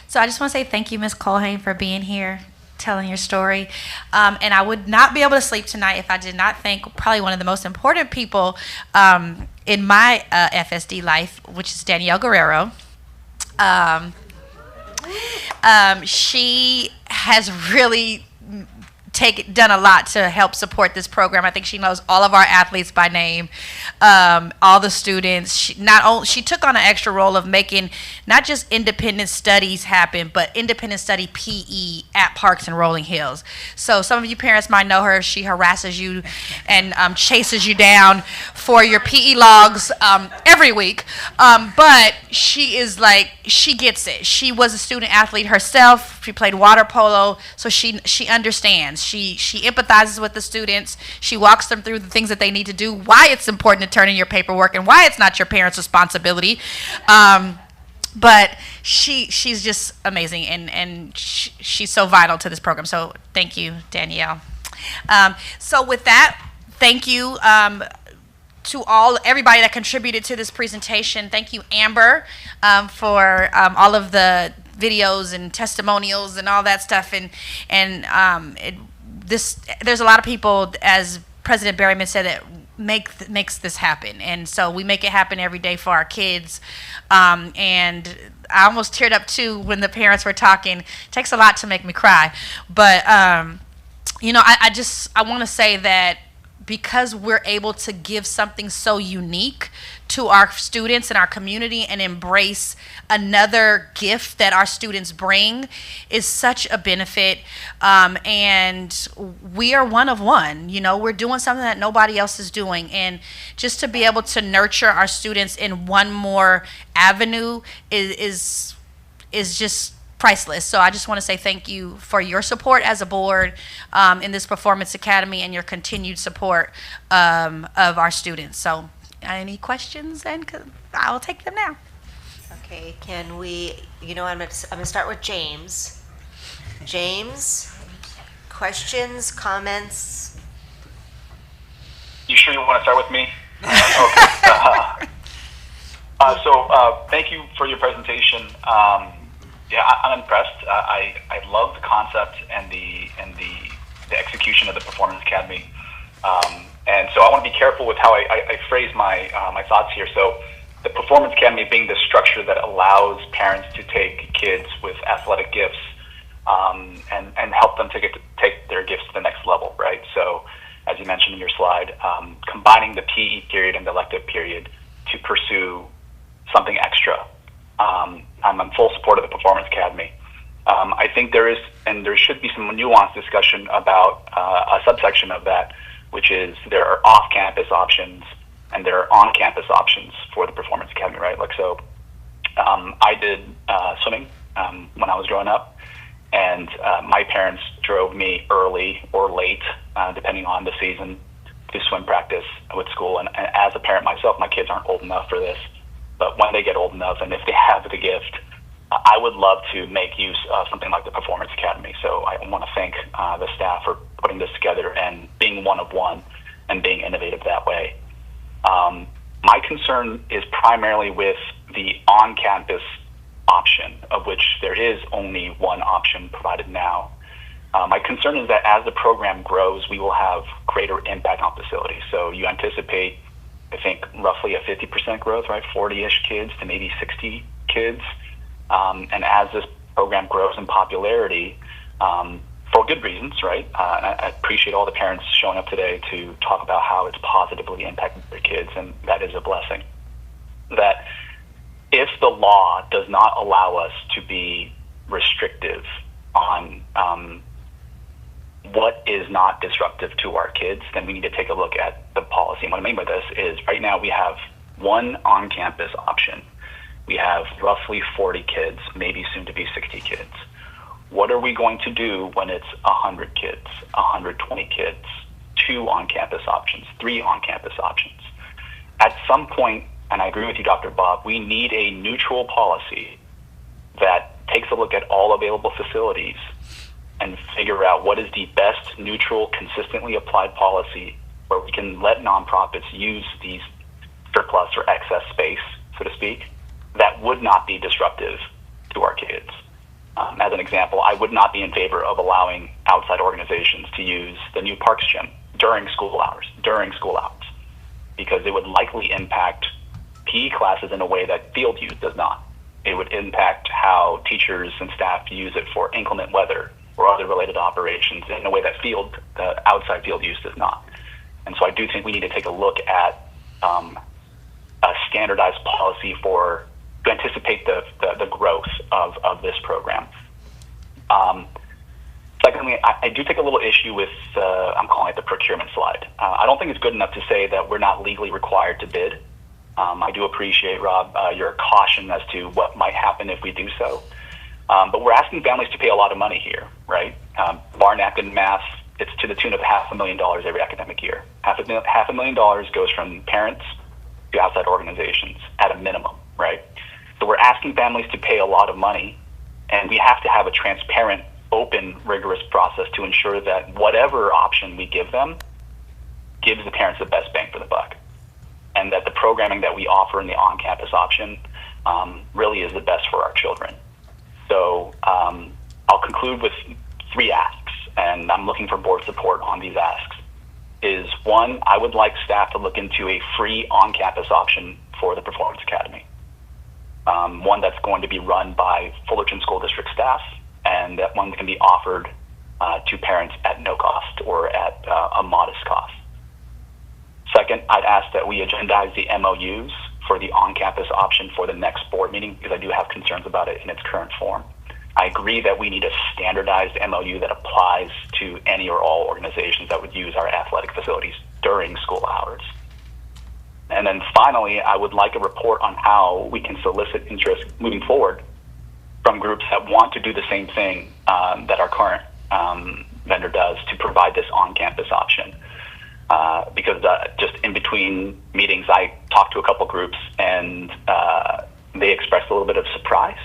Speaker 18: So I just want to say thank you, Ms. Colhane, for being here, telling your story. And I would not be able to sleep tonight if I did not thank probably one of the most important people in my FSD life, which is Danielle Guerrero. She has really done a lot to help support this program. I think she knows all of our athletes by name, all the students. She took on an extra role of making not just independent studies happen, but independent study PE at Parks and Rolling Hills. So some of you parents might know her. She harasses you and chases you down for your PE logs every week. But she is like, she gets it. She was a student athlete herself. She played water polo, so she understands. She empathizes with the students. She walks them through the things that they need to do, why it's important to turn in your paperwork, and why it's not your parents' responsibility. But she's just amazing, and she's so vital to this program. So thank you, Danielle. So with that, thank you to everybody that contributed to this presentation. Thank you, Amber, for all of the videos and testimonials and all that stuff. There's a lot of people, as President Berryman said, that makes this happen, and so we make it happen every day for our kids. And I almost teared up too when the parents were talking. It takes a lot to make me cry, but I want to say that because we're able to give something so unique to our students and our community and embrace another gift that our students bring is such a benefit. And we are one of one. You know, we're doing something that nobody else is doing. And just to be able to nurture our students in one more avenue is just priceless. So I just want to say thank you for your support as a board in this Performance Academy and your continued support of our students. So any questions? And I'll take them now.
Speaker 1: Okay, can we, I'm gonna start with James. James, questions, comments?
Speaker 3: You sure you want to start with me? Okay. So thank you for your presentation. Yeah, I'm impressed. I love the concept and the execution of the Performance Academy. And so I want to be careful with how I phrase my thoughts here. So the Performance Academy being the structure that allows parents to take kids with athletic gifts and help them to take their gifts to the next level, right? So as you mentioned in your slide, combining the PE period and the elective period to pursue something extra. I'm in full support of the Performance Academy. I think there is, and there should be some nuanced discussion about a subsection of that, which is there are off-campus options and there are on-campus options for the Performance Academy, right? Like, so I did swimming when I was growing up, and my parents drove me early or late, depending on the season, to swim practice with school. And as a parent myself, my kids aren't old enough for this. But when they get old enough, and if they have the gift, I would love to make use of something like the Performance Academy. So I want to thank the staff for putting this together and being one of one and being innovative that way. My concern is primarily with the on-campus option, of which there is only one option provided now. My concern is that as the program grows, we will have greater impact on facilities. So you anticipate, I think, roughly a 50% growth, right? 40-ish kids to maybe 60 kids. And as this program grows in popularity, for good reasons, right? I appreciate all the parents showing up today to talk about how it's positively impacted their kids, and that is a blessing. That if the law does not allow us to be restrictive on what is not disruptive to our kids, then we need to take a look at the policy. And what I mean by this is right now we have one on-campus option. We have roughly 40 kids, maybe soon to be 60 kids. What are we going to do when it's 100 kids, 120 kids, 2 on-campus options, 3 on-campus options? At some point, and I agree with you, Dr. Bob, we need a neutral policy that takes a look at all available facilities and figure out what is the best neutral, consistently applied policy where we can let nonprofits use these surplus or excess space, so to speak, that would not be disruptive to our kids. As an example, I would not be in favor of allowing outside organizations to use the new Parks gym during school hours, because it would likely impact PE classes in a way that field use does not. It would impact how teachers and staff use it for inclement weather or other related operations in a way that outside field use does not. And so I do think we need to take a look at a standardized policy to anticipate the growth of this program. Secondly, I do take a little issue with, I'm calling it the procurement slide. I don't think it's good enough to say that we're not legally required to bid. I do appreciate, Rob, your caution as to what might happen if we do so. But we're asking families to pay a lot of money here, right? Bar napkin math, it's to the tune of $500,000 every academic year. $500,000 goes from parents to outside organizations at a minimum, right? So we're asking families to pay a lot of money, and we have to have a transparent, open, rigorous process to ensure that whatever option we give them gives the parents the best bang for the buck, and that the programming that we offer in the on-campus option really is the best for our children. So I'll conclude with 3 asks, and I'm looking for board support on these asks. Is 1, I would like staff to look into a free on-campus option for the Performance Academy. One that's going to be run by Fullerton School District staff, and that one can be offered to parents at no cost or at a modest cost. Second, I'd ask that we agendize the MOUs for the on-campus option for the next board meeting because I do have concerns about it in its current form. I agree that we need a standardized MOU that applies to any or all organizations that would use our athletic facilities during school hours. And then finally, I would like a report on how we can solicit interest moving forward from groups that want to do the same thing that our current vendor does to provide this on-campus option. Because just in between meetings, I talked to a couple groups and they expressed a little bit of surprise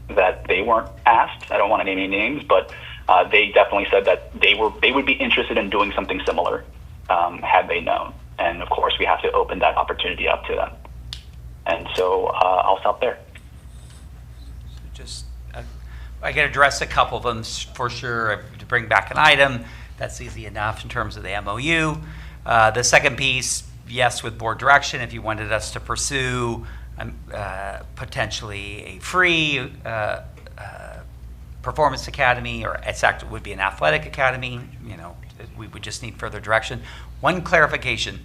Speaker 3: that they weren't asked. I don't want to name any names, but they definitely said that they would be interested in doing something similar had they known. And of course, we have to open that opportunity up to them. And so I'll stop there.
Speaker 4: Just, I can address a couple of them for sure. To bring back an item, that's easy enough in terms of the MOU. The second piece, yes, with board direction, if you wanted us to pursue potentially a free performance academy, or it's actually would be an athletic academy, you know, we would just need further direction. One clarification,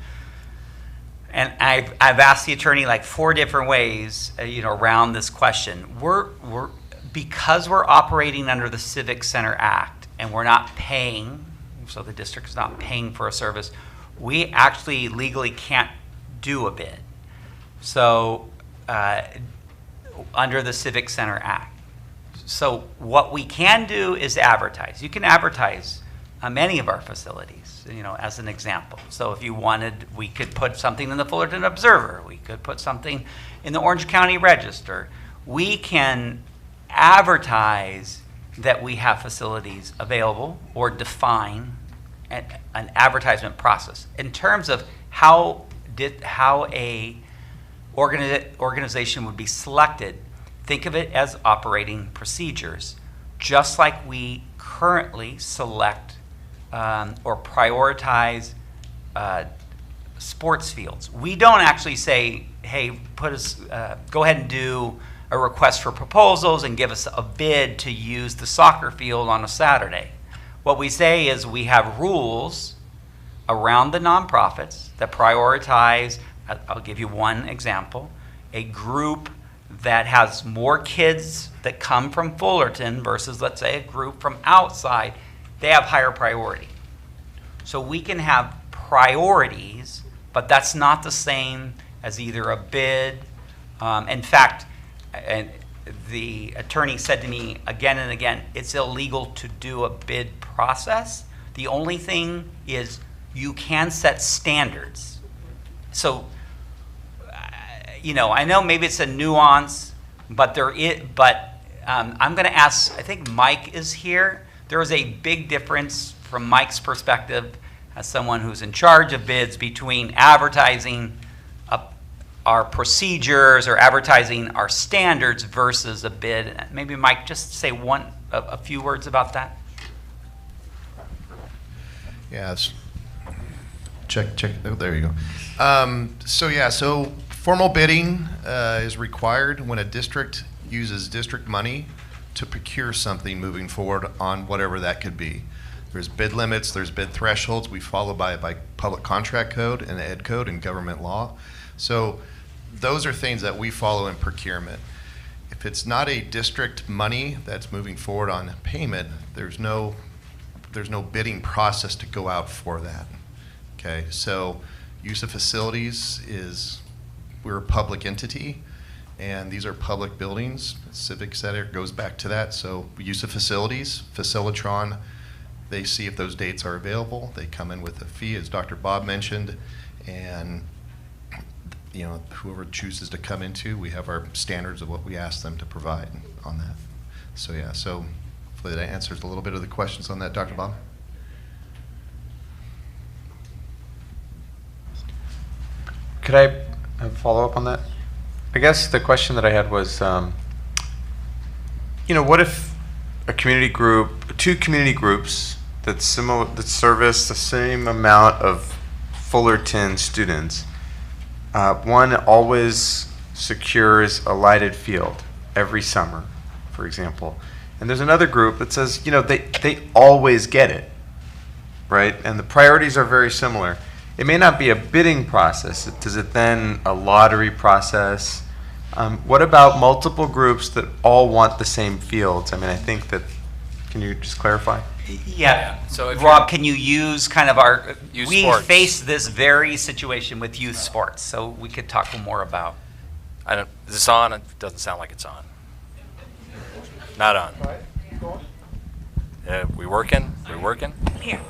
Speaker 4: and I've asked the attorney like 4 different ways, you know, around this question. Because we're operating under the Civic Center Act and we're not paying, so the district is not paying for a service, we actually legally can't do a bid. So under the Civic Center Act. So what we can do is advertise. You can advertise many of our facilities, you know, as an example. So if you wanted, we could put something in the Fullerton Observer. We could put something in the Orange County Register. We can advertise that we have facilities available or define an advertisement process. In terms of how a organization would be selected, think of it as operating procedures, just like we currently select or prioritize sports fields. We don't actually say, hey, go ahead and do a request for proposals and give us a bid to use the soccer field on a Saturday. What we say is we have rules around the nonprofits that prioritize, I'll give you one example, a group that has more kids that come from Fullerton versus, let's say, a group from outside, they have higher priority. So we can have priorities, but that's not the same as either a bid. In fact, and the attorney said to me again and again, it's illegal to do a bid process. The only thing is you can set standards. So, you know, I know maybe it's a nuance, but I'm going to ask, I think Mike is here. There is a big difference from Mike's perspective as someone who's in charge of bids between advertising our procedures or advertising our standards versus a bid. Maybe Mike, just say a few words about that.
Speaker 5: Yes. Check. Oh, there you go. So formal bidding is required when a district uses district money to procure something moving forward on whatever that could be. There's bid limits, there's bid thresholds. We follow by public contract code and ed code and government law. So those are things that we follow in procurement. If it's not a district money that's moving forward on payment, there's no bidding process to go out for that. Okay, so use of facilities we're a public entity, and these are public buildings. Civic Center goes back to that. So use of facilities, Facilitron, they see if those dates are available. They come in with a fee, as Dr. Bob mentioned, and you know, whoever chooses to come into, we have our standards of what we ask them to provide on that. So yeah, so hopefully that answers a little bit of the questions on that, Dr. Bob.
Speaker 12: Could I follow up on that? I guess the question that I had was, you know, what if two community groups that service the same amount of Fullerton students, one always secures a lighted field every summer, for example, and there's another group that says, you know, they always get it, right? And the priorities are very similar. it may not be a bidding process. Does it then a lottery process? What about multiple groups that all want the same fields? I mean, I think that, can you just clarify?
Speaker 4: Yeah.
Speaker 15: So if
Speaker 4: Rob, can you use kind of our,
Speaker 15: Youth
Speaker 4: we
Speaker 15: sports.
Speaker 4: face this very situation with youth sports, so we could talk more about.
Speaker 15: Is this on? It doesn't sound like it's on. Not on. We working? We working?
Speaker 4: Here.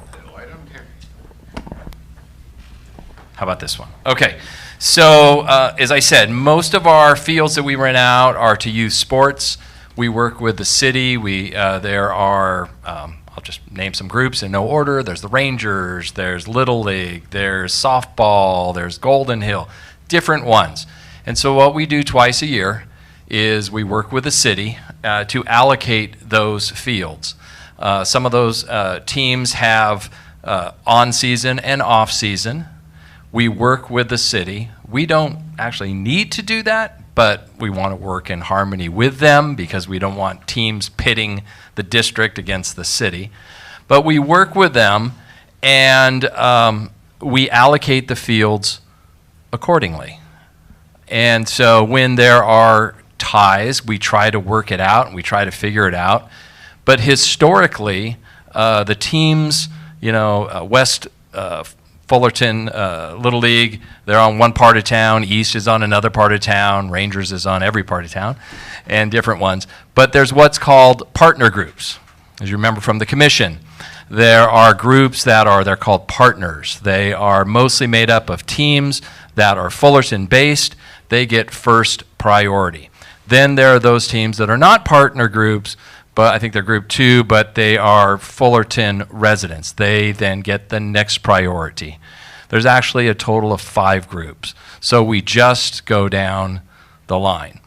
Speaker 15: How about this one? Okay. So as I said, most of our fields that we rent out are to youth sports. We work with the city. There are, I'll just name some groups in no order. There's the Rangers, there's Little League, there's softball, there's Golden Hill, different ones. And so what we do twice a year is we work with the city to allocate those fields. Some of those teams have on-season and off-season. We work with the city. We don't actually need to do that, but we want to work in harmony with them because we don't want teams pitting the district against the city. But we work with them, and we allocate the fields accordingly. And so when there are ties, we try to work it out and we try to figure it out. But historically, the teams, West Fullerton, Little League, they're on one part of town, East is on another part of town, Rangers is on every part of town, and different ones. But there's what's called partner groups. As you remember from the commission, there are groups they're called partners. They are mostly made up of teams that are Fullerton based. They get first priority. Then there are those teams that are not partner groups, but I think they're group 2, but they are Fullerton residents. They then get the next priority. There's actually a total of 5 groups. So we just go down the line.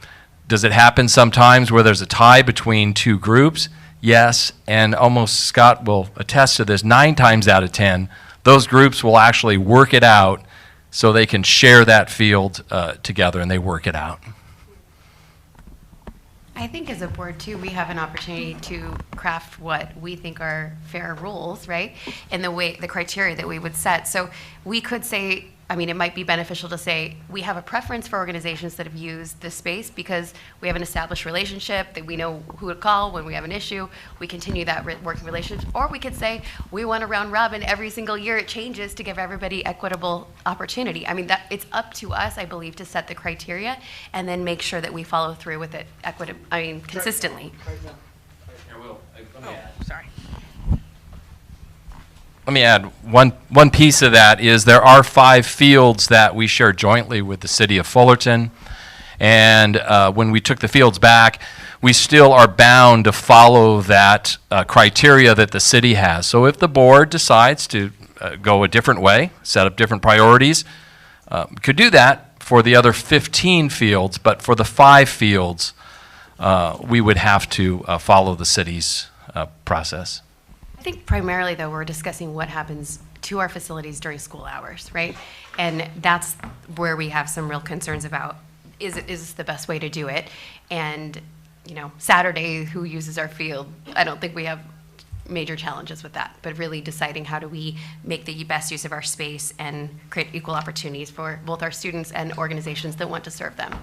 Speaker 15: Does it happen sometimes where there's a tie between 2 groups? Yes, and almost Scott will attest to this, 9 times out of 10, those groups will actually work it out so they can share that field together, and they work it out.
Speaker 16: I think as a board too, we have an opportunity to craft what we think are fair rules, right? And the criteria that we would set. So we could say, it might be beneficial to say we have a preference for organizations that have used this space because we have an established relationship, that we know who to call when we have an issue. We continue that working relationship. Or we could say we want a round robin every single year. It changes to give everybody equitable opportunity. It's up to us, I believe, to set the criteria and then make sure that we follow through with it consistently.
Speaker 18: Sorry.
Speaker 15: Let me add one piece of that is there are 5 fields that we share jointly with the city of Fullerton. And when we took the fields back, we still are bound to follow that criteria that the city has. So if the board decides to go a different way, set up different priorities, could do that for the other 15 fields, but for the 5 fields, we would have to follow the city's process.
Speaker 16: I think primarily, though, we're discussing what happens to our facilities during school hours, right? And that's where we have some real concerns about, is this the best way to do it? And, Saturday, who uses our field, I don't think we have major challenges with that, but really deciding how do we make the best use of our space and create equal opportunities for both our students and organizations that want to serve them.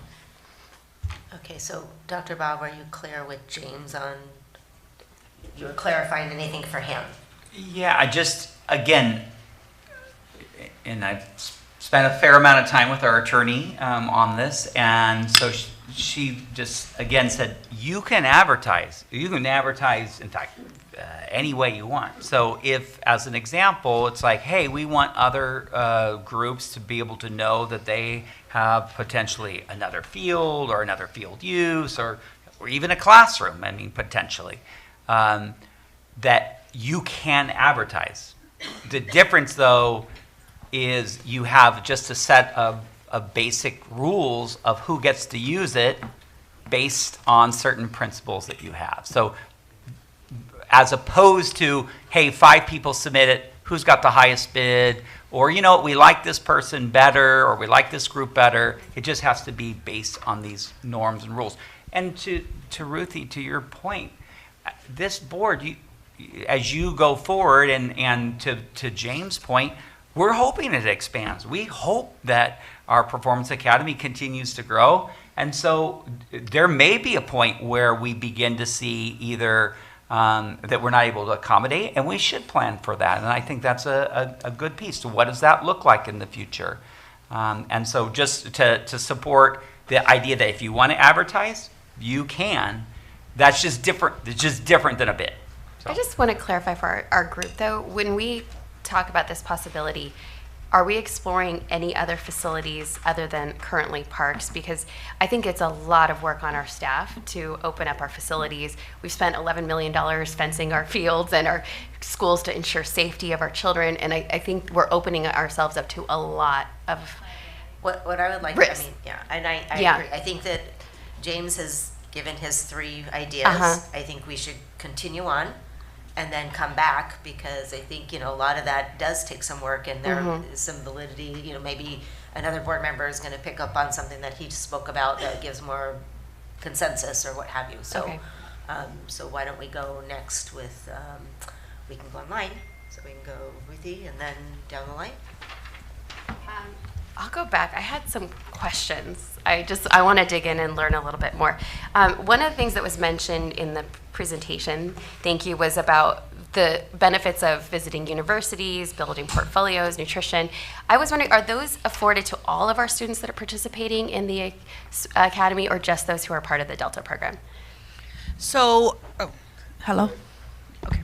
Speaker 1: Okay, so Dr. Bob, are you clear with James on, you were clarifying anything for him?
Speaker 4: Yeah, I just, again, and I've spent a fair amount of time with our attorney on this, and so she just, again, said, you can advertise, in fact, any way you want. So if, as an example, it's like, hey, we want other groups to be able to know that they have potentially another field or another field use or even a classroom, potentially. That you can advertise. The difference, though, is you have just a set of basic rules of who gets to use it based on certain principles that you have. So as opposed to, hey, 5 people submit it, who's got the highest bid, or, we like this person better, or we like this group better. It just has to be based on these norms and rules. And to Ruthie, to your point, this board, as you go forward, and to James' point, we're hoping it expands. We hope that our Performance Academy continues to grow. And so there may be a point where we begin to see either that we're not able to accommodate, and we should plan for that. And I think that's a good piece to what does that look like in the future. And so just to support the idea that if you want to advertise, you can. That's just different. It's just different than a bid. So.
Speaker 16: I just want to clarify for our group, though, when we talk about this possibility, are we exploring any other facilities other than currently parks? Because I think it's a lot of work on our staff to open up our facilities. We've spent $11 million fencing our fields and our schools to ensure safety of our children, and I think we're opening ourselves up to a lot of
Speaker 1: what I would like,
Speaker 16: risk.
Speaker 1: I mean, yeah, and I agree. I think that James has given his 3 ideas. I think we should continue on and then come back, because I think, a lot of that does take some work, and there is some validity. Maybe another board member is going to pick up on something that he spoke about that gives more consensus or what have you. So, so why don't we go next with, we can go online, so we can go Ruthie and then down the line.
Speaker 16: I'll go back. I had some questions. I want to dig in and learn a little bit more. One of the things that was mentioned in the presentation, thank you, was about the benefits of visiting universities, building portfolios, nutrition. I was wondering, are those afforded to all of our students that are participating in the academy, or just those who are part of the Delta program?
Speaker 18: So, hello? Okay.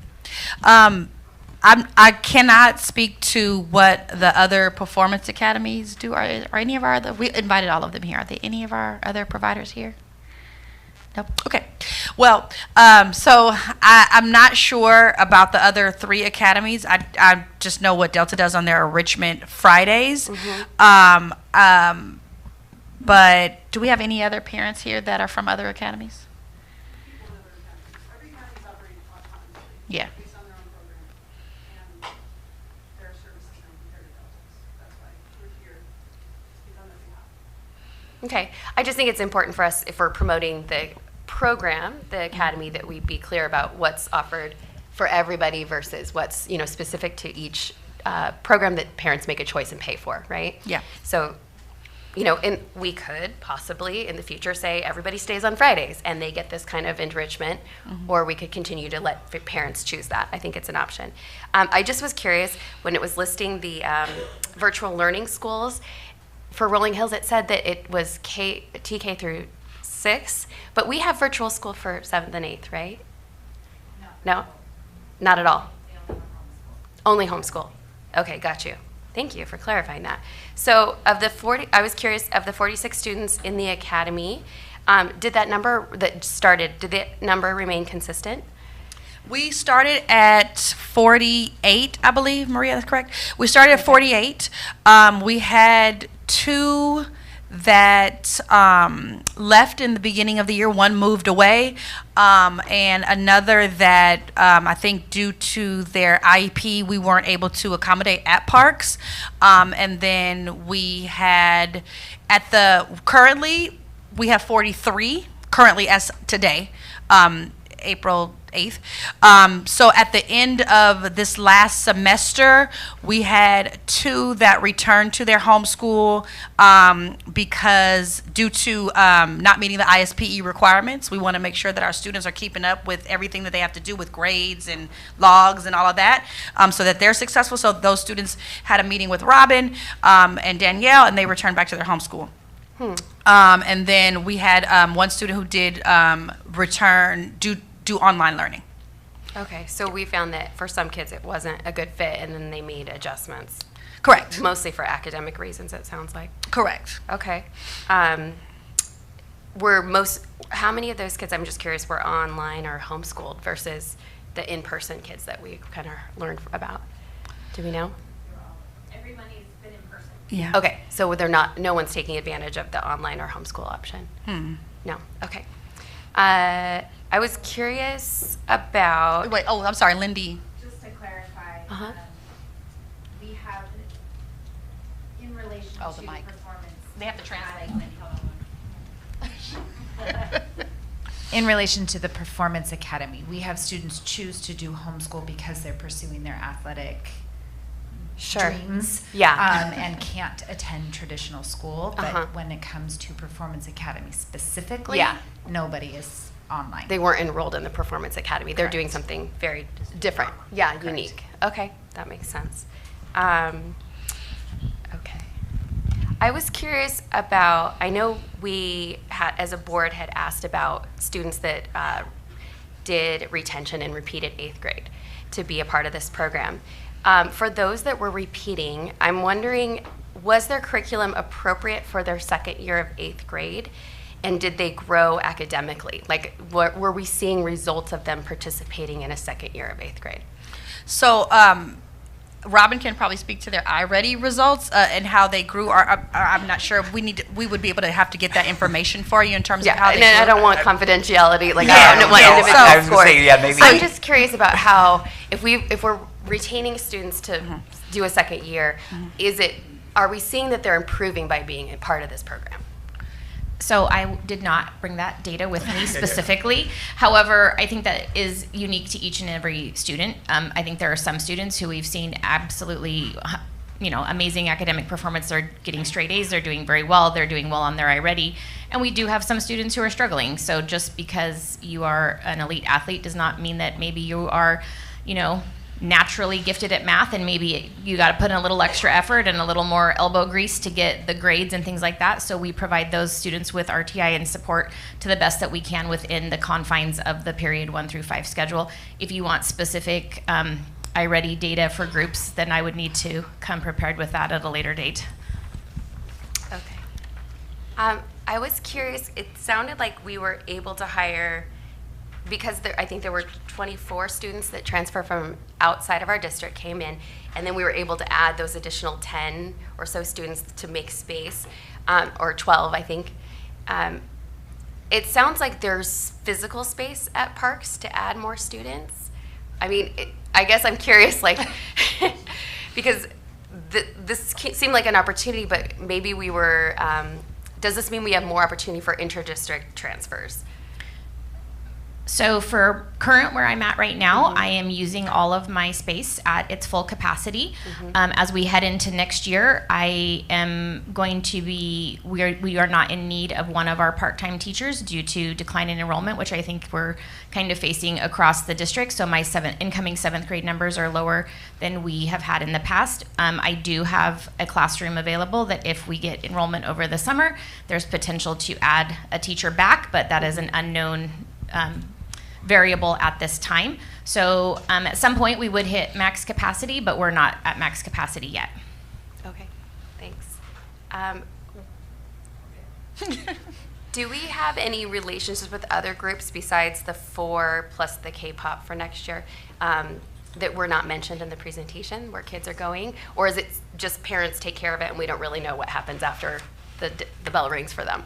Speaker 18: I cannot speak to what the other performance academies do. Are any of our other, we invited all of them here. Are there any of our other providers here? Nope. Okay. Well, so I'm not sure about the other 3 academies. I just know what Delta does on their enrichment Fridays. But do we have any other parents here that are from other academies? Yeah.
Speaker 16: Okay, I just think it's important for us, if we're promoting the program, the academy, that we be clear about what's offered for everybody versus what's specific to each program that parents make a choice and pay for, right?
Speaker 18: Yeah.
Speaker 16: So, and we could possibly in the future say everybody stays on Fridays and they get this kind of enrichment, or we could continue to let parents choose that. I think it's an option. I just was curious, when it was listing the virtual learning schools, for Rolling Hills, it said that it was TK through 6, but we have virtual school for 7th and 8th, right? No? Not at all? Only homeschool. Okay, got you. Thank you for clarifying that. So of the 40, I was curious, of the 46 students in the academy, did that number remain consistent?
Speaker 18: We started at 48, I believe, Maria, that's correct. We started at 48. We had 2 that left in the beginning of the year. 1 moved away, and another that I think due to their IEP, we weren't able to accommodate at parks. And then we had currently, we have 43 currently as today, April 8th. So at the end of this last semester, we had 2 that returned to their homeschool because due to not meeting the ISPE requirements. We want to make sure that our students are keeping up with everything that they have to do with grades and logs and all of that, so that they're successful. So those students had a meeting with Robin and Danielle, and they returned back to their homeschool. And then we had 1 student who did return do online learning.
Speaker 16: Okay, so we found that for some kids it wasn't a good fit, and then they made adjustments.
Speaker 18: Correct.
Speaker 16: Mostly for academic reasons, it sounds like.
Speaker 18: Correct.
Speaker 16: Okay. How many of those kids, I'm just curious, were online or homeschooled versus the in-person kids that we kind of learned about? Do we know?
Speaker 2: Everybody's been in person.
Speaker 18: Yeah.
Speaker 16: Okay, so no one's taking advantage of the online or homeschool option? No, okay. I was curious about...
Speaker 18: Wait, I'm sorry, Lindy.
Speaker 2: Just to clarify, we have, in relation to
Speaker 18: the mic.
Speaker 2: performance...
Speaker 18: They have to translate.
Speaker 2: In relation to the Performance Academy, we have students choose to do homeschool because they're pursuing their athletic dreams,
Speaker 13: Yeah.
Speaker 2: and can't attend traditional school. But when it comes to Performance Academy specifically,
Speaker 13: Yeah.
Speaker 2: nobody is online.
Speaker 13: They weren't enrolled in the Performance Academy. They're doing something very different. Yeah,
Speaker 2: Correct.
Speaker 13: unique. Okay, that makes sense. Okay. I was curious about, I know we had, as a board, had asked about students that did retention and repeated 8th grade to be a part of this program. For those that were repeating, I'm wondering, was their curriculum appropriate for their second year of 8th grade? And did they grow academically? Like, were we seeing results of them participating in a second year of 8th grade?
Speaker 18: So, Robin can probably speak to their iReady results and how they grew. I'm not sure. We would be able to have to get that information for you in terms of how they grew.
Speaker 13: And I don't want confidentiality. Like,
Speaker 18: Yeah,
Speaker 13: I don't want individual
Speaker 4: I was gonna
Speaker 13: scores.
Speaker 4: say, yeah, maybe-
Speaker 13: So I'm just curious about how, if we're retaining students to do a second year, are we seeing that they're improving by being a part of this program?
Speaker 8: So I did not bring that data with me specifically. However, I think that is unique to each and every student. I think there are some students who we've seen absolutely, amazing academic performance. They're getting straight A's. They're doing very well. They're doing well on their iReady. And we do have some students who are struggling. So just because you are an elite athlete does not mean that maybe you are, naturally gifted at math, and maybe you got to put in a little extra effort and a little more elbow grease to get the grades and things like that. So we provide those students with RTI and support to the best that we can within the confines of the period 1 through 5 schedule. If you want specific iReady data for groups, then I would need to come prepared with that at a later date.
Speaker 13: Okay. I was curious, it sounded like we were able to hire, because I think there were 24 students that transfer from outside of our district came in, and then we were able to add those additional 10 or so students to make space, or 12, I think. It sounds like there's physical space at Parks to add more students. I mean, I guess I'm curious, like, because this seemed like an opportunity, but maybe we were, does this mean we have more opportunity for inter-district transfers?
Speaker 8: So for current where I'm at right now, I am using all of my space at its full capacity. As we head into next year, I am going to be, we are not in need of one of our part-time teachers due to decline in enrollment, which I think we're kind of facing across the district. So my incoming 7th grade numbers are lower than we have had in the past. I do have a classroom available that if we get enrollment over the summer, there's potential to add a teacher back, but that is an unknown variable at this time. So at some point we would hit max capacity, but we're not at max capacity yet.
Speaker 13: Okay, thanks. Do we have any relationships with other groups besides the 4 plus the K-pop for next year that were not mentioned in the presentation, where kids are going? Or is it just parents take care of it and we don't really know what happens after the bell rings for them?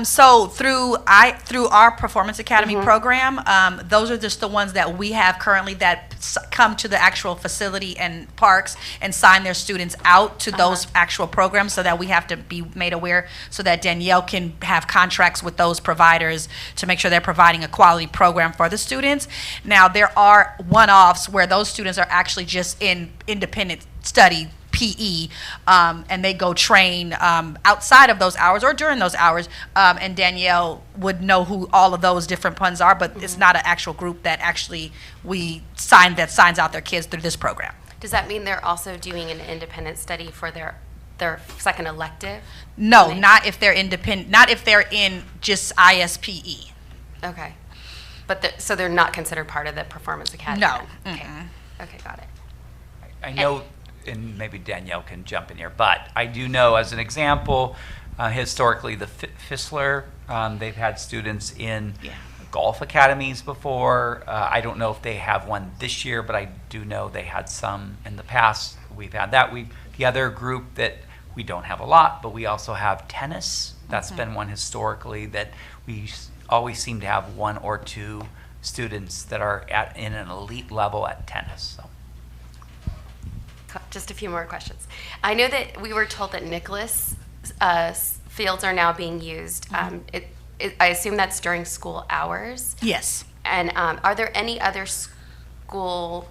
Speaker 18: So through our Performance Academy program, those are just the ones that we have currently that come to the actual facility and Parks and sign their students out to those actual programs, so that we have to be made aware, so that Danielle can have contracts with those providers to make sure they're providing a quality program for the students. Now, there are one-offs where those students are actually just in independent study PE, and they go train outside of those hours or during those hours, and Danielle would know who all of those different puns are, but it's not an actual group that actually signs out their kids through this program.
Speaker 13: Does that mean they're also doing an independent study for their second elective?
Speaker 18: No, not if they're independent, not if they're in just ISPE.
Speaker 13: Okay, but so they're not considered part of the Performance Academy?
Speaker 18: No.
Speaker 13: Okay, got it.
Speaker 4: I know, and maybe Danielle can jump in here, but I do know, as an example, historically the Fistler, they've had students in golf academies before. I don't know if they have one this year, but I do know they had some in the past. We've had that. The other group that we don't have a lot, but we also have tennis. That's been one historically that we always seem to have 1 or 2 students that are in an elite level at tennis. So.
Speaker 13: Just a few more questions. I know that we were told that Nicholas fields are now being used. I assume that's during school hours?
Speaker 18: Yes.
Speaker 13: And are there any other school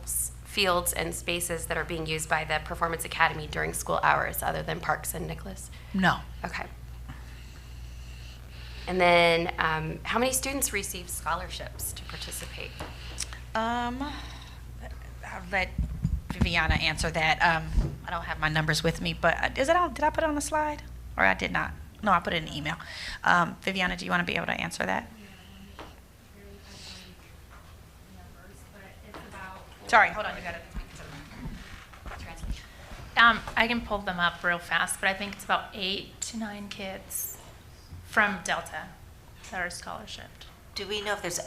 Speaker 16: fields and spaces that are being used by the Performance Academy during school hours other than parks and Nicholas?
Speaker 18: No.
Speaker 16: Okay. And then how many students receive scholarships to participate?
Speaker 18: I'll let Viviana answer that. I don't have my numbers with me, but is it on? Did I put it on the slide? Or I did not? No, I put it in an email. Viviana, do you want to be able to answer that? Sorry, hold on. You got it.
Speaker 9: I can pull them up real fast, but I think it's about 8 to 9 kids from Delta that are scholarshiped.
Speaker 1: Do we know if there's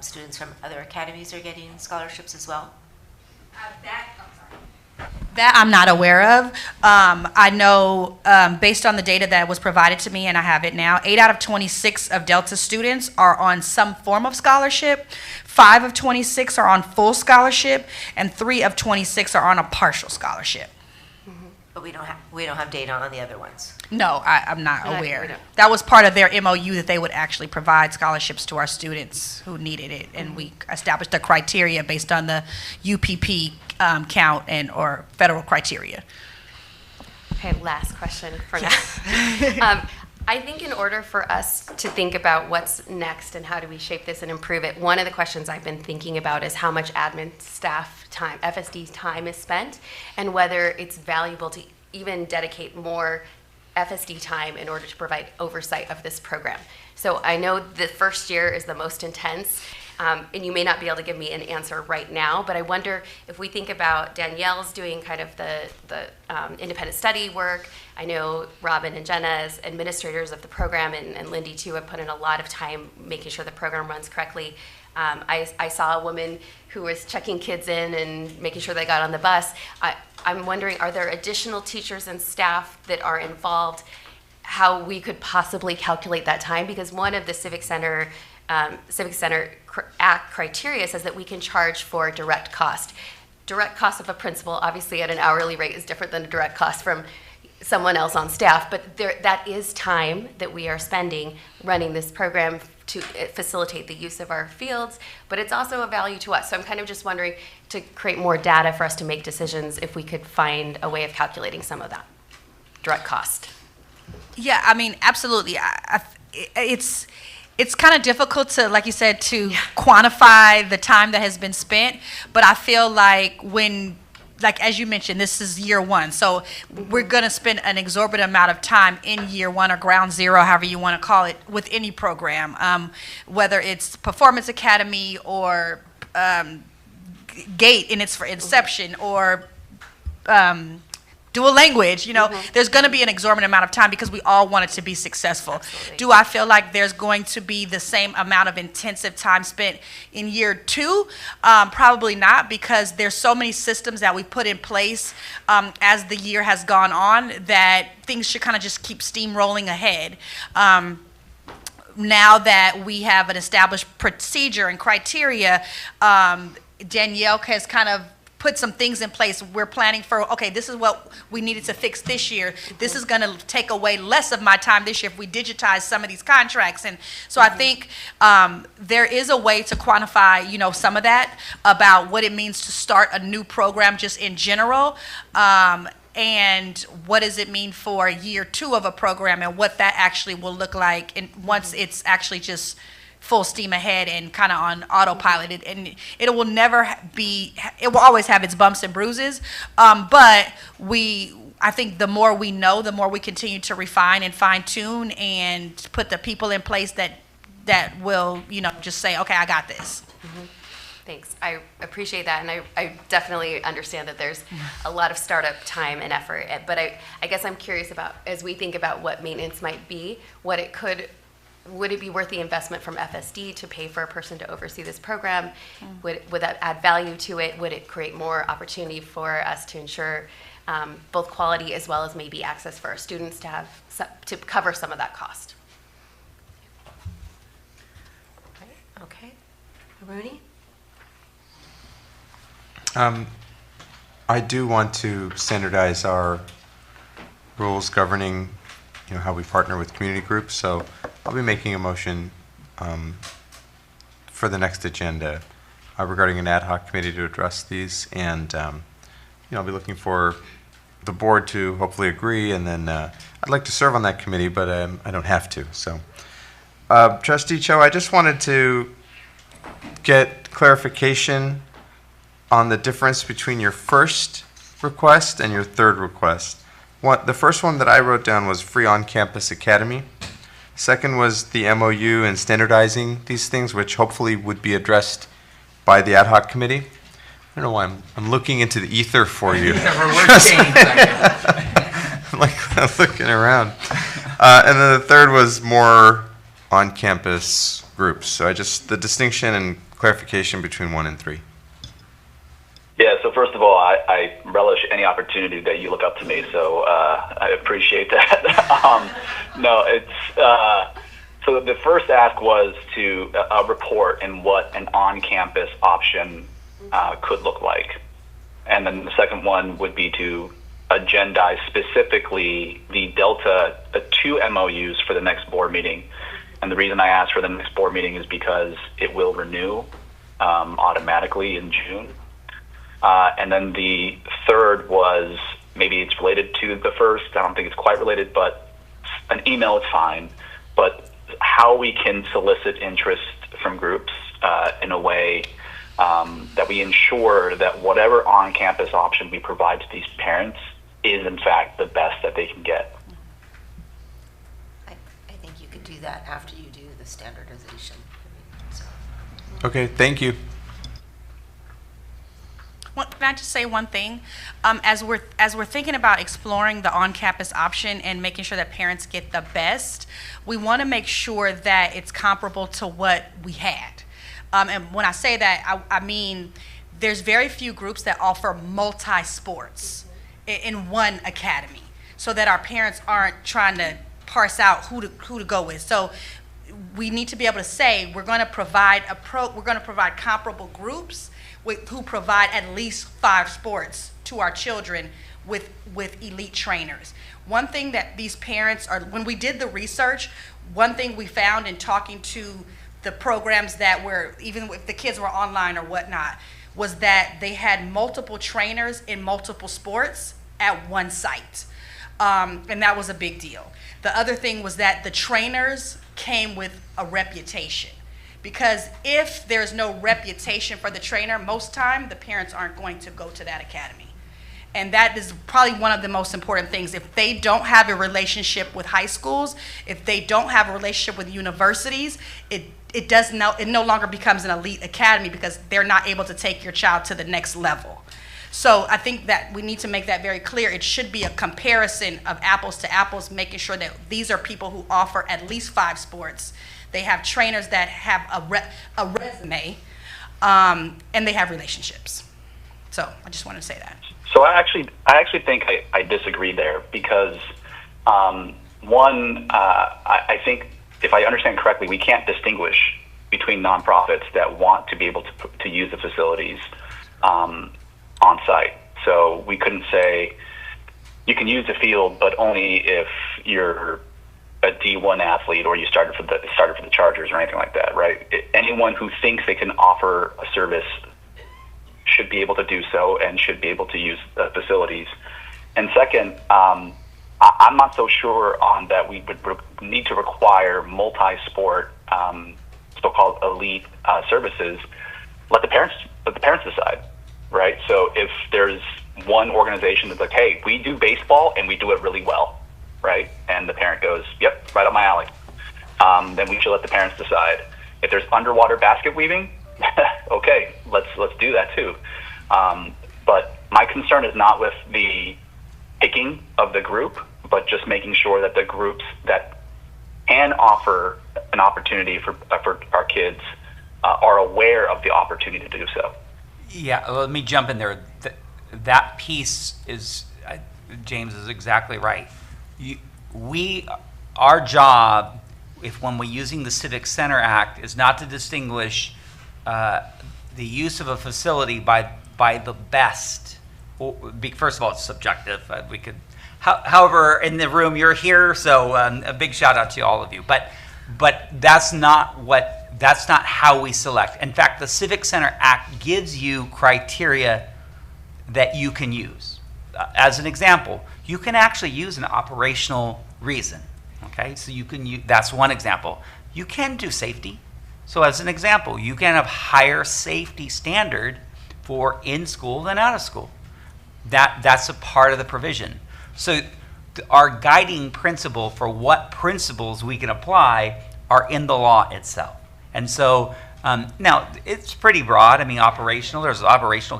Speaker 1: students from other academies are getting scholarships as well?
Speaker 18: That I'm not aware of. I know based on the data that was provided to me, and I have it now, 8 out of 26 of Delta students are on some form of scholarship. 5 of 26 are on full scholarship, and 3 of 26 are on a partial scholarship.
Speaker 1: But we don't have data on the other ones.
Speaker 18: No, I'm not aware. That was part of their MOU, that they would actually provide scholarships to our students who needed it, and we established the criteria based on the UPP count or federal criteria.
Speaker 16: Okay, last question for now. I think in order for us to think about what's next and how do we shape this and improve it, one of the questions I've been thinking about is how much admin staff time, FSD time is spent, and whether it's valuable to even dedicate more FSD time in order to provide oversight of this program. So I know the first year is the most intense, and you may not be able to give me an answer right now, but I wonder if we think about Danielle's doing kind of the independent study work. I know Robin and Jenna as administrators of the program, and Lindy too, have put in a lot of time making sure the program runs correctly. I saw a woman who was checking kids in and making sure they got on the bus. I'm wondering, are there additional teachers and staff that are involved, how we could possibly calculate that time? Because one of the Civic Center Act criteria says that we can charge for direct cost. Direct cost of a principal, obviously at an hourly rate, is different than a direct cost from someone else on staff, but that is time that we are spending running this program to facilitate the use of our fields, but it's also a value to us. So I'm kind of just wondering, to create more data for us to make decisions, if we could find a way of calculating some of that direct cost.
Speaker 18: Yeah, I mean, absolutely. It's kind of difficult to, like you said, to quantify the time that has been spent, but I feel like as you mentioned, this is year one, so we're going to spend an exorbitant amount of time in year one, or ground zero, however you want to call it, with any program, whether it's Performance Academy or GATE in its inception, or dual language. There's going to be an exorbitant amount of time because we all want it to be successful. Absolutely. Do I feel like there's going to be the same amount of intensive time spent in year two? Probably not, because there's so many systems that we put in place as the year has gone on that things should kind of just keep steamrolling ahead. Now that we have an established procedure and criteria, Danielle has kind of put some things in place. We're planning for, okay, this is what we needed to fix this year. This is going to take away less of my time this year if we digitize some of these contracts. And so I think there is a way to quantify, some of that about what it means to start a new program just in general. And what does it mean for year two of a program, and what that actually will look like once it's actually just full steam ahead and kind of on autopilot. And it will always have its bumps and bruises. But I think the more we know, the more we continue to refine and fine tune and put the people in place that will, just say, okay, I got this.
Speaker 16: Mm-hmm. Thanks. I appreciate that, and I definitely understand that there's a lot of startup time and effort. But I guess I'm curious about, as we think about what maintenance might be, would it be worth the investment from FSD to pay for a person to oversee this program? Would that add value to it? Would it create more opportunity for us to ensure both quality as well as maybe access for our students to cover some of that cost?
Speaker 1: Okay. Rooney?
Speaker 12: I do want to standardize our rules governing how we partner with community groups. So I'll be making a motion for the next agenda regarding an ad hoc committee to address these. And I'll be looking for the board to hopefully agree. And then I'd like to serve on that committee, but I don't have to. So, Trustee Cho, I just wanted to get clarification on the difference between your first request and your third request. The first one that I wrote down was free on-campus academy. Second was the MOU and standardizing these things, which hopefully would be addressed by the ad hoc committee. I don't know why I'm looking into the ether for you. I'm looking around. And then the third was more on-campus groups. So the distinction and clarification between 1 and 3.
Speaker 3: Yeah, so first of all, I relish any opportunity that you look up to me, so I appreciate that. So the first ask was to report in what an on-campus option could look like. And then the second one would be to agendize specifically the Delta 2 MOUs for the next board meeting. And the reason I asked for the next board meeting is because it will renew automatically in June. And then the third was, maybe it's related to the first, I don't think it's quite related, but an email is fine, but how we can solicit interest from groups in a way that we ensure that whatever on-campus option we provide to these parents is in fact the best that they can get.
Speaker 1: I think you could do that after you do the standardization.
Speaker 12: Okay, thank you.
Speaker 18: Can I just say one thing? As we're thinking about exploring the on-campus option and making sure that parents get the best, we want to make sure that it's comparable to what we had. And when I say that, I mean there's very few groups that offer multi-sports in one academy, so that our parents aren't trying to parse out who to go with. So we need to be able to say we're going to provide comparable groups who provide at least 5 sports to our children with elite trainers. One thing that these parents are, when we did the research, one thing we found in talking to the programs that were, even if the kids were online or whatnot, was that they had multiple trainers in multiple sports at one site. And that was a big deal. The other thing was that the trainers came with a reputation. Because if there's no reputation for the trainer, most time the parents aren't going to go to that academy. And that is probably one of the most important things. If they don't have a relationship with high schools, if they don't have a relationship with universities, it no longer becomes an elite academy because they're not able to take your child to the next level. So I think that we need to make that very clear. It should be a comparison of apples to apples, making sure that these are people who offer at least 5 sports. They have trainers that have a resume, and they have relationships. So I just wanted to say that.
Speaker 3: So I actually think I disagree there because I think if I understand correctly, we can't distinguish between nonprofits that want to be able to use the facilities on site. So we couldn't say you can use the field, but only if you're a D1 athlete or you started for the Chargers or anything like that, right? Anyone who thinks they can offer a service should be able to do so and should be able to use the facilities. And second, I'm not so sure on that we would need to require multi-sport, so-called elite services. Let the parents decide, right? So if there's one organization that's like, hey, we do baseball and we do it really well, right? And the parent goes, yep, right up my alley. Then we should let the parents decide. If there's underwater basket weaving, okay, let's do that too. But my concern is not with the picking of the group, but just making sure that the groups that can offer an opportunity for our kids are aware of the opportunity to do so.
Speaker 4: Yeah, let me jump in there. That piece is, James is exactly right. Our job, when we're using the Civic Center Act, is not to distinguish the use of a facility by the best. First of all, it's subjective. We could, however, in the room you're here, so a big shout out to all of you. But that's not what That's not how we select. In fact, the Civic Center Act gives you criteria that you can use. As an example, you can actually use an operational reason. Okay, so you can use, that's one example. You can do safety. So as an example, you can have higher safety standard for in school than out of school. That's a part of the provision. So our guiding principle for what principles we can apply are in the law itself. And so now it's pretty broad. I mean, operational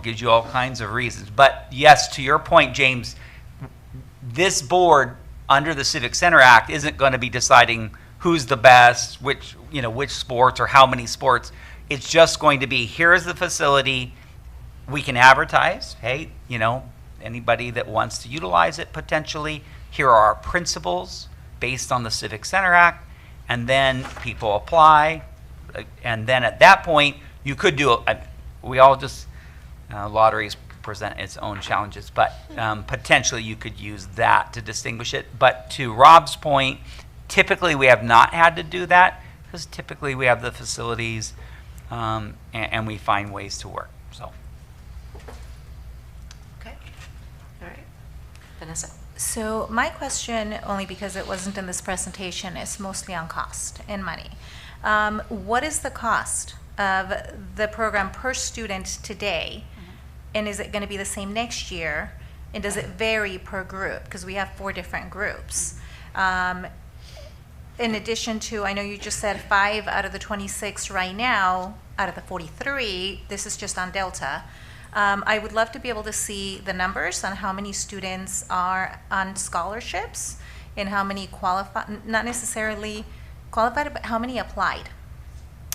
Speaker 4: gives you all kinds of reasons. But yes, to your point, James, this board under the Civic Center Act isn't going to be deciding who's the best, which sports or how many sports. It's just going to be, here's the facility. We can advertise, hey, anybody that wants to utilize it potentially. Here are our principles based on the Civic Center Act. And then people apply. And then at that point, you could do, lotteries present its own challenges, but potentially you could use that to distinguish it. But to Rob's point, typically we have not had to do that because typically we have the facilities and we find ways to work. So.
Speaker 1: Okay. All right. Vanessa.
Speaker 17: So my question, only because it wasn't in this presentation, is mostly on cost and money. What is the cost of the program per student today? And is it going to be the same next year? And does it vary per group? Because we have 4 different groups. In addition to, I know you just said 5 out of the 26 right now, out of the 43, this is just on Delta. I would love to be able to see the numbers on how many students are on scholarships and how many qualified, not necessarily qualified, but how many applied.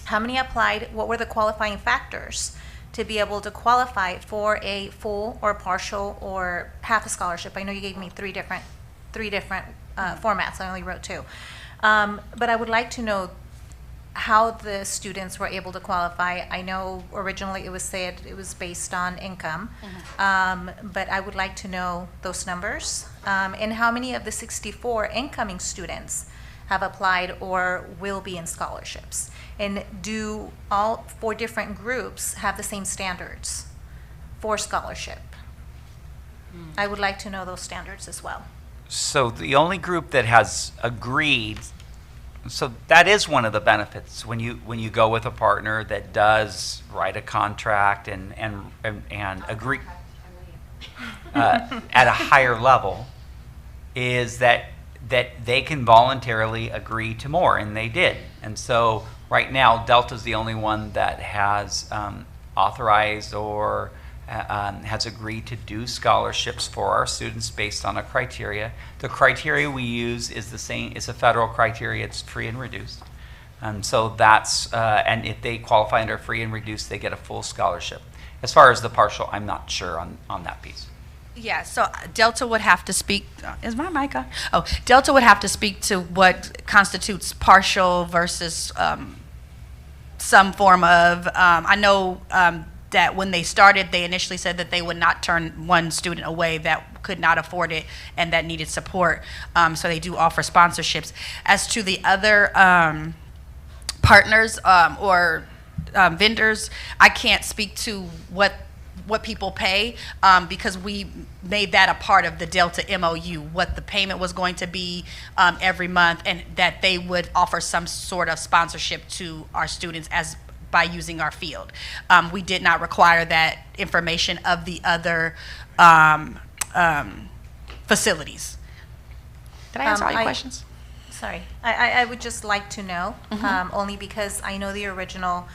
Speaker 17: How many applied? What were the qualifying factors to be able to qualify for a full or partial or half a scholarship? I know you gave me three different formats. I only wrote 2. But I would like to know how the students were able to qualify. I know originally it was said it was based on income, but I would like to know those numbers. And how many of the 64 incoming students have applied or will be in scholarships? And do all 4 different groups have the same standards for scholarship? I would like to know those standards as well.
Speaker 4: So the only group that has agreed, so that is one of the benefits when you go with a partner that does write a contract and agree at a higher level, is that they can voluntarily agree to more, and they did. And so right now, Delta's the only one that has authorized or has agreed to do scholarships for our students based on a criteria. The criteria we use is the same, it's a federal criteria, it's free and reduced. So that's, and if they qualify under free and reduced, they get a full scholarship. As far as the partial, I'm not sure on that piece.
Speaker 18: Yeah, so Delta would have to speak, is my mic on? Oh, Delta would have to speak to what constitutes partial versus some form of, I know that when they started, they initially said that they would not turn one student away that could not afford it and that needed support. So they do offer sponsorships. As to the other partners or vendors, I can't speak to what people pay because we made that a part of the Delta MOU, what the payment was going to be every month, and that they would offer some sort of sponsorship to our students as by using our field. We did not require that information of the other facilities. Did I answer all your questions?
Speaker 17: Sorry, I would just like to know, only because I know the original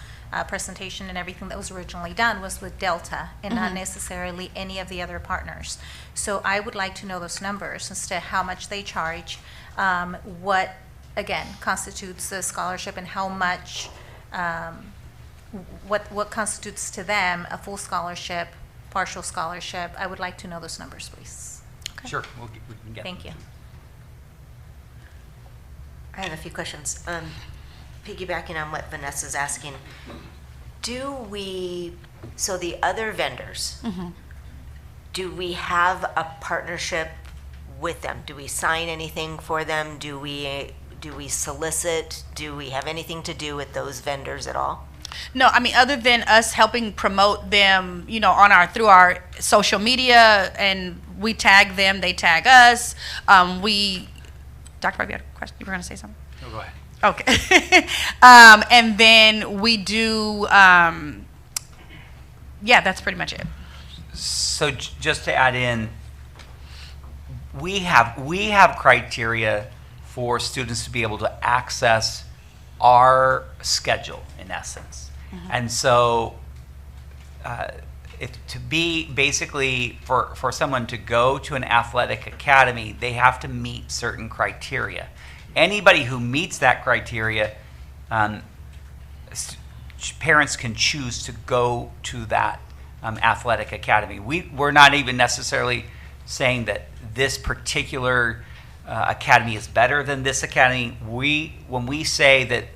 Speaker 17: presentation and everything that was originally done was with Delta and not necessarily any of the other partners. So I would like to know those numbers as to how much they charge, what, again, constitutes a scholarship and how much, what constitutes to them a full scholarship, partial scholarship. I would like to know those numbers, please.
Speaker 4: Okay. Sure, we can get
Speaker 17: Thank you.
Speaker 1: I have a few questions. Piggybacking on what Vanessa's asking, so the other vendors, do we have a partnership with them? Do we sign anything for them? Do do we solicit? Do we have anything to do with those vendors at all?
Speaker 18: No, I mean, other than us helping promote them, you know, through our social media, and we tag them, they tag us. Dr. Bobby, you had a question? You were going to say something?
Speaker 4: No, go ahead.
Speaker 18: Okay. And then we do, yeah, that's pretty much it.
Speaker 4: So just to add in, we have criteria for students to be able to access our schedule, in essence. And so to be basically, for someone to go to an athletic academy, they have to meet certain criteria. Anybody who meets that criteria, parents can choose to go to that athletic academy. We're not even necessarily saying that this particular academy is better than this academy. When we say that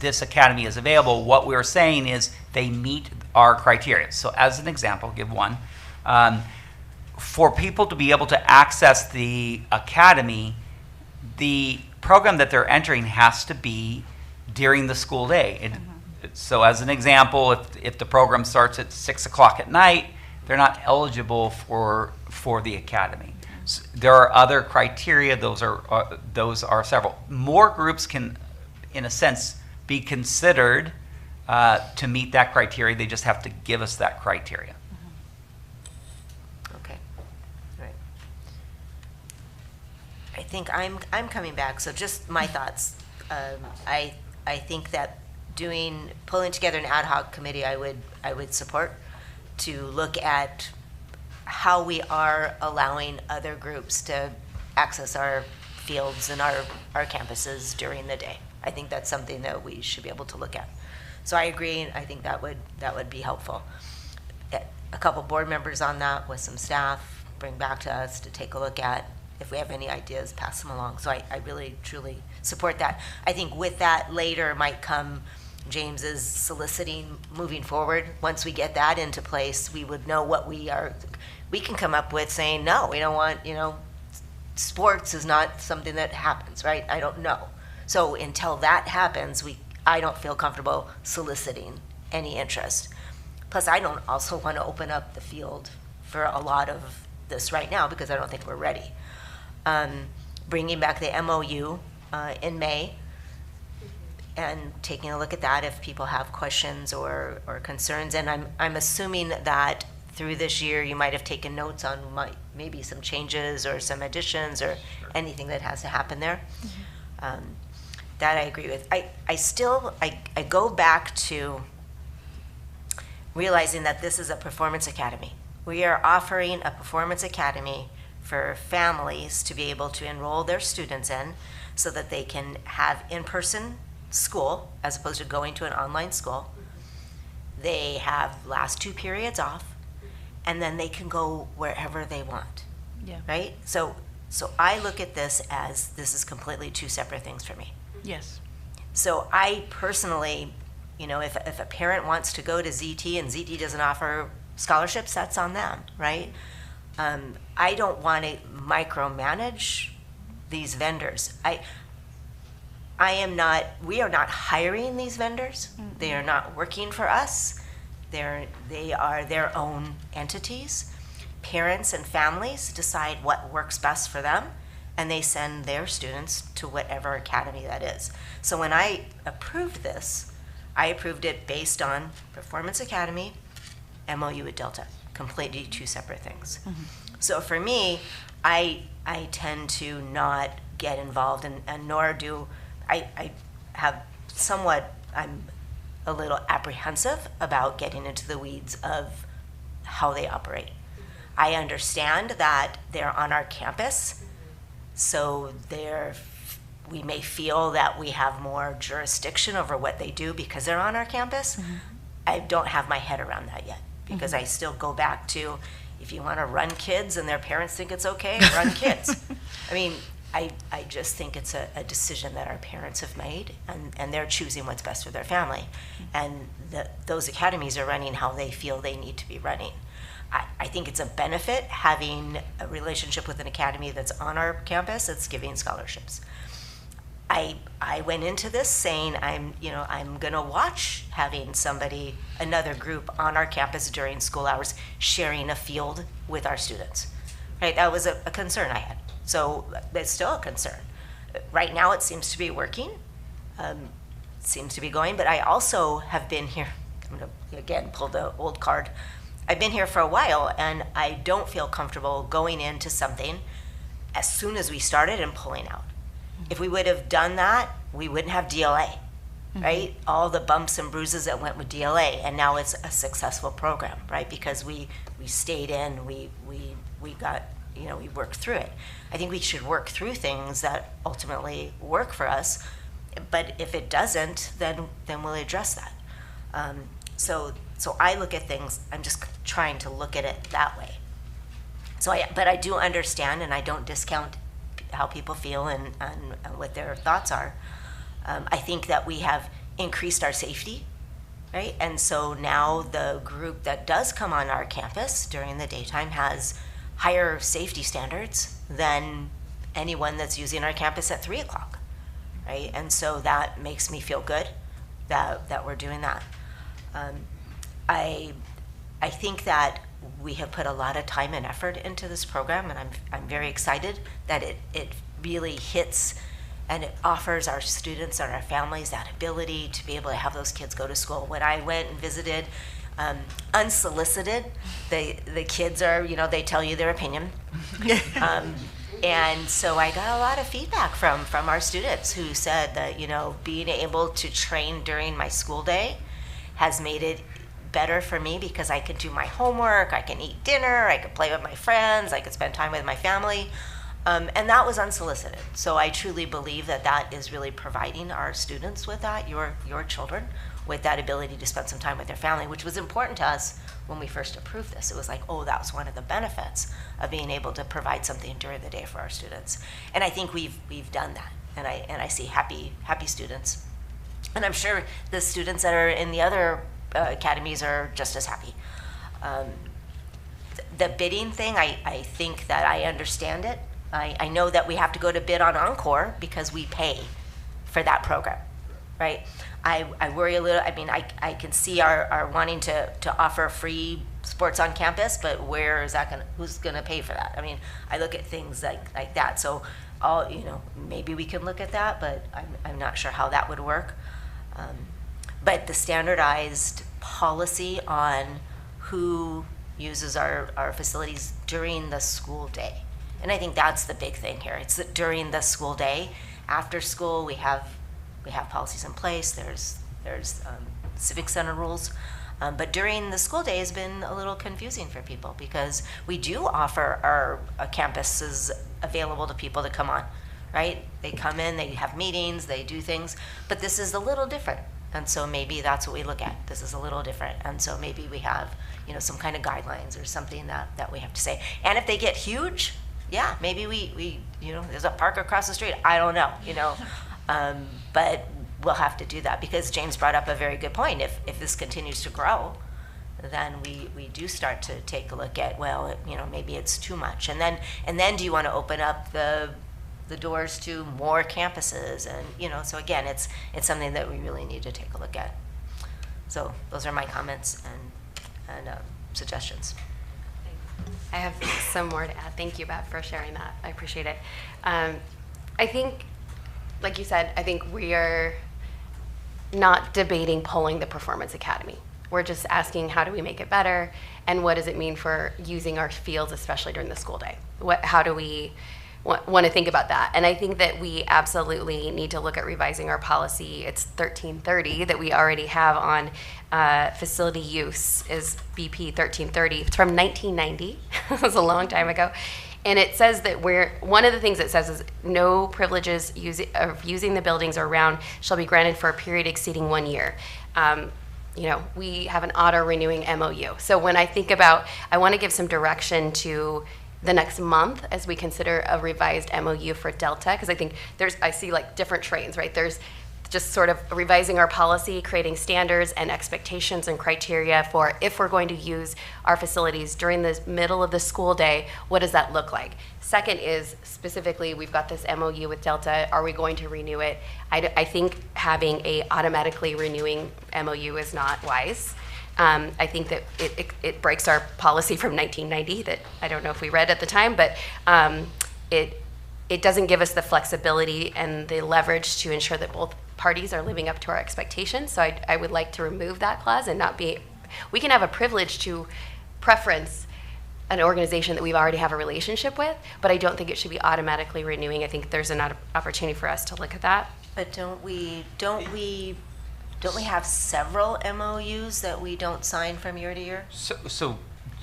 Speaker 4: this academy is available, what we're saying is they meet our criteria. So as an example, give one. For people to be able to access the academy, the program that they're entering has to be during the school day. So as an example, if the program starts at 6 o'clock at night, they're not eligible for the academy. So there are other criteria. Those are several. More groups can, in a sense, be considered to meet that criteria. They just have to give us that criteria.
Speaker 1: Okay, right. I think I'm coming back. So just my thoughts. I think that pulling together an ad hoc committee, I would support, to look at how we are allowing other groups to access our fields and our campuses during the day. I think that's something that we should be able to look at. So I agree, and I think that would be helpful. A couple board members on that with some staff, bring back to us to take a look at. If we have any ideas, pass them along. So I really, truly support that. I think with that later might come James's soliciting moving forward. Once we get that into place, we would know what we can come up with saying, no, we don't want, sports is not something that happens, right? I don't know. So until that happens, I don't feel comfortable soliciting any interest. Plus, I don't also want to open up the field for a lot of this right now because I don't think we're ready. Bringing back the MOU in May and taking a look at that if people have questions or concerns. And I'm assuming that through this year you might have taken notes on maybe some changes or some additions or anything that has to happen there. That I agree with. I go back to realizing that this is a performance academy. We are offering a performance academy for families to be able to enroll their students in so that they can have in-person school as opposed to going to an online school. They have last 2 periods off, and then they can go wherever they want.
Speaker 18: Yeah.
Speaker 1: Right? So I look at this as this is completely 2 separate things for me.
Speaker 18: Yes.
Speaker 1: So I personally, if a parent wants to go to ZT and ZT doesn't offer scholarships, that's on them, right? I don't want to micromanage these vendors. We are not hiring these vendors. Mm-hmm. They are not working for us. They are their own entities. Parents and families decide what works best for them, and they send their students to whatever academy that is. So when I approved this, I approved it based on Performance Academy, MOU at Delta, completely 2 separate things. Mm-hmm. So for me, I tend to not get involved, and nor do I have I'm a little apprehensive about getting into the weeds of how they operate. I understand that they're on our campus, so we may feel that we have more jurisdiction over what they do because they're on our campus. Mm-hmm. I don't have my head around that yet because I still go back to, if you want to run kids and their parents think it's okay, run kids. I mean, I just think it's a decision that our parents have made, and they're choosing what's best for their family. And those academies are running how they feel they need to be running. I think it's a benefit having a relationship with an academy that's on our campus that's giving scholarships. I went into this saying I'm gonna watch having another group on our campus during school hours sharing a field with our students. Right, that was a concern I had. So that's still a concern. Right now it seems to be working, seems to be going, but I also have been here, I'm gonna again pull the old card. I've been here for a while and I don't feel comfortable going into something as soon as we started and pulling out. If we would have done that, we wouldn't have DLA, right? All the bumps and bruises that went with DLA, and now it's a successful program, right? Because we stayed in, we got, we worked through it. I think we should work through things that ultimately work for us, but if it doesn't, then we'll address that. So I look at things, I'm just trying to look at it that way. But I do understand, and I don't discount how people feel and what their thoughts are. I think that we have increased our safety, right? And so now the group that does come on our campus during the daytime has higher safety standards than anyone that's using our campus at 3 o'clock, right? And so that makes me feel good that we're doing that. I think that we have put a lot of time and effort into this program, and I'm very excited that it really hits and it offers our students and our families that ability to be able to have those kids go to school. When I went and visited, unsolicited, the kids are, they tell you their opinion. And so I got a lot of feedback from our students who said that, being able to train during my school day has made it better for me because I could do my homework, I can eat dinner, I could play with my friends, I could spend time with my family. And that was unsolicited. So I truly believe that is really providing our students with that, your children, with that ability to spend some time with their family, which was important to us when we first approved this. It was like, oh, that was one of the benefits of being able to provide something during the day for our students. And I think we've done that. And I see happy students. And I'm sure the students that are in the other academies are just as happy. The bidding thing, I think that I understand it. I know that we have to go to bid on Encore because we pay for that program, right? I worry a little, I can see our wanting to offer free sports on campus, but where is that who's gonna pay for that? I look at things like that. So maybe we can look at that, but I'm not sure how that would work. But the standardized policy on who uses our facilities during the school day. And I think that's the big thing here. It's that during the school day, after school, we have policies in place. There's civic center rules. But during the school day has been a little confusing for people because we do offer our campuses available to people to come on, right? They come in, they have meetings, they do things, but this is a little different. And so maybe that's what we look at. This is a little different. And so maybe we have, some kind of guidelines or something that we have to say. And if they get huge, yeah, maybe we there's a park across the street. I don't know, but we'll have to do that because James brought up a very good point. If this continues to grow, then we do start to take a look at, maybe it's too much. And then do you want to open up the doors to more campuses? And, so again, it's something that we really need to take a look at. So those are my comments and suggestions.
Speaker 16: I have some more to add. Thank you, Beth, for sharing that. I appreciate it. I think, like you said, I think we are not debating pulling the Performance Academy. We're just asking how do we make it better and what does it mean for using our fields, especially during the school day? How do we want to think about that? And I think that we absolutely need to look at revising our policy. It's 1330 that we already have on facility use is BP 1330. It's from 1990. It was a long time ago. And it says that one of the things it says is no privileges of using the buildings or ground shall be granted for a period exceeding 1 year. We have an auto-renewing MOU. So when I think about, I want to give some direction to the next month as we consider a revised MOU for Delta, because I think I see like different trains, right? There's just sort of revising our policy, creating standards and expectations and criteria for if we're going to use our facilities during the middle of the school day, what does that look like? Second is specifically, we've got this MOU with Delta. Are we going to renew it? I think having a automatically renewing MOU is not wise. I think that it breaks our policy from 1990 that I don't know if we read at the time, but it doesn't give us the flexibility and the leverage to ensure that both parties are living up to our expectations. So I would like to remove that clause and not be, we can have a privilege to preference an organization that we already have a relationship with, but I don't think it should be automatically renewing. I think there's an opportunity for us to look at that.
Speaker 1: But don't we have several MOUs that we don't sign from year to year?
Speaker 4: So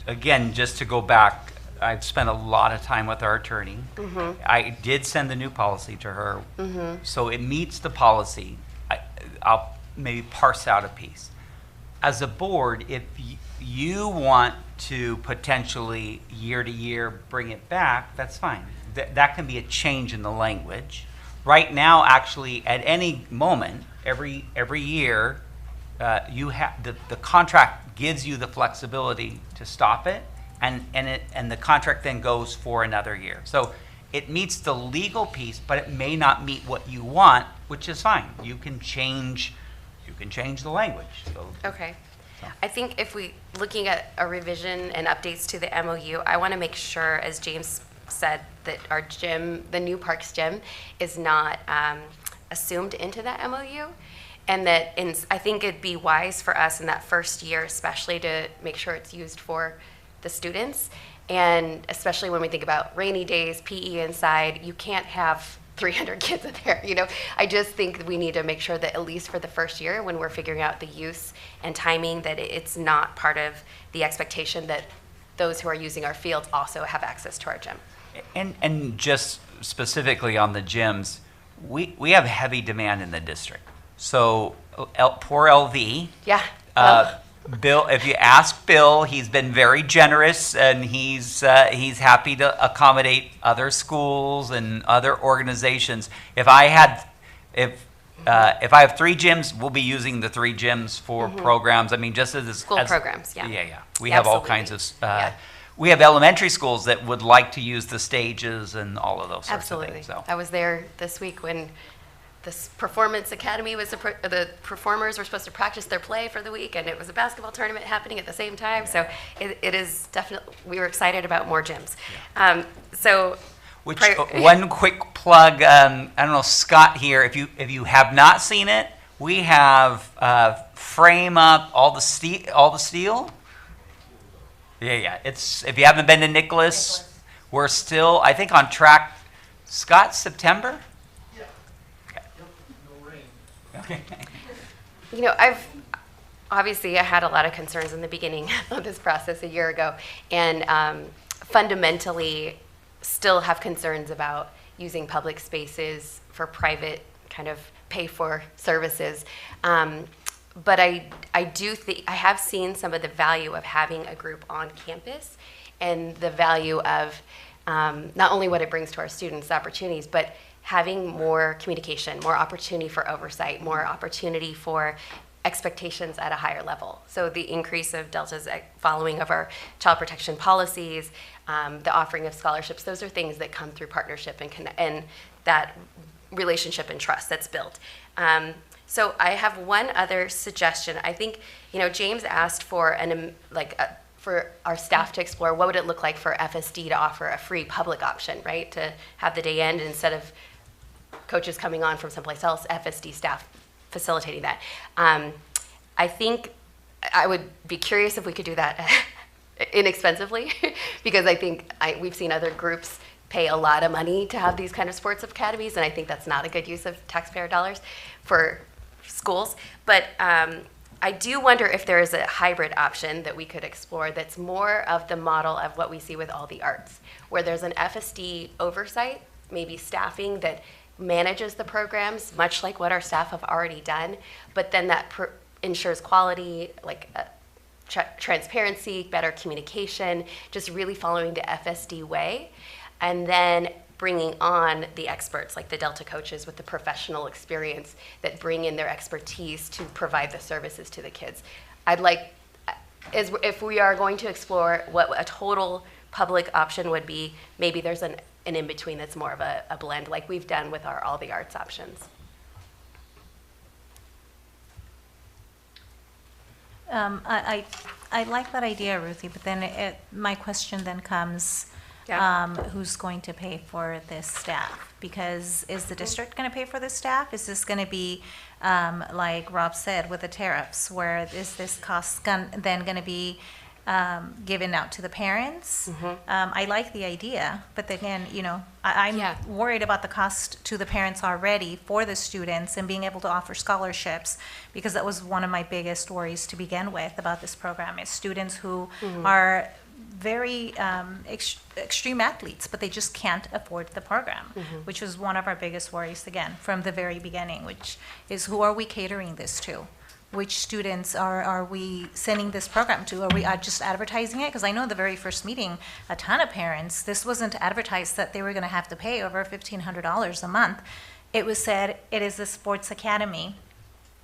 Speaker 4: again, just to go back, I've spent a lot of time with our attorney.
Speaker 16: Mm-hmm.
Speaker 4: I did send the new policy to her.
Speaker 16: Mm-hmm.
Speaker 4: So it meets the policy. I'll maybe parse out a piece. As a board, if you want to potentially year to year bring it back, that's fine. That can be a change in the language. Right now, actually, at any moment, every year, you have the contract gives you the flexibility to stop it, and the contract then goes for another year. So it meets the legal piece, but it may not meet what you want, which is fine. You can change the language. So,
Speaker 16: okay. I think if we looking at a revision and updates to the MOU, I want to make sure, as James said, that our gym, the new Parks gym, is not assumed into that MOU. And that I think it'd be wise for us in that first year, especially to make sure it's used for the students. And especially when we think about rainy days, PE inside, you can't have 300 kids in there, you know. I just think we need to make sure that at least for the first year, when we're figuring out the use and timing, that it's not part of the expectation that those who are using our fields also have access to our gym.
Speaker 4: And just specifically on the gyms, we have heavy demand in the district. So poor LV.
Speaker 16: Yeah.
Speaker 4: Bill, if you ask Bill, he's been very generous, and he's happy to accommodate other schools and other organizations. If I have 3 gyms, we'll be using the 3 gyms for programs. I mean, just as
Speaker 16: school programs, yeah.
Speaker 4: Yeah. We have all kinds of. We have elementary schools that would like to use the stages and all of those sorts of things. So.
Speaker 16: I was there this week when this performance academy was the performers were supposed to practice their play for the week, and it was a basketball tournament happening at the same time. So it is definitely, we were excited about more gyms.
Speaker 4: One quick plug, I don't know, Scott here, if you have not seen it, we have frame up all the steel. Yeah. It's, if you haven't been to Nicholas, we're still, I think, on track. Scott, September?
Speaker 16: You know, I had a lot of concerns in the beginning of this process a year ago, and fundamentally still have concerns about using public spaces for private kind of pay for services. But I do think, I have seen some of the value of having a group on campus and the value of not only what it brings to our students, opportunities, but having more communication, more opportunity for oversight, more opportunity for expectations at a higher level. So the increase of Delta's following of our child protection policies, the offering of scholarships, those are things that come through partnership and that relationship and trust that's built. So I have one other suggestion. I think, you know, James asked for for our staff to explore what would it look like for FSD to offer a free public option, right? To have the day end instead of coaches coming on from someplace else, FSD staff facilitating that. I think I would be curious if we could do that inexpensively, because I think we've seen other groups pay a lot of money to have these kind of sports academies, and I think that's not a good use of taxpayer dollars for schools. But I do wonder if there is a hybrid option that we could explore that's more of the model of what we see with all the arts, where there's an FSD oversight, maybe staffing that manages the programs, much like what our staff have already done, but then that ensures quality, like transparency, better communication, just really following the FSD way. And then bringing on the experts, like the Delta coaches with the professional experience that bring in their expertise to provide the services to the kids. I'd like, if we are going to explore what a total public option would be, maybe there's an in-between that's more of a blend, like we've done with our all the arts options.
Speaker 17: I like that idea, Ruthie, but then my question then comes, who's going to pay for this staff? Because is the district going to pay for this staff? Is this going to be, like Rob said, with the tariffs, where is this cost then going to be given out to the parents? I like the idea, but then again, you know, I'm worried about the cost to the parents already for the students and being able to offer scholarships, because that was one of my biggest worries to begin with about this program, is students who are very extreme athletes, but they just can't afford the program, which was one of our biggest worries, again, from the very beginning, which is, who are we catering this to? Which students are we sending this program to? Are we just advertising it? Because I know the very first meeting, a ton of parents, this wasn't advertised that they were going to have to pay over $1,500 a month. It was said, it is a sports academy.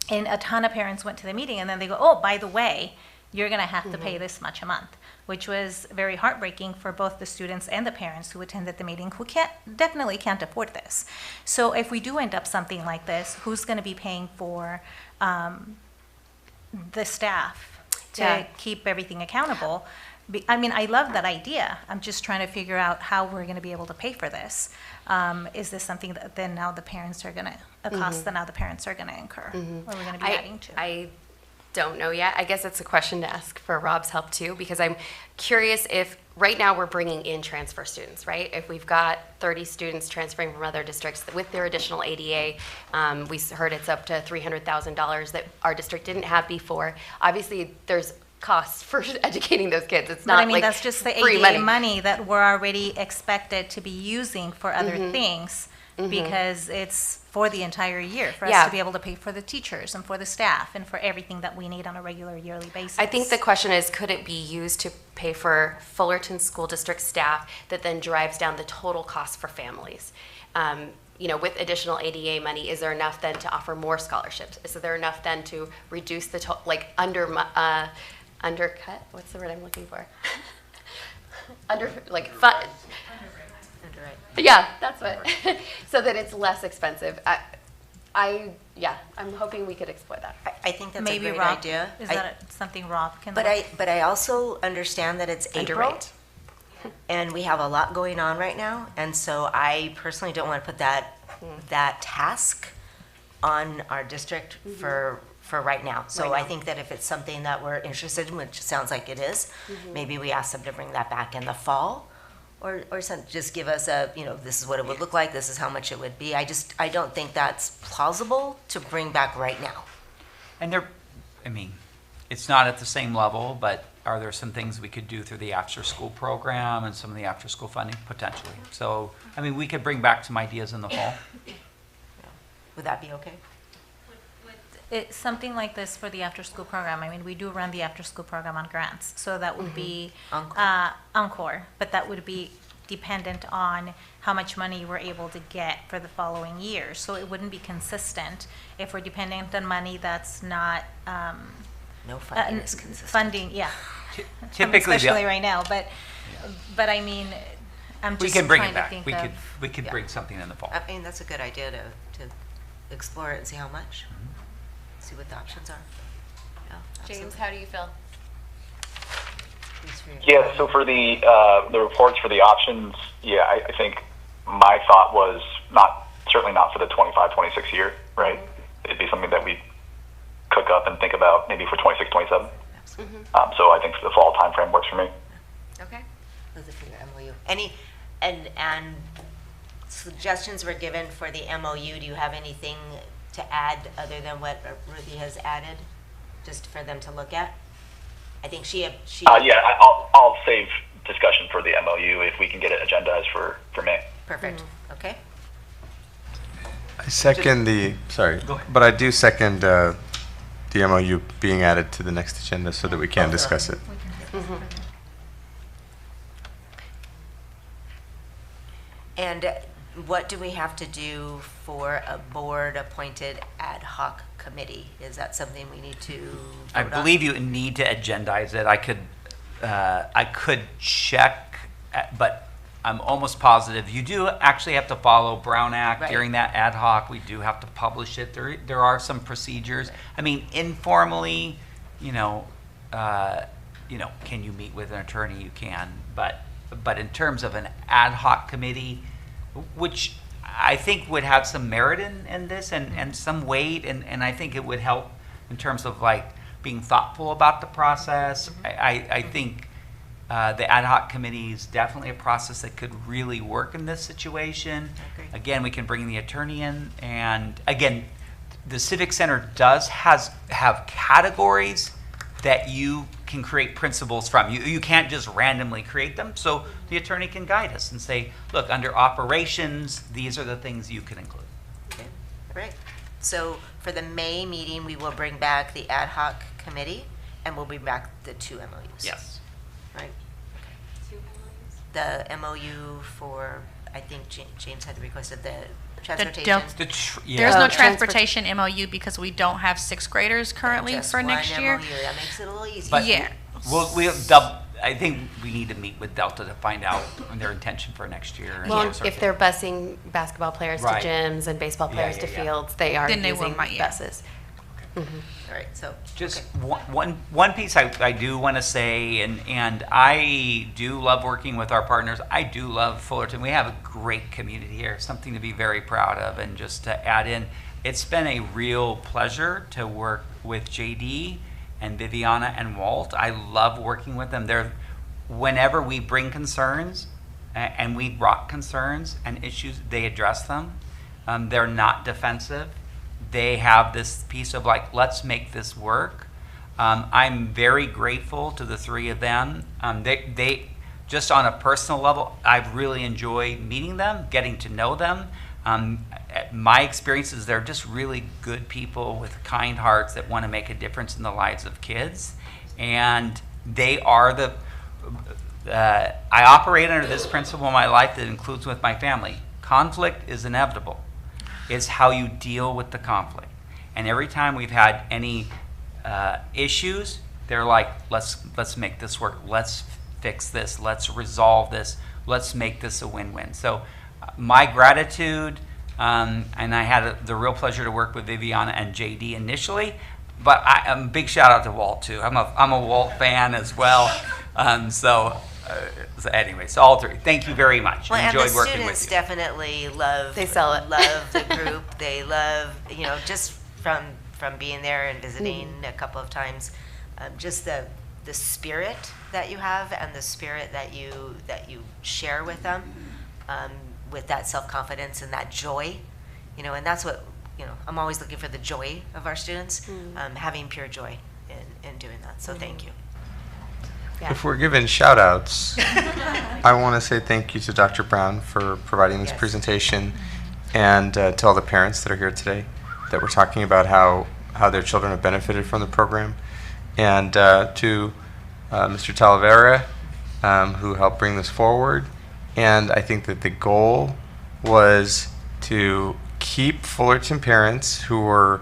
Speaker 17: And a ton of parents went to the meeting, and then they go, oh, by the way, you're going to have to pay this much a month, which was very heartbreaking for both the students and the parents who attended the meeting, who definitely can't afford this. So if we do end up something like this, who's going to be paying for the staff to keep everything accountable? I mean, I love that idea. I'm just trying to figure out how we're going to be able to pay for this. Is this something that then now the parents are going to, a cost that now the parents are going to incur, or we're going to be adding to?
Speaker 16: I don't know yet. I guess it's a question to ask for Rob's help too, because I'm curious if right now we're bringing in transfer students, right? If we've got 30 students transferring from other districts with their additional ADA, we heard it's up to $300,000 that our district didn't have before. Obviously, there's costs for educating those kids. It's not,
Speaker 17: but I mean,
Speaker 16: like,
Speaker 17: that's just the
Speaker 16: free
Speaker 17: ADA money that we're already expected to be using for other things, because it's for the entire year, for us to be able to pay for the teachers and for the staff and for everything that we need on a regular yearly basis.
Speaker 16: I think the question is, could it be used to pay for Fullerton School District staff that then drives down the total cost for families? You know, with additional ADA money, is there enough then to offer more scholarships? Is there enough then to reduce the undercut? What's the word I'm looking for? Yeah, that's what. So that it's less expensive. I'm hoping we could explore that.
Speaker 1: I think that's
Speaker 17: Maybe
Speaker 1: a great
Speaker 17: Rob,
Speaker 1: idea.
Speaker 17: Is that something Rob can?
Speaker 1: But I also understand that it's April, and we have a lot going on right now, and so I personally don't want to put that task on our district for right now. So I think that if it's something that we're interested in, which sounds like it is, maybe we ask them to bring that back in the fall, or just give us a, you know, this is what it would look like, this is how much it would be. I don't think that's plausible to bring back right now.
Speaker 4: And I mean, it's not at the same level, but are there some things we could do through the after-school program and some of the after-school funding, potentially? So, I mean, we could bring back some ideas in the fall.
Speaker 1: Would that be okay?
Speaker 17: It's something like this for the after-school program. I mean, we do run the after-school program on grants, so that would be Encore, but that would be dependent on how much money we're able to get for the following year. So it wouldn't be consistent if we're dependent on money that's not
Speaker 1: no funding is consistent.
Speaker 17: Funding,
Speaker 4: Typically,
Speaker 17: especially right now. But I mean, I'm just
Speaker 4: we can bring
Speaker 17: trying
Speaker 4: it back.
Speaker 17: to think
Speaker 4: We could bring something in the fall.
Speaker 1: I mean, that's a good idea to explore it and see how much. See what the options are.
Speaker 16: James, how do you feel?
Speaker 3: Yeah, so for the reports for the options, I think my thought was certainly not for the 25-26 year, right? It'd be something that we cook up and think about maybe for 26-27. So I think the fall time frame works for me.
Speaker 16: Okay.
Speaker 1: Those are for your MOU. And suggestions were given for the MOU. Do you have anything to add other than what Ruthie has added, just for them to look at? I think
Speaker 3: I'll save discussion for the MOU if we can get it agendized for May.
Speaker 1: Perfect. Okay.
Speaker 12: I second but I do second the MOU being added to the next agenda so that we can discuss it.
Speaker 1: And what do we have to do for a board-appointed ad hoc committee? Is that something we need to
Speaker 4: I
Speaker 1: vote on?
Speaker 4: believe you need to agendize it. I could check, but I'm almost positive you do actually have to follow Brown Act
Speaker 1: Right.
Speaker 4: during that ad hoc. We do have to publish it. There are some procedures. I mean, informally, can you meet with an attorney? You can, but in terms of an ad hoc committee, which I think would have some merit in this and some weight, and I think it would help in terms of like being thoughtful about the process. I think the ad hoc committee is definitely a process that could really work in this situation. Again, we can bring the attorney in, and again, the Civic Center does have categories that you can create principles from. You can't just randomly create them, so the attorney can guide us and say, look, under operations, these are the things you can include.
Speaker 1: Okay, great. So for the May meeting, we will bring back the ad hoc committee, and we'll bring back the 2 MOUs.
Speaker 4: Yes.
Speaker 1: Right? Okay. The MOU for, I think James had requested the transportation.
Speaker 9: There's no transportation MOU because we don't have 6th graders currently
Speaker 1: Just
Speaker 9: for
Speaker 1: one
Speaker 9: next year.
Speaker 1: MOU. That makes it a little easier.
Speaker 4: But
Speaker 9: Yeah.
Speaker 4: I think we need to meet with Delta to find out their intention for next year. and
Speaker 16: Well,
Speaker 4: that sort of
Speaker 16: if
Speaker 4: thing.
Speaker 16: they're busing basketball players
Speaker 4: Right.
Speaker 16: to gyms and baseball
Speaker 4: Yeah,
Speaker 16: players
Speaker 4: yeah,
Speaker 16: to
Speaker 4: yeah.
Speaker 16: fields, they are
Speaker 9: Then they
Speaker 16: using
Speaker 9: might, yeah.
Speaker 16: buses.
Speaker 1: All right, so.
Speaker 4: Just one piece I do want to say, and I do love working with our partners. I do love Fullerton. We have a great community here, something to be very proud of. And just to add in, it's been a real pleasure to work with JD and Viviana and Walt. I love working with them. Whenever we bring concerns and we brought concerns and issues, they address them. They're not defensive. They have this piece of like, let's make this work. I'm very grateful to the 3 of them. They just on a personal level, I've really enjoyed meeting them, getting to know them. My experience is they're just really good people with kind hearts that want to make a difference in the lives of kids. And they are I operate under this principle in my life that includes with my family. Conflict is inevitable. It's how you deal with the conflict. And every time we've had any issues, they're like, let's make this work. Let's fix this. Let's resolve this. Let's make this a win-win. So my gratitude, and I had the real pleasure to work with Viviana and JD initially, but a big shout out to Walt too. I'm a Walt fan as well. So anyway, so all 3. Thank you very much.
Speaker 1: Well,
Speaker 4: Enjoyed
Speaker 1: and the
Speaker 4: working
Speaker 1: students
Speaker 4: with you.
Speaker 1: definitely love.
Speaker 16: They sell it.
Speaker 1: Love the group. They love, just from being there and visiting a couple of times, just the spirit that you have and the spirit that you share with them, with that self-confidence and that joy, and that's what I'm always looking for, the joy of our students, having pure joy in doing that. So thank you.
Speaker 16: Yeah.
Speaker 12: If we're giving shout outs, I want to say thank you to Dr. Brown for providing this presentation, and to all the parents that are here today that were talking about how their children have benefited from the program, and to Mr. Talavera, who helped bring this forward. And I think that the goal was to keep Fullerton parents who were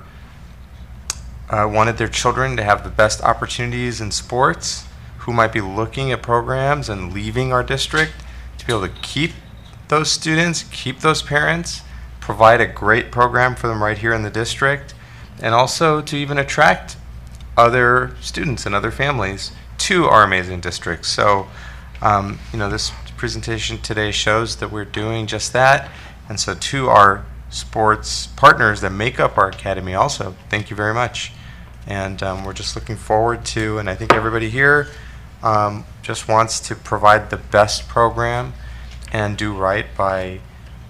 Speaker 12: wanted their children to have the best opportunities in sports, who might be looking at programs and leaving our district, to be able to keep those students, keep those parents, provide a great program for them right here in the district, and also to even attract other students and other families to our amazing district. So, this presentation today shows that we're doing just that. And so to our sports partners that make up our academy also, thank you very much. And we're just looking forward to, and I think everybody here just wants to provide the best program and do right by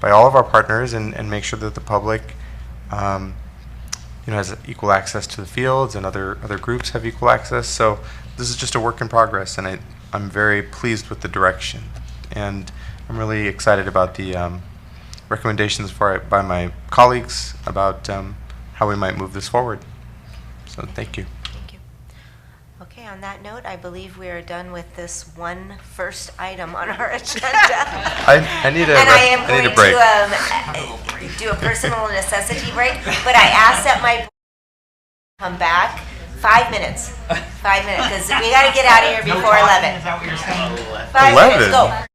Speaker 12: all of our partners, and make sure that the public has equal access to the fields, and other groups have equal access. So this is just a work in progress, and I'm very pleased with the direction, and I'm really excited about the recommendations by my colleagues about how we might move this forward. So thank you.
Speaker 1: Thank you. Okay. Okay, on that note, I believe we are done with this one first item on our agenda.
Speaker 12: I need a
Speaker 1: and I am
Speaker 12: I need
Speaker 1: going
Speaker 12: a break.
Speaker 1: to do a personal necessity break, but I asked that my come back 5 minutes. 5 minutes, because we got to get out of here before 11.
Speaker 4: Is that what you're saying?
Speaker 1: 5 minutes, go.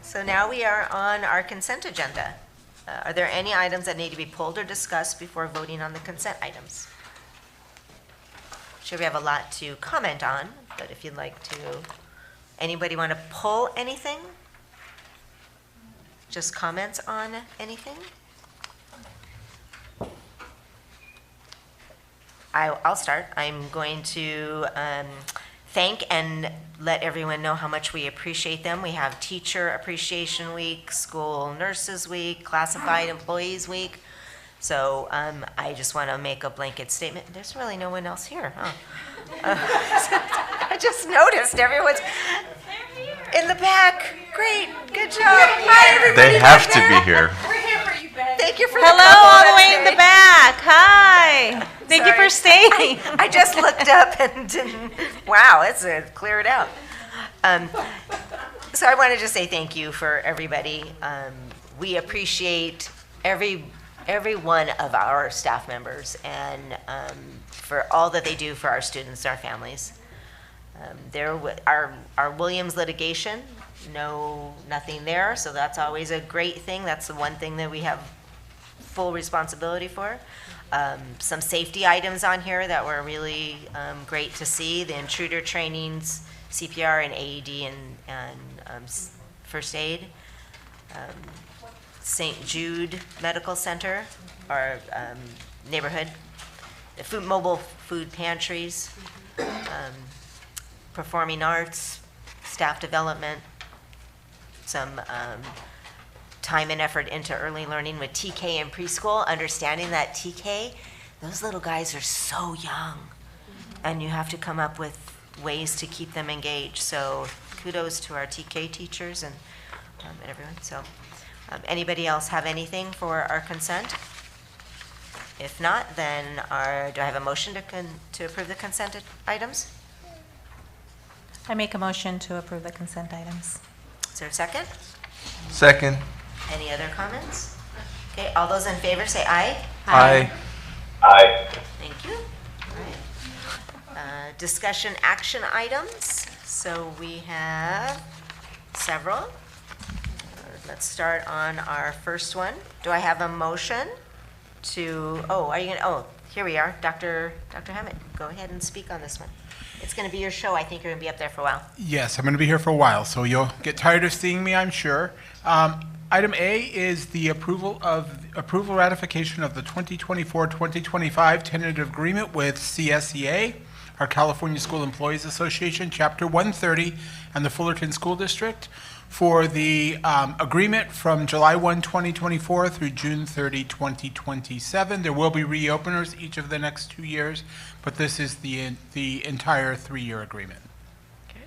Speaker 1: So now we are on our consent agenda. Are there any items that need to be pulled or discussed before voting on the consent items? Sure, we have a lot to comment on, but if you'd like to, anybody want to pull anything? Just comments on anything? I'll start. I'm going to thank and let everyone know how much we appreciate them. We have Teacher Appreciation Week, School Nurses Week, Classified Employees Week. So I just want to make a blanket statement. There's really no one else here, huh? I just noticed everyone's in the back. Great, good job. Hi, everybody.
Speaker 12: They have to be here.
Speaker 1: Thank you for
Speaker 17: Hello, all the way in the back. Hi. Thank you for staying.
Speaker 1: I just looked up and didn't, wow, it's cleared out. So I wanted to say thank you for everybody. We appreciate every one of our staff members and for all that they do for our students and our families. Our Williams litigation, nothing there, so that's always a great thing. That's the one thing that we have full responsibility for. Some safety items on here that were really great to see. The intruder trainings, CPR and AED and first aid. St. Jude Medical Center, our neighborhood. The mobile food pantries. Performing arts, staff development. Some time and effort into early learning with TK in preschool, understanding that TK, those little guys are so young, and you have to come up with ways to keep them engaged. So kudos to our TK teachers and everyone. So anybody else have anything for our consent? If not, then do I have a motion to approve the consent items?
Speaker 17: I make a motion to approve the consent items.
Speaker 1: Is there a second?
Speaker 12: Second.
Speaker 1: Any other comments? Okay, all those in favor say aye.
Speaker 12: Aye.
Speaker 3: Aye.
Speaker 1: Thank you. All right. Discussion action items. So we have several. Let's start on our first one. Do I have a motion to, here we are. Dr. Hammett, go ahead and speak on this one. It's going to be your show. I think you're going to be up there for a while.
Speaker 10: Yes, I'm going to be here for a while, so you'll get tired of seeing me, I'm sure. Item A is the approval ratification of the 2024-2025 tentative agreement with CSEA, our California School Employees Association, Chapter 130, and the Fullerton School District for the agreement from July 1, 2024 through June 30, 2027. There will be reopeners each of the next 2 years, but this is the entire 3-year agreement.
Speaker 1: Okay.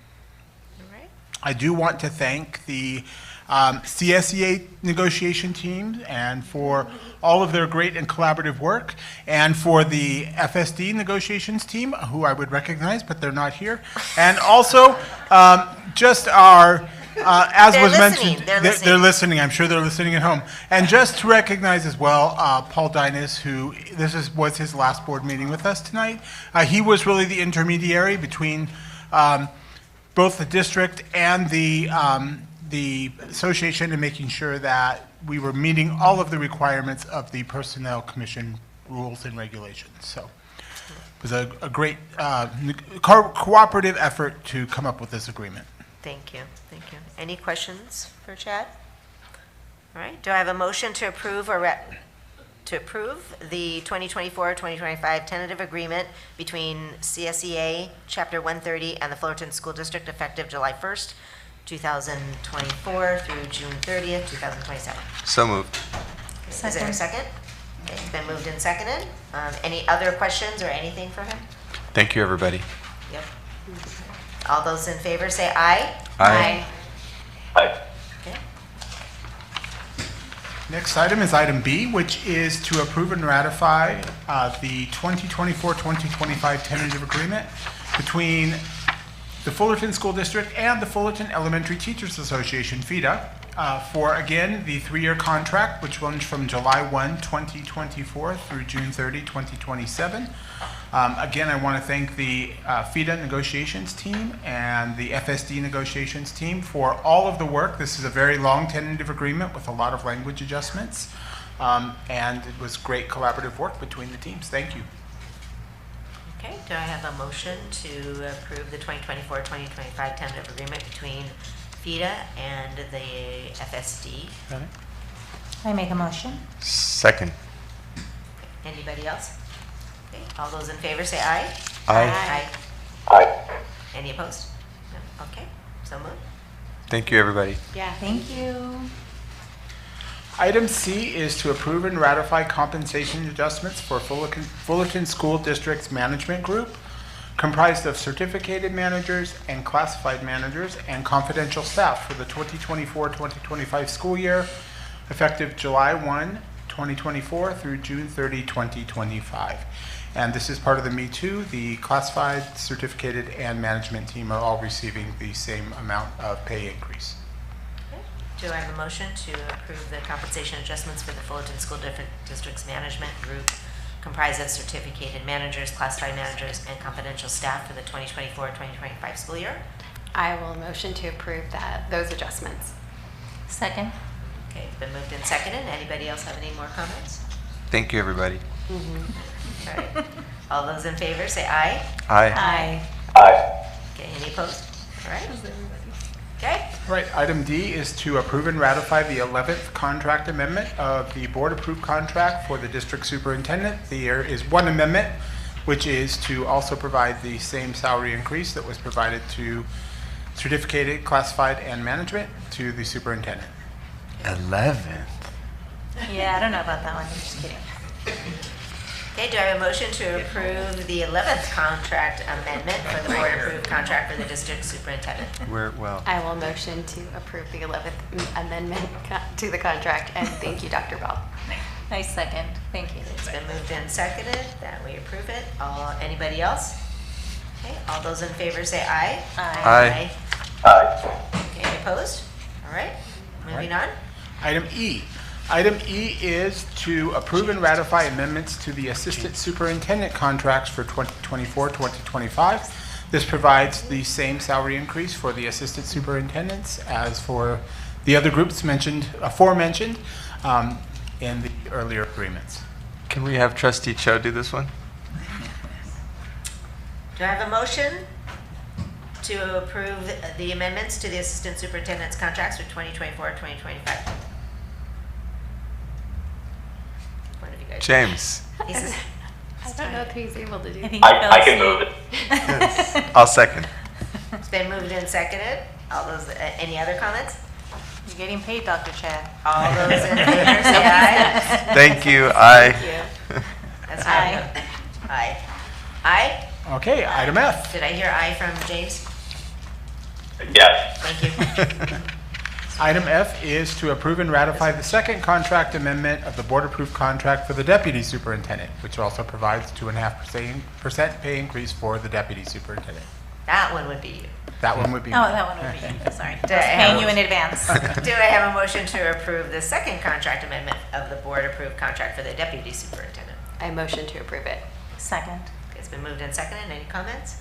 Speaker 1: All right.
Speaker 10: I do want to thank the CSEA negotiation team and for all of their great and collaborative work, and for the FSD negotiations team, who I would recognize, but they're not here, and also just our as
Speaker 1: They're
Speaker 10: was
Speaker 1: listening.
Speaker 10: mentioned, they're listening. I'm sure they're listening at home. And just to recognize as well, Paul Dinas, who was his last board meeting with us tonight. He was really the intermediary between both the district and the association in making sure that we were meeting all of the requirements of the Personnel Commission rules and regulations. So it was a great cooperative effort to come up with this agreement.
Speaker 1: Thank you. Thank you. Any questions for Chad? All right. Do I have a motion to approve the 2024-2025 tentative agreement between CSEA Chapter 130 and the Fullerton School District effective July 1st, 2024 through June 30th, 2027?
Speaker 12: So moved.
Speaker 1: Is there a second? Okay, it's been moved and seconded. Any other questions or anything for him?
Speaker 12: Thank you, everybody.
Speaker 1: Yep. All those in favor say aye.
Speaker 12: Aye.
Speaker 3: Aye.
Speaker 1: Okay.
Speaker 10: Next item is item B, which is to approve and ratify the 2024-2025 tentative agreement between the Fullerton School District and the Fullerton Elementary Teachers Association, FEDA, for, again, the 3-year contract, which runs from July 1, 2024 through June 30, 2027. Again, I want to thank the FIDA negotiations team and the FSD negotiations team for all of the work. This is a very long tentative agreement with a lot of language adjustments, and it was great collaborative work between the teams. Thank you.
Speaker 1: Okay, do I have a motion to approve the 2024-2025 tentative agreement between FIDA and the FSD?
Speaker 17: I make a motion.
Speaker 12: Second.
Speaker 1: Anybody else? Okay, all those in favor say aye.
Speaker 12: Aye.
Speaker 3: Aye.
Speaker 1: Any opposed? No? Okay, so moved.
Speaker 12: Thank you, everybody.
Speaker 17: Yeah, thank you.
Speaker 10: Item C is to approve and ratify compensation adjustments for Fullerton School District's management group, comprised of certificated managers and classified managers and confidential staff for the 2024-2025 school year, effective July 1, 2024 through June 30, 2025. And this is part of the Me Too. The classified, certificated, and management team are all receiving the same amount of pay increase.
Speaker 1: Do I have a motion to approve the compensation adjustments for the Fullerton School District's management group, comprised of certificated managers, classified managers, and confidential staff for the 2024-2025 school year?
Speaker 16: I will motion to approve those adjustments.
Speaker 17: Second.
Speaker 1: Okay, it's been moved and seconded. Anybody else have any more comments?
Speaker 12: Thank you, everybody.
Speaker 1: All right. All those in favor say aye.
Speaker 12: Aye.
Speaker 17: Aye.
Speaker 3: Aye.
Speaker 1: Okay, any opposed? All right. Okay.
Speaker 10: All right, item D is to approve and ratify the 11th contract amendment of the board-approved contract for the district superintendent. There is one amendment, which is to also provide the same salary increase that was provided to certificated, classified, and management to the superintendent.
Speaker 12: 11th.
Speaker 17: Yeah, I don't know about that one. I'm just kidding.
Speaker 1: Okay, do I have a motion to approve the 11th contract amendment for the board-approved contract for the district superintendent?
Speaker 16: I will motion to approve the 11th amendment to the contract, and thank you, Dr. Bell.
Speaker 17: Nice second. Thank you.
Speaker 1: It's been moved and seconded that we approve it. Anybody else? Okay, all those in favor say aye.
Speaker 12: Aye.
Speaker 3: Aye.
Speaker 1: Okay, any opposed? All right, moving on.
Speaker 10: Item E. Item E is to approve and ratify amendments to the assistant superintendent contracts for 2024-2025. This provides the same salary increase for the assistant superintendents as for the other groups mentioned, aforementioned, in the earlier agreements.
Speaker 12: Can we have Trustee Cho do this one?
Speaker 1: Do I have a motion to approve the amendments to the assistant superintendent's contracts for 2024-2025?
Speaker 12: James.
Speaker 1: He says,
Speaker 16: I don't know if he's able to do that.
Speaker 3: I can move it.
Speaker 12: I'll second.
Speaker 1: it's been moved and seconded. All those, any other comments?
Speaker 17: You're getting paid, Dr. Chad.
Speaker 1: All those in favor say aye.
Speaker 12: Thank you. Aye.
Speaker 1: Thank you. That's aye. Aye. Aye?
Speaker 10: Okay, item F.
Speaker 1: Did I hear aye from James?
Speaker 3: Yes.
Speaker 1: Thank you.
Speaker 10: Item F is to approve and ratify the second contract amendment of the board-approved contract for the deputy superintendent, which also provides 2.5% pay increase for the deputy superintendent.
Speaker 1: That one would be you.
Speaker 10: That one would be.
Speaker 17: Oh, that one would be you. Sorry. I was
Speaker 1: Do I
Speaker 17: paying
Speaker 1: have
Speaker 17: you in advance.
Speaker 1: Do I have a motion to approve the second contract amendment of the board-approved contract for the deputy superintendent?
Speaker 16: I motion to approve it.
Speaker 17: Second.
Speaker 1: It's been moved and seconded. Any comments?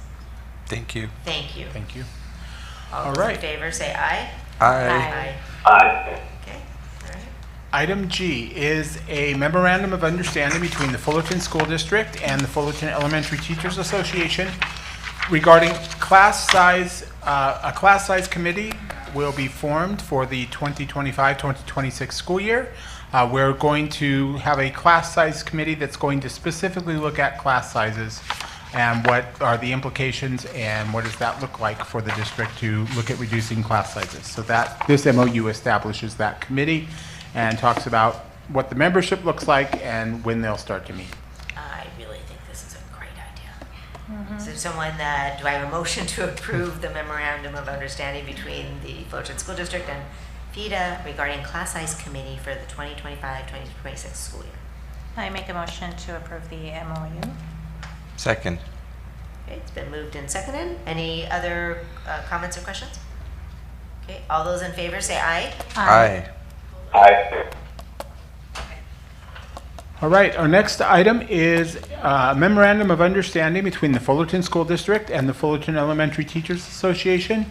Speaker 12: Thank you.
Speaker 1: Thank you.
Speaker 10: Thank you.
Speaker 1: All
Speaker 10: All
Speaker 1: those
Speaker 10: right.
Speaker 1: in favor say aye.
Speaker 12: Aye.
Speaker 3: Aye.
Speaker 1: Okay. All right.
Speaker 10: Item G is a memorandum of understanding between the Fullerton School District and the Fullerton Elementary Teachers Association regarding class size. A class size committee will be formed for the 2025-2026 school year. We're going to have a class size committee that's going to specifically look at class sizes and what are the implications and what does that look like for the district to look at reducing class sizes. So that this MOU establishes that committee and talks about what the membership looks like and when they'll start to meet.
Speaker 1: I really think this is a great idea. So someone that, do I have a motion to approve the memorandum of understanding between the Fullerton School District and FIDA regarding class size committee for the 2025-2026 school year?
Speaker 17: I make a motion to approve the MOU.
Speaker 12: Second.
Speaker 1: Okay, it's been moved and seconded. Any other comments or questions? Okay, all those in favor say aye.
Speaker 12: Aye.
Speaker 3: Aye.
Speaker 10: All right, our next item is a memorandum of understanding between the Fullerton School District and the Fullerton Elementary Teachers Association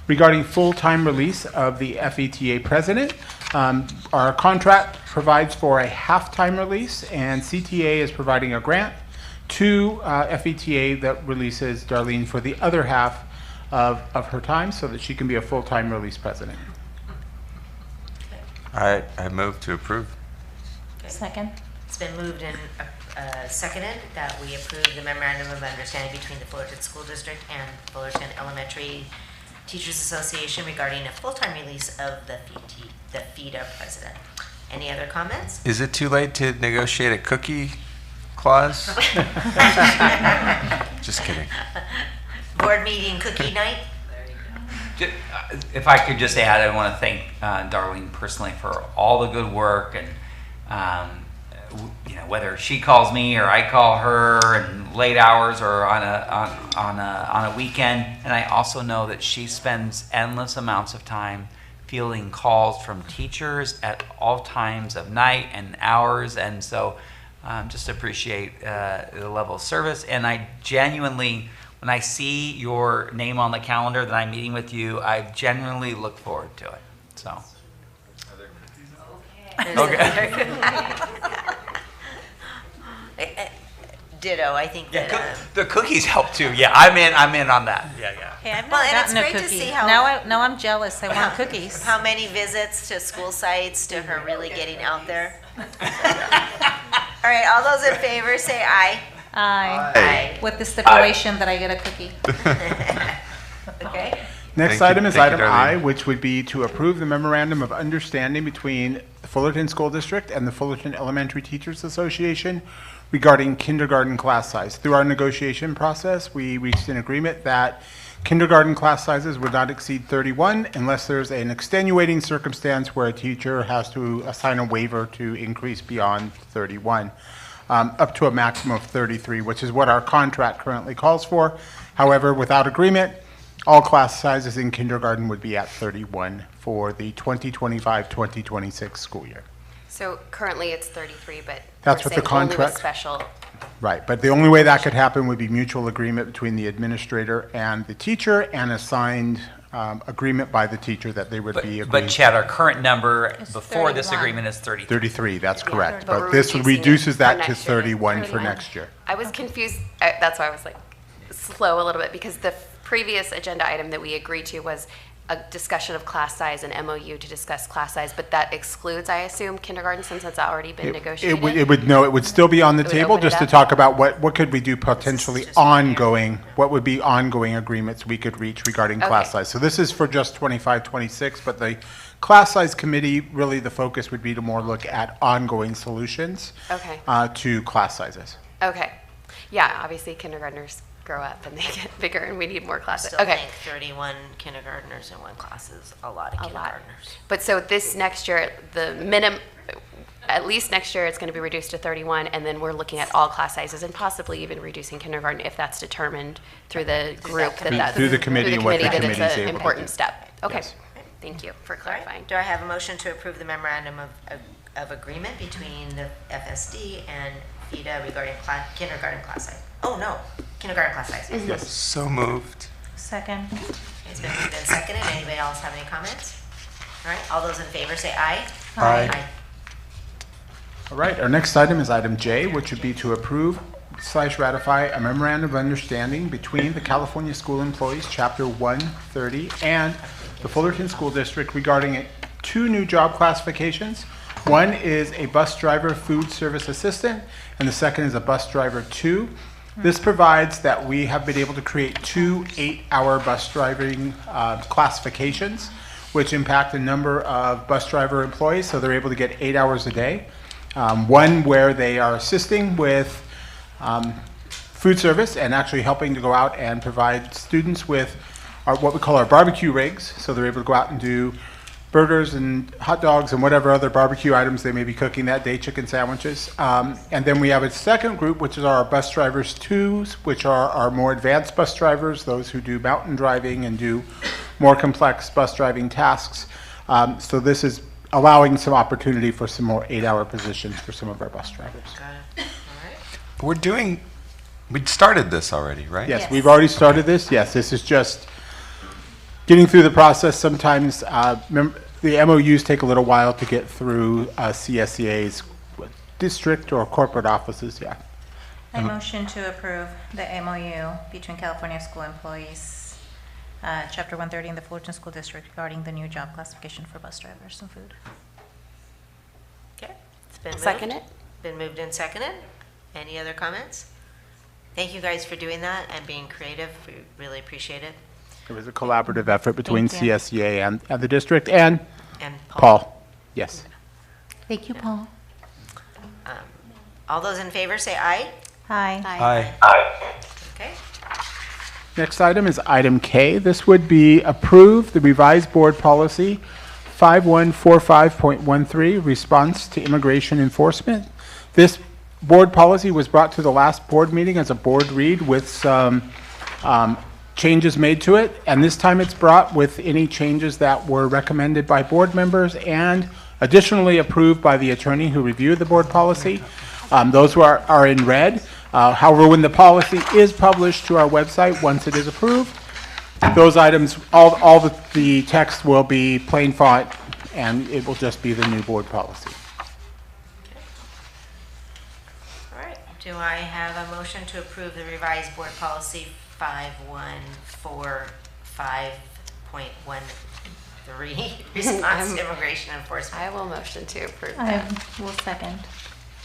Speaker 10: regarding full-time release of the FETA president. Our contract provides for a half-time release, and CTA is providing a grant to FETA that releases Darlene for the other half of her time so that she can be a full-time release president.
Speaker 12: I move to approve.
Speaker 17: Second.
Speaker 1: It's been moved and seconded that we approve the memorandum of understanding between the Fullerton School District and Fullerton Elementary Teachers Association regarding a full-time release of the FETA president. Any other comments?
Speaker 12: Is it too late to negotiate a cookie clause? Just kidding.
Speaker 1: Board meeting cookie night?
Speaker 4: If I could just add, I want to thank Darlene personally for all the good work, and you know, whether she calls me or I call her, and late hours or on a weekend. And I also know that she spends endless amounts of time fielding calls from teachers at all times of night and hours, and so just appreciate the level of service. And I genuinely, when I see your name on the calendar that I'm meeting with you, I genuinely look forward to it. So. Okay.
Speaker 1: Ditto. I think that
Speaker 4: the cookies help too. Yeah, I'm in on that. Yeah.
Speaker 17: Hey, I've
Speaker 1: Well,
Speaker 17: never
Speaker 1: and it's
Speaker 17: gotten a
Speaker 1: great to
Speaker 17: cookie.
Speaker 1: see how
Speaker 17: Now I'm jealous. I want cookies.
Speaker 1: How many visits to school sites to her really getting out there? All right, all those in favor say aye.
Speaker 17: Aye.
Speaker 1: Aye.
Speaker 17: With the stipulation that I get a cookie.
Speaker 1: Okay.
Speaker 10: Next item is item I, which would be to approve the memorandum of understanding between the Fullerton School District and the Fullerton Elementary Teachers Association regarding kindergarten class size. Through our negotiation process, we reached an agreement that kindergarten class sizes would not exceed 31 unless there's an extenuating circumstance where a teacher has to assign a waiver to increase beyond 31, up to a maximum of 33, which is what our contract currently calls for. However, without agreement, all class sizes in kindergarten would be at 31 for the 2025-2026 school year.
Speaker 16: So currently it's 33, but
Speaker 10: That's
Speaker 16: we're
Speaker 10: what the
Speaker 16: saying only with
Speaker 10: contract-
Speaker 16: special.
Speaker 10: Right, but the only way that could happen would be mutual agreement between the administrator and the teacher, and a signed agreement by the teacher that they would be agreeing.
Speaker 4: But Chad, our current number before this
Speaker 17: 31.
Speaker 4: agreement is 33.
Speaker 10: 33, that's correct.
Speaker 16: But
Speaker 10: But
Speaker 16: we're
Speaker 10: this
Speaker 16: reducing it
Speaker 10: reduces
Speaker 16: for
Speaker 10: that to
Speaker 16: next year to
Speaker 10: 31 for
Speaker 16: 31.
Speaker 10: next year.
Speaker 16: I was confused, that's why I was like slow a little bit, because the previous agenda item that we agreed to was a discussion of class size and MOU to discuss class size, but that excludes, I assume, kindergarten, since it's already been negotiated?
Speaker 10: It would still be on the
Speaker 16: It would
Speaker 10: table,
Speaker 16: open it
Speaker 10: just to
Speaker 16: up?
Speaker 10: talk about what could we do potentially ongoing, what would be ongoing agreements we could reach regarding class
Speaker 16: Okay.
Speaker 10: size. So this is for just 25, 26, but the class size committee, really the focus would be to more look at ongoing solutions
Speaker 16: Okay.
Speaker 10: to class sizes.
Speaker 16: Okay. Yeah, obviously kindergartners grow up and they get bigger and we need more classes.
Speaker 1: Still
Speaker 16: Okay.
Speaker 1: think 31 kindergartners in one class is a lot of
Speaker 16: A lot.
Speaker 1: kindergartners.
Speaker 16: But so this next year, the minimum, at least next year, it's going to be reduced to 31, and then we're looking at all class sizes and possibly even reducing kindergarten if that's determined through the group that's
Speaker 10: Through the committee and what the
Speaker 16: that
Speaker 10: committee's
Speaker 16: it's
Speaker 10: able
Speaker 16: an
Speaker 10: to
Speaker 16: important
Speaker 10: do.
Speaker 16: step. Okay.
Speaker 10: Yes.
Speaker 16: Thank you for
Speaker 1: All right.
Speaker 16: clarifying.
Speaker 1: Do I have a motion to approve the memorandum of agreement between the FSD and FETA regarding kindergarten class size? Oh, no, kindergarten class size.
Speaker 10: Yes.
Speaker 12: So moved.
Speaker 17: Second.
Speaker 1: It's been moved and seconded. Anybody else have any comments? All right, all those in favor say aye.
Speaker 12: Aye.
Speaker 10: All right, our next item is item J, which would be to approve/ratify a memorandum of understanding between the California School Employees Chapter 130 and the Fullerton School District regarding 2 new job classifications. One is a bus driver food service assistant, and the second is a bus driver 2. This provides that we have been able to create 2 8-hour bus driving classifications, which impact a number of bus driver employees, so they're able to get 8 hours a day. One where they are assisting with food service and actually helping to go out and provide students with what we call our barbecue rigs, so they're able to go out and do burgers and hot dogs and whatever other barbecue items they may be cooking that day, chicken sandwiches. And then we have a second group, which is our bus drivers 2s, which are our more advanced bus drivers, those who do mountain driving and do more complex bus driving tasks. So this is allowing some opportunity for some more 8-hour positions for some of our bus drivers.
Speaker 12: We started this already, right?
Speaker 10: Yes, we've already started this. Yes, this is just getting through the process. Sometimes the MOUs take a little while to get through CSEA's district or corporate offices, yeah.
Speaker 17: I motion to approve the MOU between California School Employees, Chapter 130 in the Fullerton School District regarding the new job classification for bus drivers and food.
Speaker 1: Okay, it's been moved.
Speaker 16: Second it.
Speaker 1: Been moved and seconded. Any other comments? Thank you guys for doing that and being creative. We really appreciate it.
Speaker 10: It was a collaborative effort between
Speaker 1: Thank you.
Speaker 10: CSEA and the district and
Speaker 1: Paul.
Speaker 10: Paul. Yes.
Speaker 17: Thank you, Paul.
Speaker 1: All those in favor say aye.
Speaker 17: Aye.
Speaker 12: Aye.
Speaker 1: Okay.
Speaker 10: Next item is item K. This would be approve the revised board policy 5145.13, response to immigration enforcement. This board policy was brought to the last board meeting as a board read with some changes made to it, and this time it's brought with any changes that were recommended by board members and additionally approved by the attorney who reviewed the board policy. Those are in red. However, when the policy is published to our website, once it is approved, those items, all the text will be plain font, and it will just be the new board policy.
Speaker 1: All right. Do I have a motion to approve the revised board policy 5145.13, response to immigration enforcement?
Speaker 16: I will motion to approve
Speaker 17: I
Speaker 16: that.
Speaker 17: will second.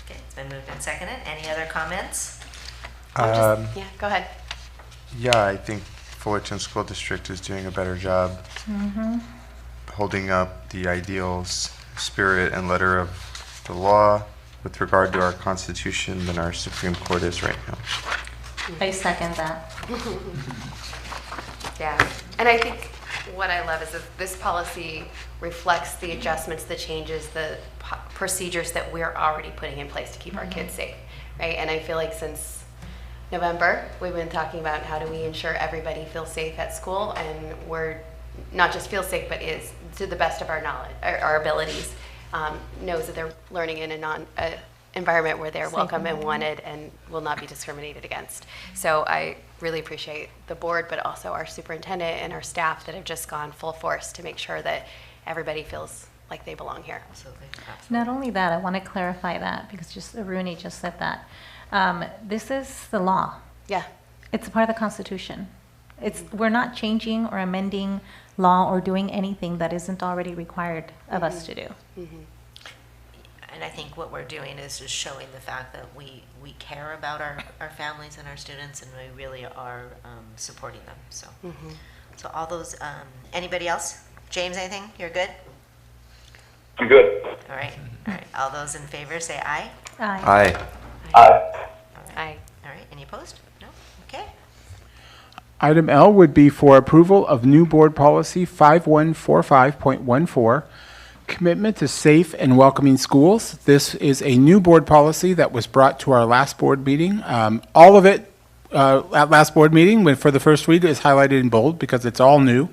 Speaker 1: Okay, it's been moved and seconded. Any other comments?
Speaker 16: Yeah, go ahead.
Speaker 12: Yeah, I think Fullerton School District is doing a better job holding up the ideals, spirit, and letter of the law with regard to our Constitution than our Supreme Court is right now.
Speaker 17: I second that.
Speaker 16: Yeah, and I think what I love is that this policy reflects the adjustments, the changes, the procedures that we're already putting in place to keep our kids safe, right? And I feel like since November, we've been talking about how do we ensure everybody feels safe at school, and we're not just feel safe, but is to the best of our knowledge, our abilities, knows that they're learning in a environment where they're welcome and wanted and will not be discriminated against. So I really appreciate the board, but also our superintendent and our staff that have just gone full force to make sure that everybody feels like they belong here.
Speaker 1: Absolutely.
Speaker 17: Not only that, I want to clarify that because Aruni just said that. This is the law.
Speaker 16: Yeah.
Speaker 17: It's a part of the Constitution. We're not changing or amending law or doing anything that isn't already required of us to do.
Speaker 1: And I think what we're doing is just showing the fact that we care about our families and our students, and we really are supporting them. So, so all those. Anybody else? James, anything? You're good.
Speaker 3: I'm good.
Speaker 1: All right. All right. All those in favor say aye.
Speaker 17: Aye.
Speaker 12: Aye.
Speaker 3: Aye.
Speaker 16: Aye.
Speaker 1: All right. Any opposed? No. Okay.
Speaker 10: Item L would be for approval of new board policy 5145.14, commitment to safe and welcoming schools. This is a new board policy that was brought to our last board meeting. All of it at last board meeting for the first read is highlighted in bold because it's all new.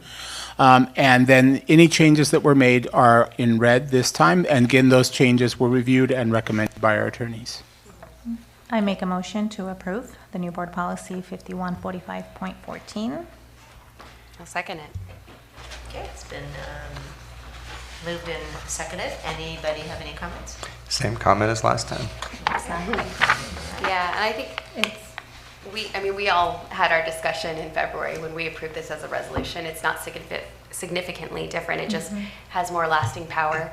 Speaker 10: And then any changes that were made are in red this time. And again, those changes were reviewed and recommended by our attorneys.
Speaker 17: I make a motion to approve the new board policy 5145.14.
Speaker 16: I'll second it.
Speaker 1: Okay. It's been moved and seconded. Anybody have any comments?
Speaker 12: Same comment as last time.
Speaker 16: Yeah, and I think we all had our discussion in February when we approved this as a resolution. It's not significantly different. It just has more lasting power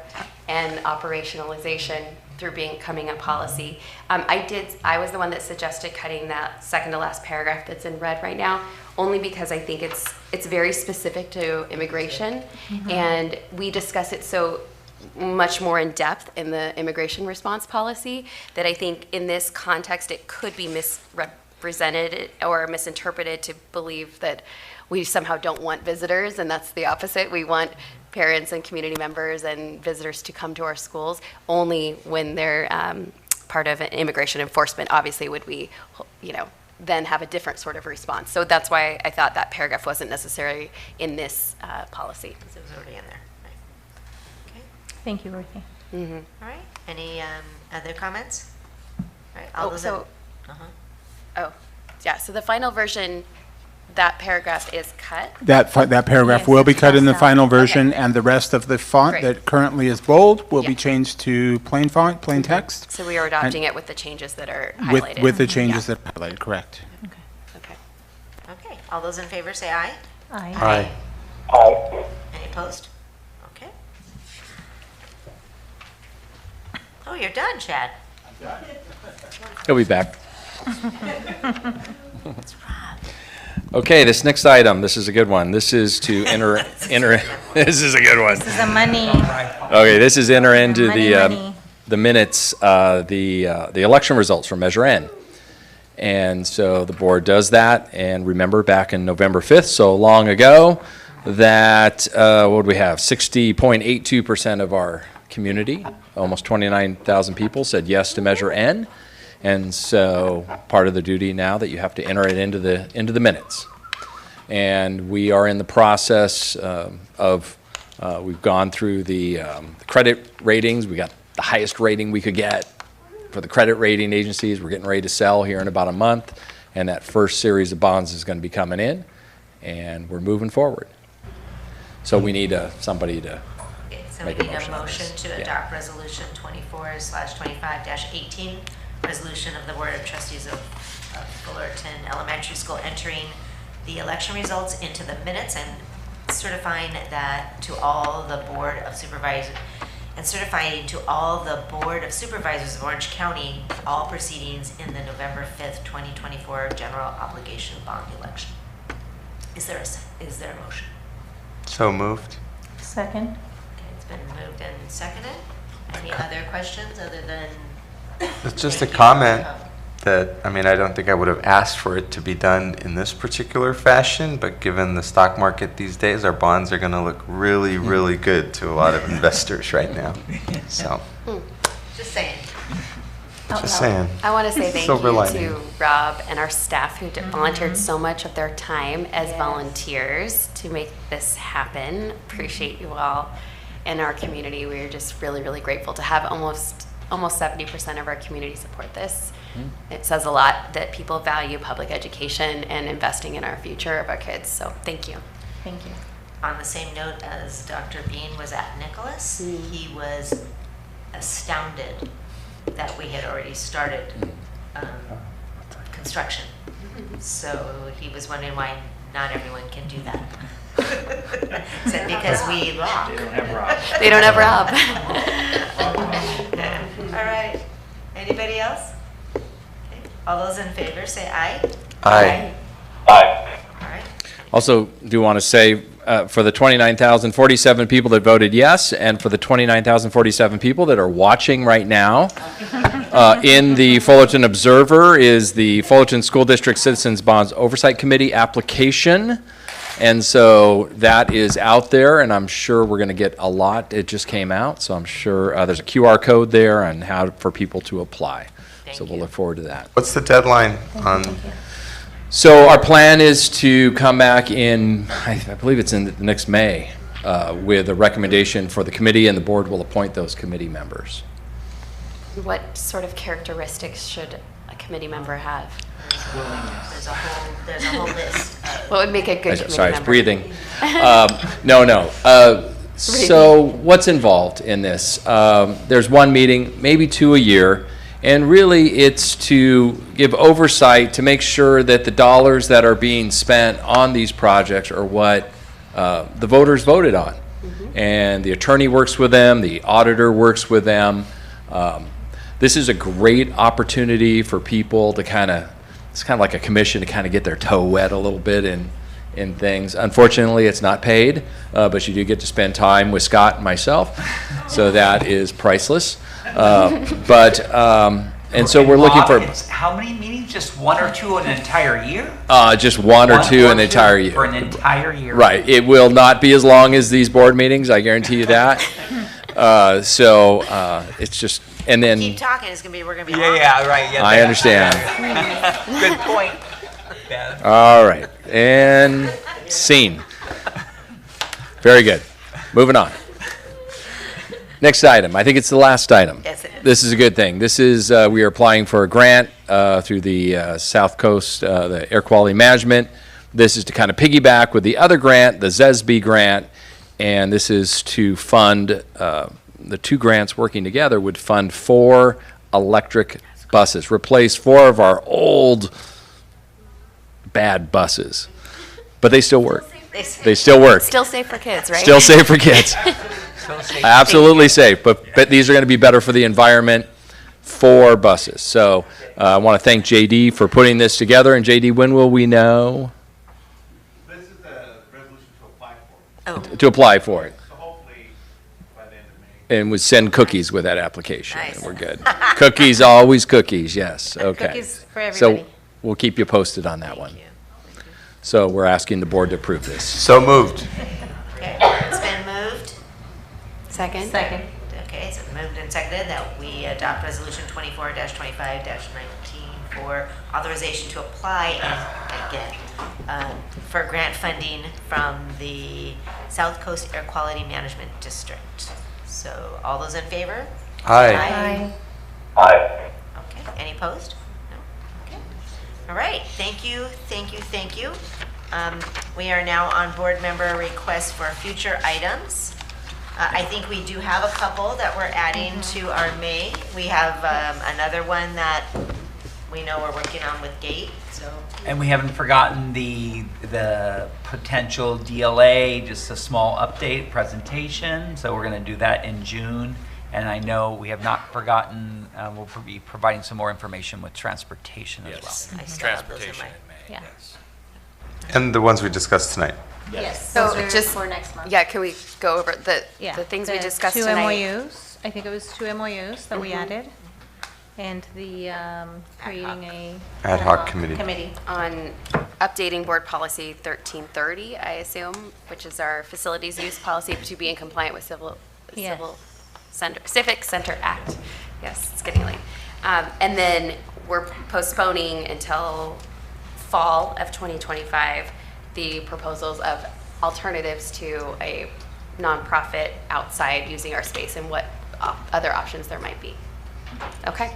Speaker 16: and operationalization through becoming a policy. I was the one that suggested cutting that second to last paragraph that's in red right now, only because I think it's very specific to immigration, and we discuss it so much more in depth in the immigration response policy that I think in this context it could be misrepresented or misinterpreted to believe that we somehow don't want visitors, and that's the opposite. We want parents and community members and visitors to come to our schools only when they're part of an immigration enforcement. Obviously, would we, then have a different sort of response. So that's why I thought that paragraph wasn't necessary in this policy.
Speaker 1: It was already in there. Right. Okay.
Speaker 17: Thank you, Ruthie.
Speaker 1: All right. Any other comments? All right. All those
Speaker 16: so,
Speaker 1: uh-huh.
Speaker 16: Yeah, so the final version, that paragraph is cut.
Speaker 10: That paragraph will be cut in the final version, and the rest of the font
Speaker 16: Great.
Speaker 10: that currently is bold will be changed to plain font, plain text.
Speaker 16: So we are adopting it with the changes that are highlighted.
Speaker 10: With the changes that are highlighted, correct.
Speaker 1: Okay. All those in favor say aye.
Speaker 17: Aye.
Speaker 3: Aye.
Speaker 1: Any opposed? Okay. Oh, you're done, Chad.
Speaker 15: He'll be back. Okay, this next item, this is a good one. This is to enter, this is a good one.
Speaker 17: This is a money.
Speaker 15: Okay, this is enter into
Speaker 17: Money.
Speaker 15: the minutes, the election results from Measure N. And so the board does that, and remember back in November 5th, so long ago, that, what do we have, 60.82% of our community, almost 29,000 people said yes to Measure N. And so part of the duty now that you have to enter it into the minutes. And we are in the process we've gone through the credit ratings. We got the highest rating we could get for the credit rating agencies. We're getting ready to sell here in about a month. And that first series of bonds is going to be coming in. And we're moving forward. So we need somebody to make a motion.
Speaker 1: To adopt Resolution 24/25-18. Resolution of the Board of Trustees of Fullerton Elementary School entering the election results into the minutes and certifying that to all the Board of Supervisors and certifying to all the Board of Supervisors of Orange County all proceedings in the November 5th, 2024 general obligation bond election. Is there a motion?
Speaker 12: So moved.
Speaker 17: Second.
Speaker 1: Okay, it's been moved and seconded. Any other questions other than?
Speaker 12: It's just a comment that, I mean, I don't think I would have asked for it to be done in this particular fashion, but given the stock market these days, our bonds are going to look really, really good to a lot of investors right now. So,
Speaker 1: Just saying.
Speaker 12: just saying.
Speaker 16: I want to say thank
Speaker 12: Silver
Speaker 16: you
Speaker 12: lining.
Speaker 16: to Rob and our staff who volunteered so much of their time as volunteers to make this happen. Appreciate you all. In our community, we're just really, really grateful to have almost 70% of our community support this. It says a lot that people value public education and investing in our future of our kids. So thank you.
Speaker 17: Thank you.
Speaker 1: On the same note as Dr. Bean was at Nicholas, he was astounded that we had already started construction. So he was wondering why not everyone can do that. Said because we rock.
Speaker 16: They don't have Rob.
Speaker 1: All right. Anybody else? Okay. All those in favor say aye.
Speaker 12: Aye.
Speaker 3: Aye.
Speaker 1: All right.
Speaker 15: Also, do want to say for the 29,047 people that voted yes, and for the 29,047 people that are watching right now, in the Fullerton Observer is the Fullerton School District Citizens Bonds Oversight Committee application. And so that is out there, and I'm sure we're going to get a lot. It just came out, so I'm sure there's a QR code there on how for people to apply. So we'll look forward to that.
Speaker 12: What's the deadline on?
Speaker 15: So our plan is to come back in, I believe it's in the next May, with a recommendation for the committee, and the board will appoint those committee members.
Speaker 16: What sort of characteristics should a committee member have?
Speaker 1: There's a whole list.
Speaker 16: What would make a good committee
Speaker 15: Sorry, I was
Speaker 16: member?
Speaker 15: breathing. No. So what's involved in this? There's one meeting, maybe two a year, and really it's to give oversight to make sure that the dollars that are being spent on these projects are what the voters voted on. And the attorney works with them, the auditor works with them. This is a great opportunity for people to it's kind of like a commission to kind of get their toe wet a little bit in things. Unfortunately, it's not paid, but you do get to spend time with Scott and myself, so that is priceless. And so we're looking for...
Speaker 4: How many meetings? Just one or two in an entire year?
Speaker 15: Just one or two in the entire year.
Speaker 4: For an entire year.
Speaker 15: Right. It will not be as long as these board meetings, I guarantee you that. It's just... And then
Speaker 1: Keep talking. We're gonna be.
Speaker 4: Yeah, right. Yeah,
Speaker 15: I understand.
Speaker 4: Good point.
Speaker 15: All right, and scene. Very good. Moving on. Next item. I think it's the last item.
Speaker 1: Yes, it is.
Speaker 15: This is a good thing. This is, we are applying for a grant through the South Coast, the Air Quality Management. This is to kind of piggyback with the other grant, the ZESB grant, and this is to fund, the two grants working together would fund 4 electric buses, replace 4 of our old bad buses. But they still work. They still work.
Speaker 16: Still safe for kids, right?
Speaker 15: Still safe for kids. Absolutely safe, but these are going to be better for the environment, 4 buses. So I want to thank JD for putting this together. And JD, when will we know?
Speaker 5: This is the resolution to apply for it.
Speaker 15: To apply for it.
Speaker 5: So hopefully by the end of May.
Speaker 15: And we send cookies with that application. Nice. And we're good. Cookies, always cookies, yes. Okay.
Speaker 17: Cookies for everybody.
Speaker 15: So we'll keep you posted on that one. So we're asking the board to approve this.
Speaker 12: So moved.
Speaker 1: Okay, it's been moved.
Speaker 16: Second.
Speaker 17: Second.
Speaker 1: Okay, so moved and seconded that we adopt resolution 24-25-19 for authorization to apply again for grant funding from the South Coast Air Quality Management District. So all those in favor?
Speaker 12: Aye.
Speaker 3: Aye.
Speaker 1: Okay, any opposed? No? Okay. All right, thank you, thank you, thank you. We are now on board member requests for future items. I think we do have a couple that we're adding to our May. We have another one that we know we're working on with GATE, so.
Speaker 4: And we haven't forgotten the potential DLA, just a small update presentation. So we're going to do that in June. And I know we have not forgotten, we'll be providing some more information with transportation as well.
Speaker 1: I still have those in
Speaker 15: Transportation
Speaker 1: my-
Speaker 15: in May.
Speaker 1: Yeah.
Speaker 12: And the ones we discussed tonight.
Speaker 17: Yes.
Speaker 16: So
Speaker 17: those are
Speaker 16: just
Speaker 17: for next month.
Speaker 16: Yeah, can we go over the things we
Speaker 17: the
Speaker 16: discussed
Speaker 17: 2
Speaker 16: tonight?
Speaker 17: MOUs. I think it was 2 MOUs that we added, and the creating a
Speaker 12: Ad hoc committee.
Speaker 16: On updating board policy 1330, I assume, which is our facilities use policy to be in compliant with Civic Center Act. Yes, it's getting late. And then we're postponing until fall of 2025 the proposals of alternatives to a nonprofit outside using our space and what other options there might be. Okay.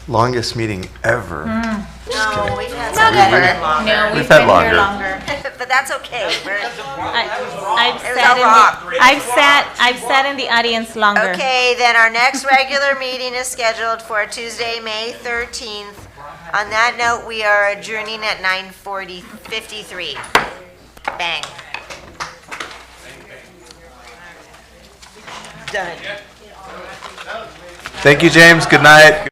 Speaker 12: Longest meeting ever.
Speaker 1: No, we've had
Speaker 12: Not
Speaker 1: some
Speaker 12: ever.
Speaker 1: that are longer.
Speaker 17: No,
Speaker 12: We've
Speaker 17: we've
Speaker 12: had
Speaker 17: been
Speaker 12: longer.
Speaker 17: here longer.
Speaker 1: But that's okay.
Speaker 17: I've sat in the audience longer.
Speaker 1: Okay, then our next regular meeting is scheduled for Tuesday, May 13th. On that note, we are adjourning at 9:53. Bang. Done.
Speaker 12: Thank you, James. Good night.